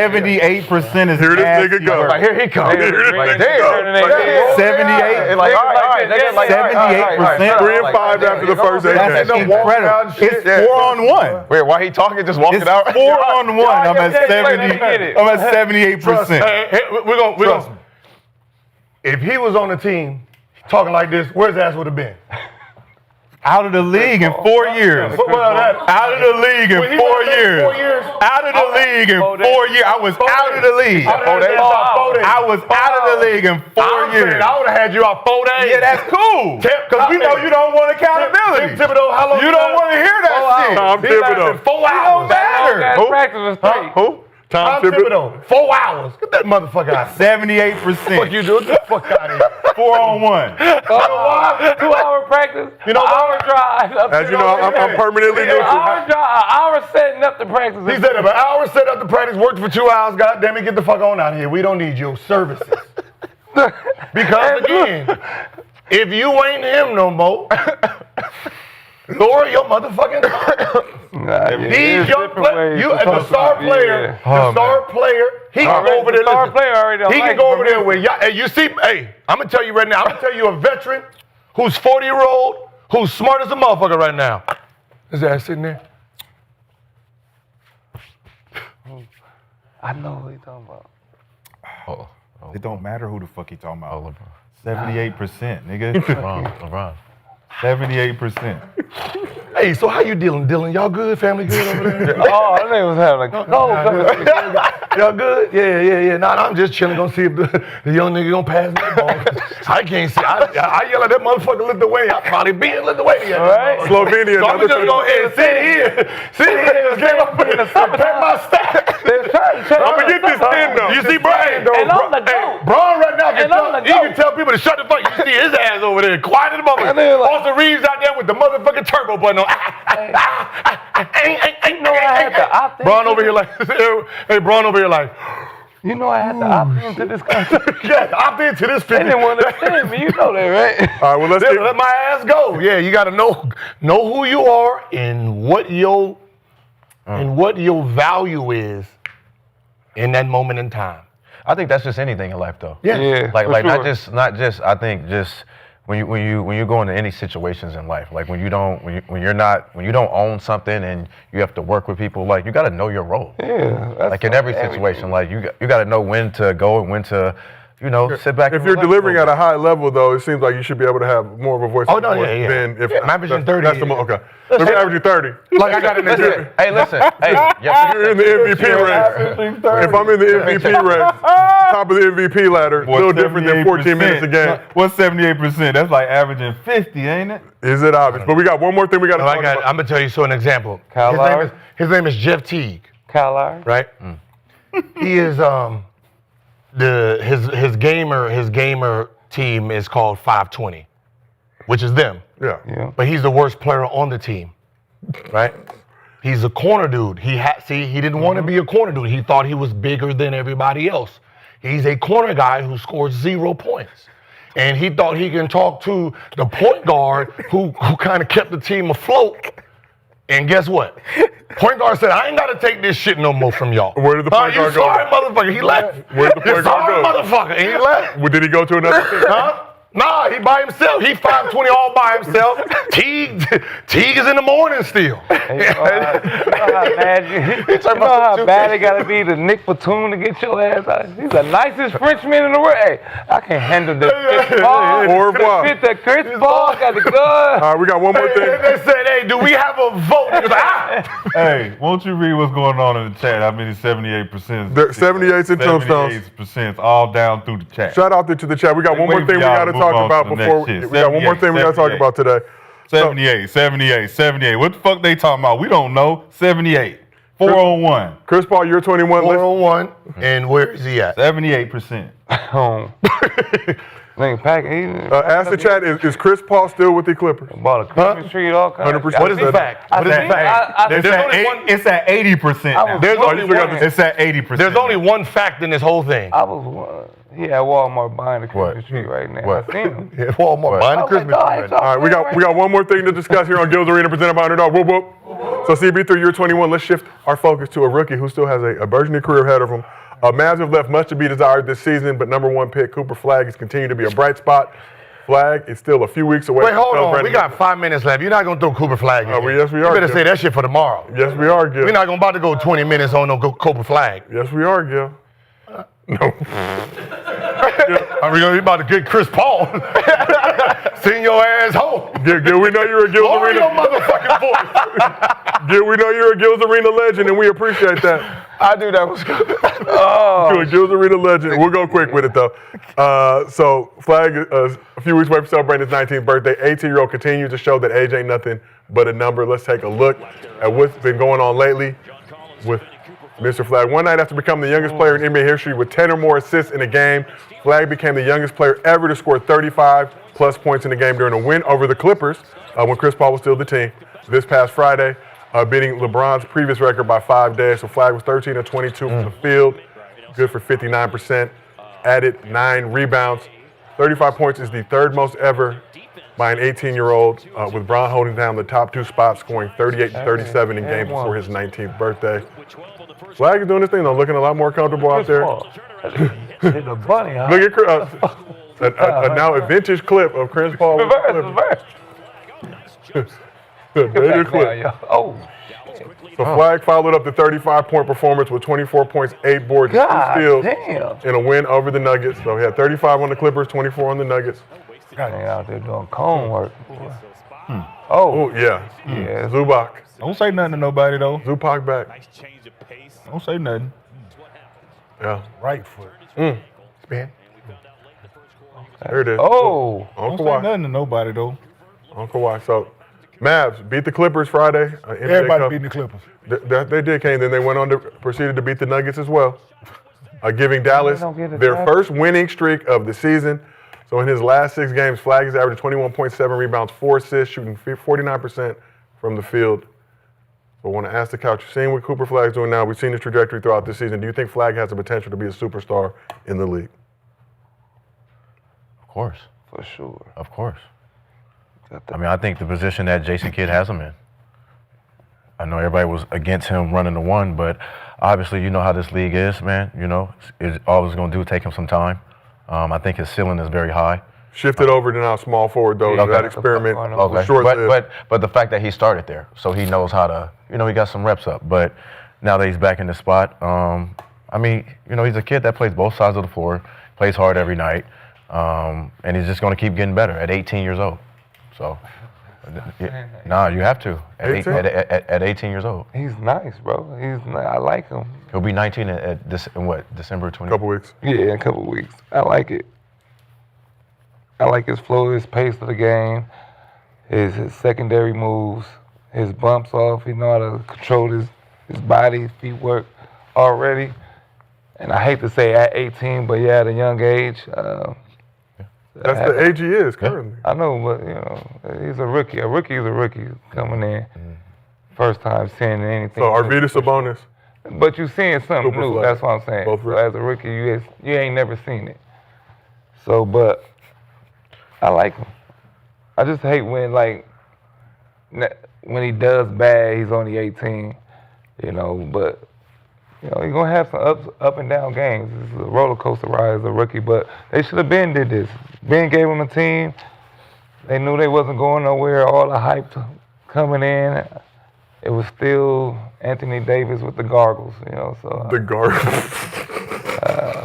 78% is Here this nasty nigga go. work. Like, here he comes. Here this Like, nigga go. damn. 78. Like, all right, nigga, like, 78%. 3 and 5 after the first 8 That's games. incredible. It's 4-on-1. Wait, why he talking? Just walking It's out. 4-on-1. I'm at yeah, 70. get it. I'm at 78%. Hey, we're gonna. If he was on the team talking like this, where his ass would have been? Out of the league in 4 years. Out of the league in 4 years. Out of the league in 4 years. I was out of the league. I was out of the league in 4 years. I would have had you out 4 days. Yeah, that's cool. Because we know you don't want accountability. Tim Thibodeau, how long You don't want to hear that shit. Tom Thibodeau. 4 It don't hours. matter. Practice was straight. Who? Tom Thibodeau. 4 hours. Get that motherfucker out. 78%. Fuck you do? Get the fuck out of here. 4-on-1. 2-hour practice. You know an what? hour drive. up As to you the know, other I'm day. permanently An neutral. hour drive. An hour setting up the practice. He said if an hour set up the practice, worked for 2 hours, God damn it, get the fuck on out of here. We don't need your services. Because again, if you ain't him no more, lower your motherfucking These young players, the star player, he can go over there. He can go over there with y'all. Hey, you see, hey, I'm gonna tell you right now. I'm gonna tell you a veteran who's 40-year-old, who's smart as a motherfucker right now. His ass sitting there. I know what he's talking about. It don't matter who the fuck he talking about. LeBron. 78%, nigga. LeBron. 78%. Hey, so how you dealing, Dylan? Y'all good? Family good over there? Oh, I think it was having like, Y'all good? Yeah. Nah, I'm just chilling, gonna see if the young nigga gonna pass me the ball. I can't see. I yell at that motherfucker Lithuania. I probably be in Lithuania. Right? Slovenia. So I'm just go ahead and sit here. Came up and pack my stack. I'm gonna get this 10 though. You see, Brian? And I'm the GOAT. Braun right now And I'm the he can GOAT. tell people to shut the fuck. You see his ass over there, quiet in the moment. And then, like- Austin Reeves out there with the motherfucking turbo button on. You know I had to opt in. Braun over here like, hey, Braun over here like, You know I had to opt into this country. yeah, opt into this 50. They didn't want to understand me. You know that, right? All right, well, let's They get, let my ass go. Yeah, you gotta know who you are and what your value is in that moment in time. I think that's just anything in life, though. Yeah, Like for not sure. just. I think just when you go into any situations in life, like when you don't own something and you have to work with people, like you got to know your role. Yeah. that's Like in every situation, like you got to know when to go and when to, sit back. if and you're relax delivering a at little a high level, though, it seems like you should be able to have more of a voice. Oh, no, yeah. Than if I'm averaging 30. That's the okay. Let me average you 30. Like I got in bit. there. Hey, listen. Hey, You're in the MVP race. If I'm in the MVP race, top of the MVP ladder, a little different than 14 minutes a game. What's 78%? That's like averaging 50, ain't it? Is it obvious? But we got one more thing we got to talk about. I'm gonna tell you an example. Kyle Lowry? His name is Jeff Teague, Kyle Lowry? right? He is his gamer team is called 520, which is them. Yeah. But he's the worst player on the team, right? He's a corner dude. He didn't want to be a corner dude. He thought he was bigger than everybody else. He's a corner guy who scores 0 points. And he thought he can talk to the point guard who kind of kept the team afloat. And guess what? Point guard said, I ain't got to take this shit no more from y'all. Where did the point guard go? You sorry, motherfucker. He left. Where did the point guard Sorry, go? motherfucker. And he left. Well, did he go to another team? Huh? Nah, he by himself. He 520 all by himself. Teague is in the morning still. Hey, you know how bad it gotta be to Nick Platoon to get your ass out? He's the nicest Frenchman in the world. Hey, I can handle this. Chris Paul. Au revoir. Fit the Chris Paul got the gun. All right, we got one more thing. They said, hey, do we have a vote? He was like, Hey, won't you read what's going on in the chat? I mean, it's 78%. 78's and tombstones. 78% all down through the chat. Shout out to the chat. We got one more Wait thing we for y'all got to to move talk on about to the before next shit. we got one more thing we got to talk 78. about today. 78. What the fuck they talking about? We don't know. 78. 401. Chris Paul, you're 21. 401, and where is he at? 78%. Home. Nigga, pack. Ask the chat, is Chris Paul still with the Clippers? Bought a Christmas tree, all kinds. 100%. What is the fact? What is the fact? It's at 80% now. There's only one. It's at 80%. There's only one fact in this whole thing. I was he at Walmart buying a Christmas tree right now. What? I seen him. Yeah, Walmart buying I a was like, Christmas dog, tree. it's right All right, we got one more thing to discuss here on Gills Arena presented by Underdog. Whoop, whoop. So CB3, you're 21. Let's shift our focus to a rookie who still has a burgeoning career ahead of him. Mavs have left much to be desired this season, but number one pick Cooper Flagg has continued to be a bright spot. Flagg is still a few weeks away. Wait, from hold on. celebrating- We got 5 minutes left. You're not going to throw Cooper Flagg in. Yes, we are. You better Gil. say that shit for tomorrow. Yes, we are, Gil. We're not about to go 20 minutes on no Cooper Flagg. Yes, we are, Gil. No. Are we about to get Chris Paul? Send your ass home. Gil, we know you're a Gills Lower your Arena. motherfucking voice. Gil, we know you're a Gills Arena legend, and we appreciate that. I knew that was good. You're a Gills Arena legend. We'll go quick with it, though. So Flagg, a few weeks away from celebrating his 19th birthday, 18-year-old continues to show that age ain't nothing but a number. Let's take a look at what's been going on lately with Mr. Flagg. One night after becoming the youngest player in NBA history with 10 or more assists in a game, Flagg became the youngest player ever to score 35-plus points in a game during a win over the Clippers when Chris Paul was still the team this past Friday, beating LeBron's previous record by 5 days. So Flagg was 13 of 22 from the field, good for 59%, added 9 rebounds. 35 points is the third most ever by an 18-year-old, with Bron holding down the top 2 spots, scoring 38 and 37 in games before his 19th birthday. Flagg is doing this thing, though, looking a lot more comfortable out there. Hit the bunny, huh? Look at now a vintage clip of Chris Paul. Reverse. Vintage clip. Oh. So Flagg followed up the 35-point performance with 24 points, 8 boards, and 2 steals in a win over the Nuggets. So he had 35 on the Clippers, 24 on the Nuggets. They out there doing cone work. Boy. Oh, yeah. Zubac. Don't say nothing to nobody, though. Zubac back. Don't say nothing. Yeah. Right foot. Spin. There it is. Oh. Don't Uncle say Y. nothing to nobody, though. Uncle Y. So, Mavs beat the Clippers Friday. Everybody beating the Clippers. They did, Kane. Then they went on to proceeded to beat the Nuggets as well, giving Dallas their first winning streak of the season. So in his last 6 games, Flagg has averaged 21.7 rebounds, 4 assists, shooting 49% from the field. So I want to ask the couch, seeing what Cooper Flagg's doing now, we've seen his trajectory throughout this season. Do you think Flagg has the potential to be a superstar in the league? Of course. For sure. Of course. I mean, I think the position that Jason Kidd has him in. I know everybody was against him running the 1, but obviously you know how this league is, man. You know, it's always going to do take him some time. I think his ceiling is very high. Shifted over to now small forward, though. Okay. That experiment was Okay. short-lived. But the fact that he started there, so he knows how to, you know, he got some reps up. But now that he's back in the spot, I mean, you know, he's a kid that plays both sides of the floor, plays hard every night, and he's just going to keep getting better at 18 years old. So, you have to at 18 years old. He's nice, bro. I like him. He'll be 19 in what, December 20th? Couple weeks. Yeah, in a couple weeks. I like it. I like his flow, his pace of the game, his secondary moves, his bumps off. He know how to control his body, his feet work already. And I hate to say at 18, but yeah, at a young age. That's the age he is currently. I know, but you know, he's a rookie. A rookie is a rookie coming in. First time seeing anything. So Arvydas Sabonis. But you seeing something Super new. Flagg. That's what I'm saying. Both So as a rookie, you ain't never seen it. So, but I like him. I just hate when when he does bad, he's only 18. You know, but you know, you're gonna have some up and down games. It's a roller coaster ride as a rookie, but they should have been did this. Ben gave him a team. They knew they wasn't going nowhere. All the hype coming in. It was still Anthony Davis with the gargles, you know. So The gargles.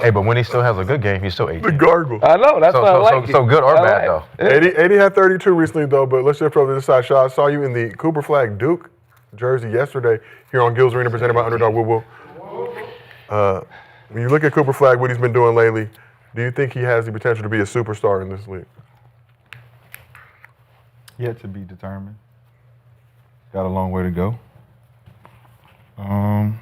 Hey, but when he still has a good game, he's still 18. The gargles. I know, that's what I like. So good or bad, though. 80 had 32 recently, though, but let's shift over to this side. Shaw, I saw you in the Cooper Flagg Duke jersey yesterday here on Gil's Arena, presented by Underdog Woo Woo. When you look at Cooper Flagg, what he's been doing lately, do you think he has the potential to be a superstar in this league? Yet to be determined. Got a long way to go. I'm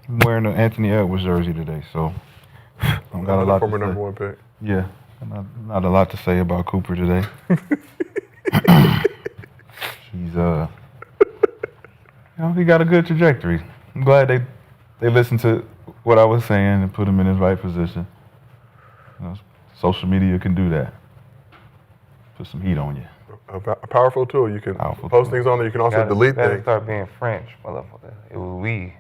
wearing an Anthony Edwards jersey today, so I've got a lot former to say. number 1 pick. Yeah, not a lot to say about Cooper today. He's you know, he got a good trajectory. I'm glad they listened to what I was saying and put him in his right position. You know, social media can do that. Put some heat on you. A powerful tool. You can Powerful post tool. things on there. You can also delete gotta things. start being French, motherfucker. It was we.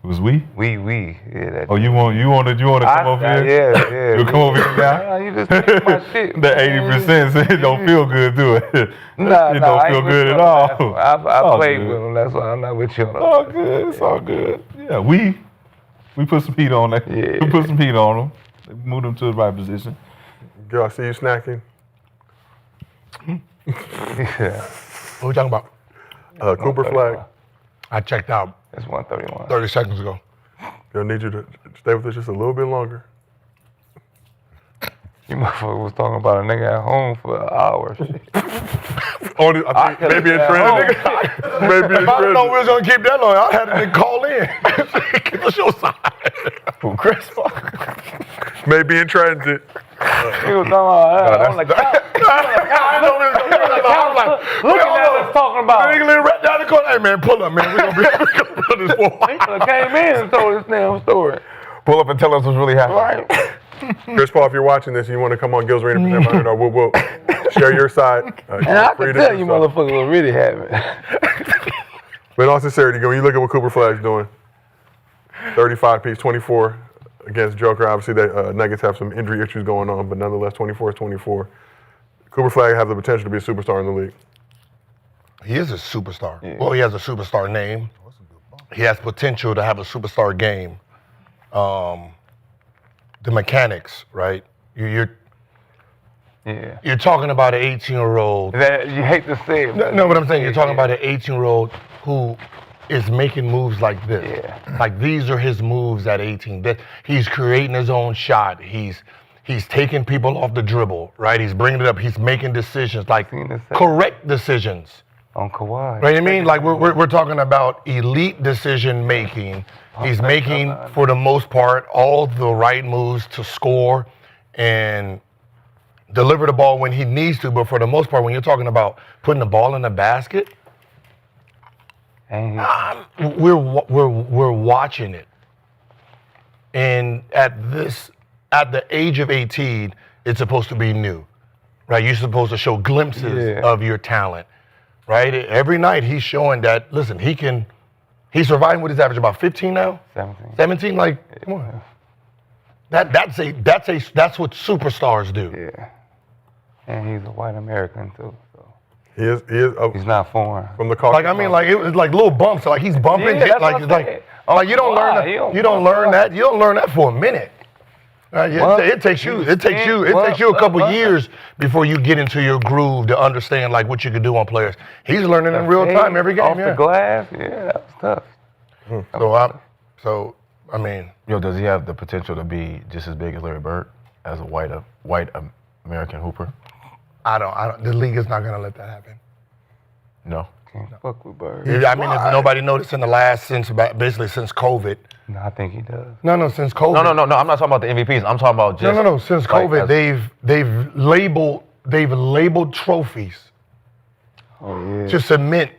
It was we? We. Yeah, that Oh, you want to come over here? Yeah. You come over here now? Nah, you just take my shit. The 80% said it don't feel good, do it? Nah, It don't feel good at all. I played with him. That's why I'm not with you. All good. It's all good. Yeah, we put some heat on that. Yeah. We put some heat on him. Moved him to the right position. Girl, I see you snacking. Yeah. What we talking about? Cooper Flagg. I checked out It's 131. 30 seconds ago. They'll need you to stay with us just a little bit longer. You motherfucker was talking about a nigga at home for hours. Only, I think maybe in transit. Maybe in If I didn't know we transit. was gonna keep that long, I had to call in. Keep us your side. From Chris Paul. Maybe in transit. He was talking about on the couch. I know we was gonna keep that long. I was like, Looking at us talking the about. nigga live right down the corner. Hey man, pull up, man. We gonna put this for. He came in and told his damn story. Pull up and tell us what's really happening. Right. Chris Paul, if you're watching this and you want to come on Gil's Arena, present by Underdog, we'll share your side. And I free can to tell do you so. motherfuckers will really have it. But in all sincerity, when you look at what Cooper Flagg's doing, 35 piece, 24 against Joker. Obviously, the Nuggets have some injury issues going on, but nonetheless, 24 is 24. Cooper Flagg has the potential to be a superstar in the league. He is a superstar. Yeah. Well, he has a superstar name. He has potential to have a superstar game. The mechanics, right? You're talking about an 18-year-old. You hate to say it. No, but I'm saying you're talking about an 18-year-old who is making moves like this. Yeah. Like these are his moves at 18. He's creating his own shot. He's taking people off the dribble, right? He's bringing it up. He's making decisions, like correct decisions. On Kawhi. Right, I mean, like we're talking about elite decision making. He's making, for the most part, all the right moves to score and deliver the ball when he needs to. But for the most part, when you're talking about putting the ball in the basket, we're watching it. And at the age of 18, it's supposed to be new, right? You're supposed to show glimpses of your talent. Right? Every night he's showing that, listen, he's surviving with his average about 15 now? 17. 17? Like, come on. That's what superstars do. Yeah. And he's a white American too. So. He is he's not foreign. From the Caucasus. Like, I mean, like, it was like little bumps. Like, he's bumping. Yeah, that's like, what I'm saying. you don't learn that. You don't learn that. You don't learn that for a minute. It takes you a couple years before you get into your groove to understand like what you can do on players. He's learning in real time every game. Off the glass, that was tough. So I mean, does he have the potential to be just as big as Larry Bird as a white American hooper? I don't. The league is not gonna let that happen. No. Can't fuck with Bird. I mean, if nobody noticed since COVID. No, I think he does. No, since COVID. No. I'm not talking about the MVPs. I'm talking about just. No. Since COVID, they've labeled trophies. Oh yeah. To cement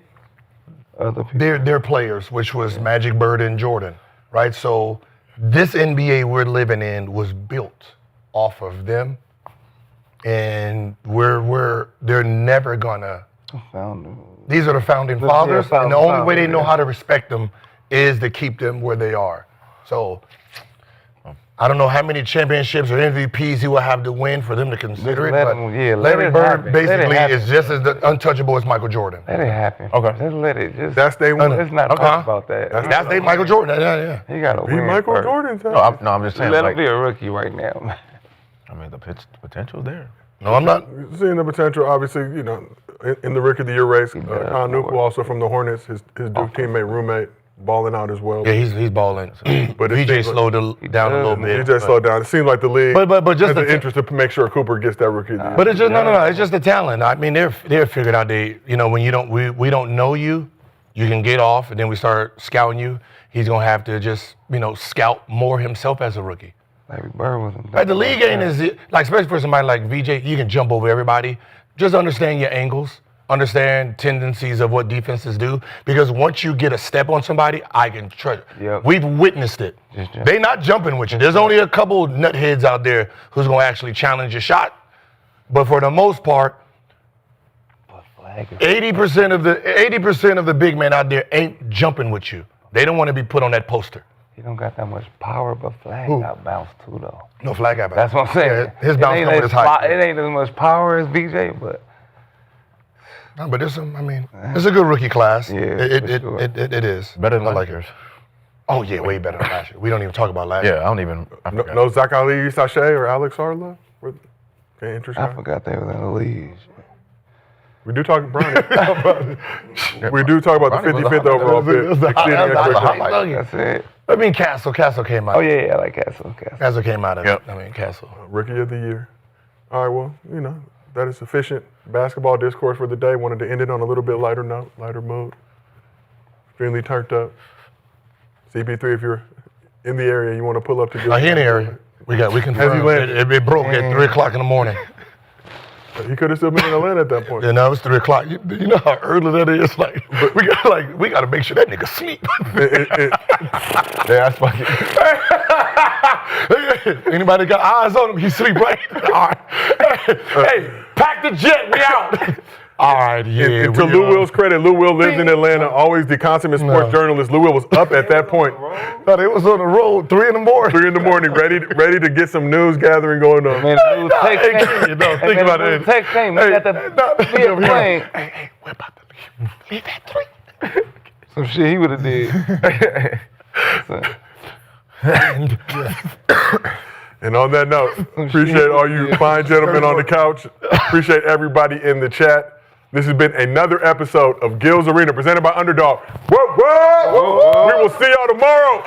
other people. their players, which was Magic, Bird, and Jordan, right? So this NBA we're living in was built off of them, and they're never gonna. These are the founding fathers, and the only way they know how to respect them is to keep them where they are. So I don't know how many championships or MVPs he will have to win for them to consider it, but Larry Bird basically is just as untouchable as Michael Jordan. Let it happen. Okay. Just let it. That's day one. Let's not talk about that. That's Michael Jordan. Yeah. He got to win. Michael first. Jordan. I'm just saying. Let him be a rookie right now. I mean, the potential there. No, I'm not. Seeing the potential, obviously, in the Rookie of the Year race. Khan Newport, also from the Hornets, his Duke teammate, roommate, balling out as well. Yeah, he's balling. But VJ slowed down a little bit. VJ slowed down. It seems like the league but just has an interest to make sure Cooper gets that Rookie of the Year. But it's just no. It's just the talent. I mean, they're figured out. When we don't know you, you can get off, and then we start scouting you. He's gonna have to just scout more himself as a rookie. Larry Bird wasn't. Like the league ain't like, especially for somebody like VJ, you can jump over everybody. Just understand your angles, understand tendencies of what defenses do. Because once you get a step on somebody, I can trust. Yep. We've witnessed it. They not jumping with you. There's only a couple nutheads out there who's gonna actually challenge your shot. But for the most part, 80% of the big men out there ain't jumping with you. They don't want to be put on that poster. He don't got that much power, but Flagg got bounced too, though. No, Flagg got That's bounced. what I'm saying. Yeah, his bounce number is high. It ain't as much power as BJ, but. No, but it's a good rookie class. Yeah, it is. Better than last year's. Oh yeah, way better than last year. We don't even talk about last year. Yeah, I don't even. No Zach Ali, Sachet, or Alex Harlow? I forgot they was in the league. We do talk Bronny. We do talk about the 55th overall pick. That's it. I mean, Castle came out. Oh yeah, I like Castle. Castle came out of it. I mean, Castle. Rookie of the Year. All right, well, that is sufficient basketball discourse for the day. Wanted to end it on a little bit lighter note, lighter mood. Extremely turned up. CP3, if you're in the area, you want to pull up to He in the area. We confirmed. It broke at 3 o'clock in the morning. He could have still been in Atlanta at that point. Yeah, no, it was 3 o'clock. You know how early that is? Like, we got to make sure that nigga sleep. Yeah, that's fucking. Anybody got eyes on him? He sleep right. All right. Hey, pack the jet. We out. All right, yeah. And to Lou Will's credit, Lou Will lives in Atlanta, always the consummate sports journalist. Lou Will was up at that point. No, they was on the road 3 in the morning. 3 in the morning, ready to get some news gathering going on. Man, the little text came. Think about it. Text came. He got the plane. Hey, we're about to leave. Leave at 3. Some shit he would have did. And on that note, appreciate all you fine gentlemen on the couch. Appreciate everybody in the chat. This has been another episode of Gil's Arena presented by Underdog. Whoa, whoa! We will see y'all tomorrow.